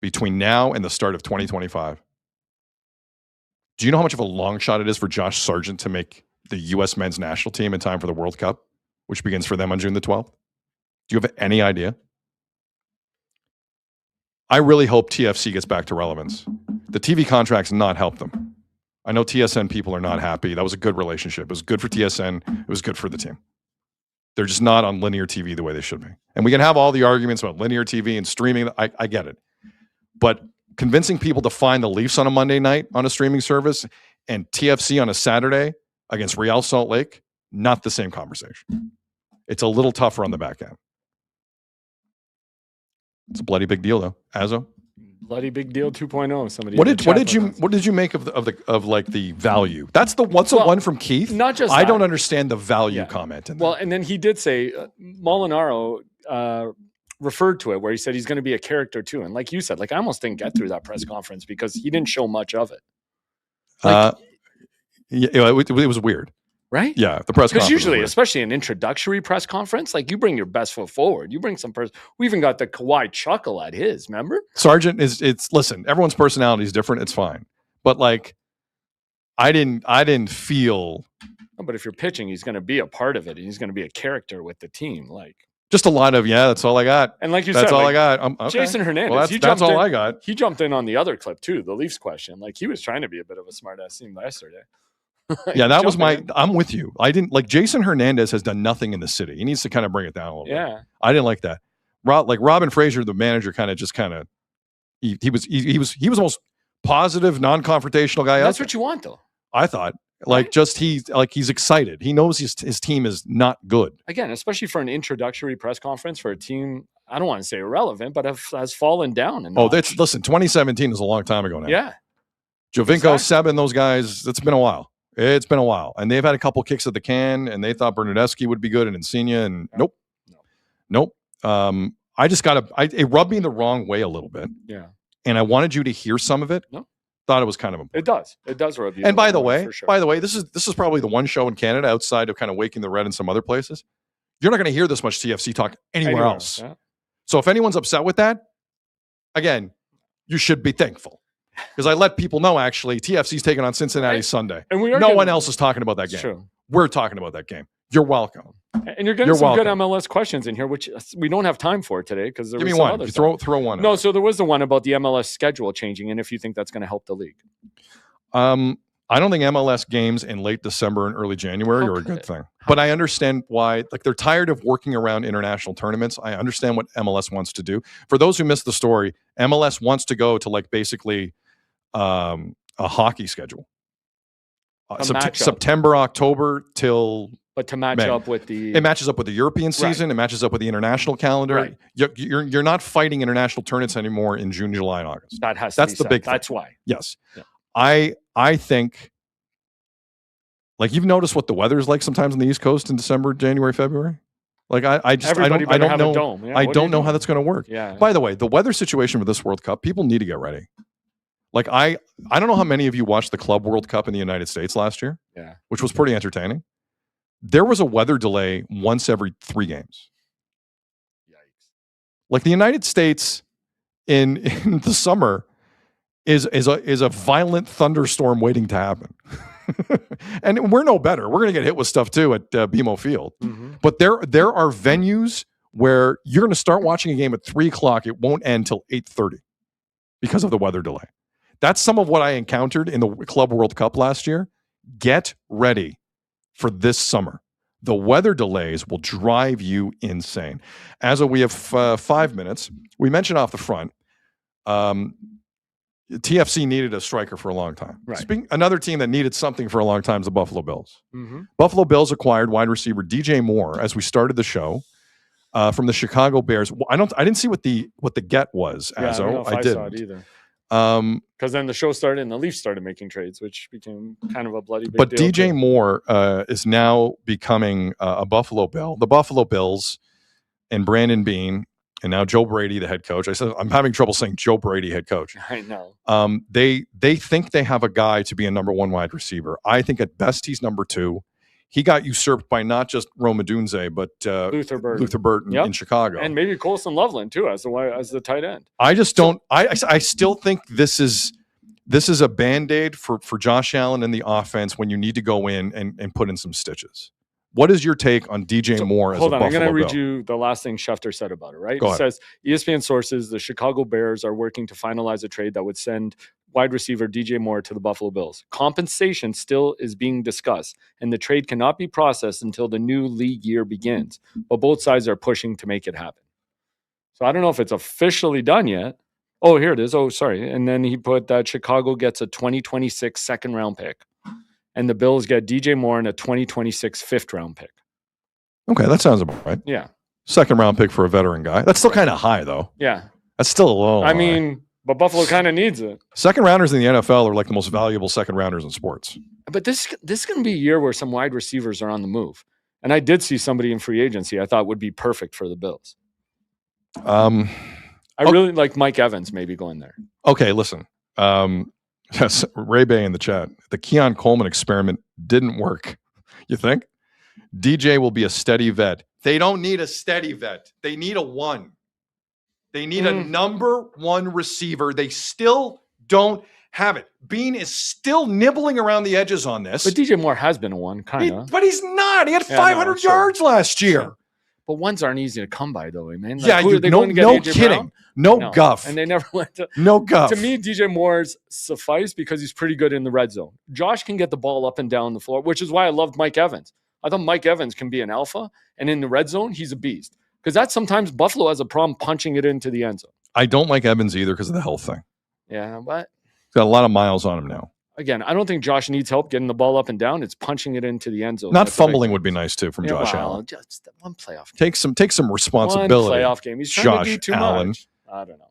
between now and the start of 2025. Do you know how much of a long shot it is for Josh Sargent to make the U.S. men's national team in time for the World Cup, which begins for them on June the 12th? Do you have any idea? I really hope TFC gets back to relevance. The TV contracts not help them. I know TSN people are not happy. That was a good relationship. It was good for TSN. It was good for the team. They're just not on linear TV the way they should be. And we can have all the arguments about linear TV and streaming. I get it. But convincing people to find the Leafs on a Monday night on a streaming service and TFC on a Saturday against Real Salt Lake, not the same conversation. It's a little tougher on the back end. It's a bloody big deal, though. Azo? Bloody big deal 2.0. Somebody. What did you make of the value? That's the one from Keith. Not just I don't understand the value comment. Well, and then he did say Molinaro referred to it where he said he's going to be a character too, and like you said, I almost didn't get through that press conference because he didn't show much of it. It was weird. Right? Yeah, the press conference. Because usually, especially an introductory press conference, you bring your best foot forward. You bring some person. We even got the Kawhi chuckle at his, remember? Sargent listen, everyone's personality is different. It's fine. But I didn't feel. No, but if you're pitching, he's going to be a part of it and he's going to be a character with the team. Just a lot of, that's all I got. And like you that's said, all I got. Okay. Jason Hernandez. Well, that's all I got. He jumped in on the other clip too, the Leafs question. He was trying to be a bit of a smart ass team yesterday. Yeah, that was I'm with you. I didn't Jason Hernandez has done nothing in the city. He needs to kind of bring it down a little bit. I didn't like that. Robin Fraser, the manager, he was almost positive, non-confrontational guy. That's what you want, though. I thought. He's excited. He knows his team is not good. Again, especially for an introductory press conference for a team, I don't want to say irrelevant, but has fallen down. Listen, 2017 is a long time ago now. Yeah. Jovinko, Sebin, those guys, it's been a while. It's been a while. And they've had a couple kicks at the can, and they thought Bernardeschi would be good and Insigne, and nope. It rubbed me the wrong way a little bit. Yeah. And I wanted you to hear some of it. No. Thought it was kind of important. It does rub you. And by the way, this is probably the one show in Canada outside of kind of Waking the Red in some other places. You're not going to hear this much TFC talk anywhere else. Yeah. So if anyone's upset with that, again, you should be thankful. Because I let people know, actually, TFC's taking on Cincinnati Sunday. And no one else is talking about that game. True. We're talking about that game. You're welcome. And you're getting some good MLS questions in here, which we don't have time for today because there Give was me some one. other You stuff. throw one. No, so there was the one about the MLS schedule changing, and if you think that's going to help the league. I don't think MLS games in late December and early January are a good thing. But I understand why. Like, they're tired of working around international tournaments. I understand what MLS wants to do. For those who missed the story, MLS wants to go to like basically a hockey schedule. September, October till. But to match May. up with the... It matches up with the European season. Right. It matches up with the international calendar. Right. You're not fighting international tournaments anymore in June, July, and August. That's the big thing. That's why. Yes. Yeah. I think, like, you've noticed what the weather's like sometimes on the East Coast in December, January, February. Like, I don't know. Dome. Yeah, I don't know how that's going to work. Yeah. By the way, the weather situation for this World Cup, people need to get ready. Like, I don't know how many of you watched the Club World Cup in the United States last year. Yeah. Which was pretty entertaining. There was a weather delay once every 3 games. Yikes. Like, the United States in the summer is a violent thunderstorm waiting to happen. And we're no better. We're going to get hit with stuff too at BMO Field. Mm-hmm. But there are venues where you're going to start watching a game at 3:00. It won't end till 8:30 because of the weather delay. That's some of what I encountered in the Club World Cup last year. Get ready for this summer. The weather delays will drive you insane. We have 5 minutes. We mentioned off the front, TFC needed a striker for a long time. Right. Another team that needed something for a long time is the Buffalo Bills. Mm-hmm. Buffalo Bills acquired wide receiver DJ Moore as we started the show from the Chicago Bears. I didn't see what the get was. Yeah, I don't know if I saw it either. Because then the show started and the Leafs started making trades, which became kind of a bloody big but deal. DJ Moore is now becoming a Buffalo Bill. The Buffalo Bills and Brandon Beane, and now Joe Brady, the head coach. I said I'm having trouble saying Joe Brady, head coach. I know. They think they have a guy to be a number 1 wide receiver. I think at best he's number 2. He got usurped by not just Rome Odunze, but Luther Burton in Chicago, and maybe Colson Loveland too as the tight end. I just don't. I still think this is a Band-Aid for Josh Allen and the offense when you need to go in and put in some stitches. What is your take on DJ Moore as a Buffalo Bill? Hold on, I'm going to read you the last thing Schefter said about it, right? Go ahead. It says, ESPN sources, the Chicago Bears are working to finalize a trade that would send wide receiver DJ Moore to the Buffalo Bills. Compensation still is being discussed, and the trade cannot be processed until the new league year begins. But both sides are pushing to make it happen. So I don't know if it's officially done yet. Oh, here it is. Oh, sorry. And then he put that Chicago gets a 2026 second-round pick. And the Bills get DJ Moore and a 2026 fifth-round pick. Okay, that sounds about right. Yeah. Second-round pick for a veteran guy. That's still kind of high, though. Yeah. That's still a low. I mean, but Buffalo kind of needs it. Second-rounders in the NFL are like the most valuable second-rounders in sports. But this is going to be a year where some wide receivers are on the move. And I did see somebody in free agency I thought would be perfect for the Bills. I really like Mike Evans maybe going there. Okay, listen. Yes, Ray Bay in the chat. The Keon Coleman experiment didn't work. You think? DJ will be a steady vet. They don't need a steady vet. They need a 1. They need a number 1 receiver. They still don't have it. Bean is still nibbling around the edges on this. But DJ Moore has been a 1, kind of. But he's not. He had 500 yards last year. Sure. But 1s aren't easy to come by, though, man. Like, no kidding. No guff. And they never went to... No guff. To me, DJ Moore's suffice because he's pretty good in the red zone. Josh can get the ball up and down the floor, which is why I loved Mike Evans. I thought Mike Evans can be an alpha, and in the red zone, he's a beast. Because that's sometimes Buffalo has a problem punching it into the end zone. I don't like Evans either because of the health thing. Yeah, but... He's got a lot of miles on him now. Again, I don't think Josh needs help getting the ball up and down. It's punching it into the end zone. Not fumbling would be nice too from Josh Allen. Just one playoff game. Take some responsibility. One playoff game. He's trying to do too much. I don't know.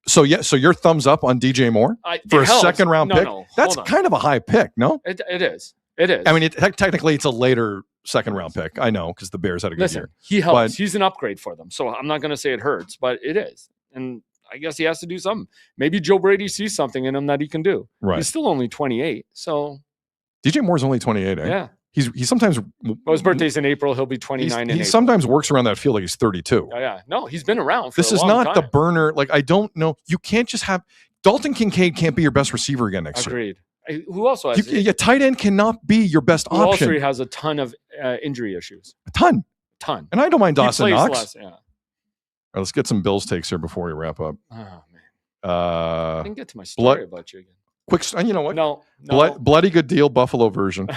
So your thumbs up on DJ Moore for a second-round pick? No, that's kind of a high pick, no? It is. It is. I mean, technically, it's a later second-round pick. I know because the Bears had a good year. He helps. He's an upgrade for them. So I'm not going to say it hurts, but it is. And I guess he has to do something. Maybe Joe Brady sees something in him that he can do. Right. He's still only 28. So DJ Moore's only 28, eh? Yeah. He sometimes... Well, his birthday's in April. He'll be 29 in April. He sometimes works around that field like he's 32. Yeah. No, he's been around for This a is long not time. the burner. Like, I don't know. You can't just have... Dalton Kincaid can't be your best receiver again next year. Agreed. Who also has... Tight end cannot be your best option. Who also has a ton of injury issues? A ton. And I don't mind He Dawson plays Knox. less, yeah. All right, let's get some Bills takes here before we wrap up. Oh, man. I didn't get to my story about you again. Quick, you know what? No. Bloody good deal, Buffalo version.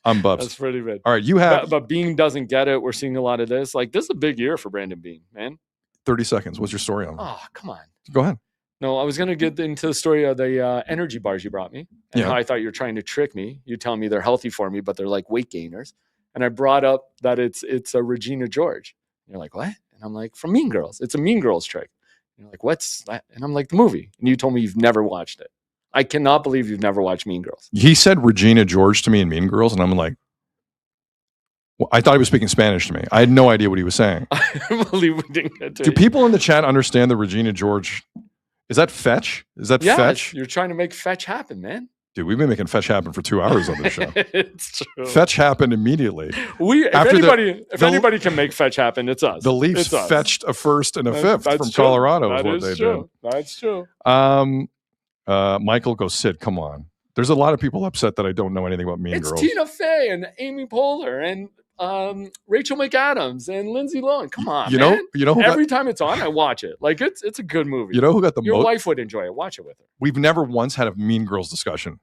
I'm Bubs. That's pretty good. All right, you have... But Bean doesn't get it. We're seeing a lot of this. Like, this is a big year for Brandon Bean, man. 30 seconds. What's your story on? Oh, come on. Go ahead. No, I was going to get into the story of the energy bars you brought me and how I thought you were trying to trick me. You tell me they're healthy for me, but they're like weight gainers. And I brought up that it's a Regina George. And you're like, what? And I'm like, from Mean Girls. It's a Mean Girls trick. And you're like, what's that? And I'm like, the movie. And you told me you've never watched it. I cannot believe you've never watched Mean Girls. He said Regina George to me in Mean Girls, and I'm like, well, I thought he was speaking Spanish to me. I had no idea what he was saying. I believe we didn't get to Do people in the chat understand the Regina George? Is that fetch? Is that fetch? You're trying to make fetch happen, man. Dude, we've been making fetch happen for 2 hours on this show. It's true. Fetch happened immediately. If anybody can make fetch happen, it's us. The Leafs fetched a first and a fifth from Colorado. That is true. That's true. Michael goes, Sid, come on. There's a lot of people upset that I don't know anything about Mean Girls. It's Tina Fey and Amy Poehler and Rachel McAdams and Lindsay Lohan. Come on, you man. know who every time it's on, I watch it. Like it's a good movie. You know who got the most? Your wife would enjoy it. Watch it with her. We've never once had a Mean Girls discussion.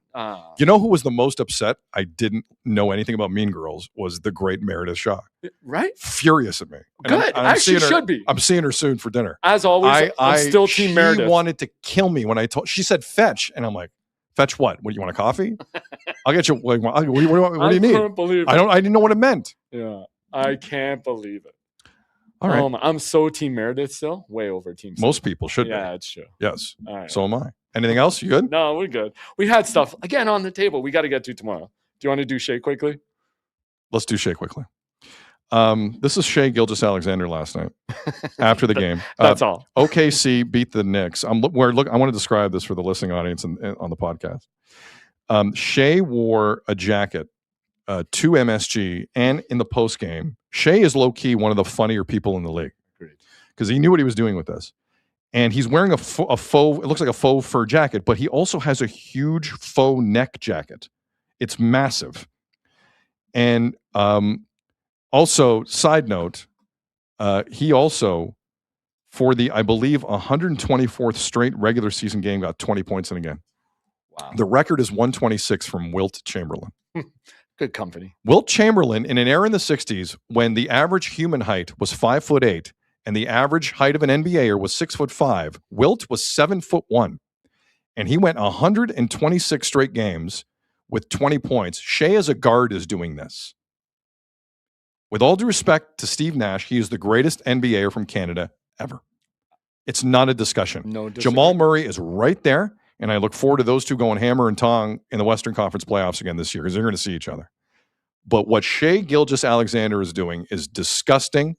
You know who was the most upset? I didn't know anything about Mean Girls. Was the great Meredith Shaw. Right? Furious at me. Good. Actually, should be. I'm seeing her soon for dinner. As always, I'm still Team Meredith. She wanted to kill me when I told. She said fetch, and I'm like, fetch what? What do you want? A coffee? I'll get you. What do you need? Can't believe it. I didn't know what it meant. Yeah. I can't believe it. All right. I'm so Team Meredith still. Way over Team Sid. Most people should be. Yeah, it's true. Yes. All right. So am I. Anything else? You good? No, we're good. We had stuff, again, on the table we got to get to tomorrow. Do you want to do Shea quickly? Let's do Shea quickly. This is Shea Gilgeous-Alexander last night after the game. That's all. OKC beat the Knicks. I want to describe this for the listening audience and on the podcast. Shea wore a jacket to MSG, and in the post game, Shea is low key one of the funnier people in the league because he knew what he was doing with this. And he's wearing a faux. It looks like a faux fur jacket, but he also has a huge faux neck jacket. It's massive. And also, side note, he also, for the, I believe, 124th straight regular season game, got 20 points in a game. Wow. The record is 126 from Wilt Chamberlain. Good company. Wilt Chamberlain, in an era in the 60s when the average human height was 5'8" and the average height of an NBAer was 6'5", Wilt was 7'1", and he went 126 straight games with 20 points. Shea as a guard is doing this. With all due respect to Steve Nash, he is the greatest NBAer from Canada ever. It's not a discussion. No disagreement. Jamal Murray is right there. And I look forward to those two going hammer and tong in the Western Conference playoffs again this year because they're going to see each other. But what Shea Gilgeous-Alexander is doing is disgusting,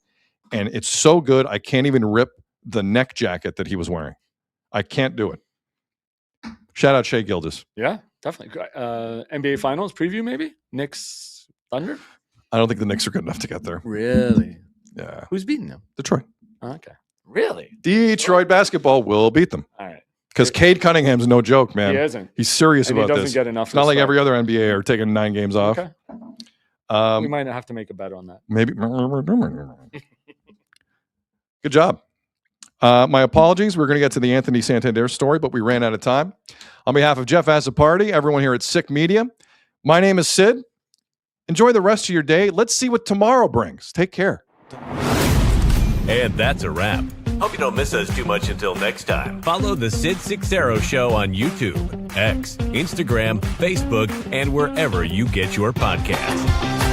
and it's so good I can't even rip the neck jacket that he was wearing. I can't do it. Shout out Shea Gilgeous. Yeah, definitely. NBA Finals preview maybe? Knicks Thunder? I don't think the Knicks are good enough to get there. Really? Yeah. Who's beating them? Detroit. Okay. Really? Detroit basketball will beat them. All right. Because Cade Cunningham's no joke, man. He isn't. He's serious and about he doesn't this. Get enough it's not like every other NBA are taking 9 games off. Okay. We might have to make a bet on that. Maybe. Good job. My apologies. We're going to get to the Anthony Santander story, but we ran out of time. On behalf of Jeff Azzopardi, everyone here at SICK Media, my name is Sid. Enjoy the rest of your day. Let's see what tomorrow brings. Take care. And that's a wrap. Hope you don't miss us too much until next time. Follow the Sid Seixeiro Show on YouTube, X, Instagram, Facebook, and wherever you get your podcasts.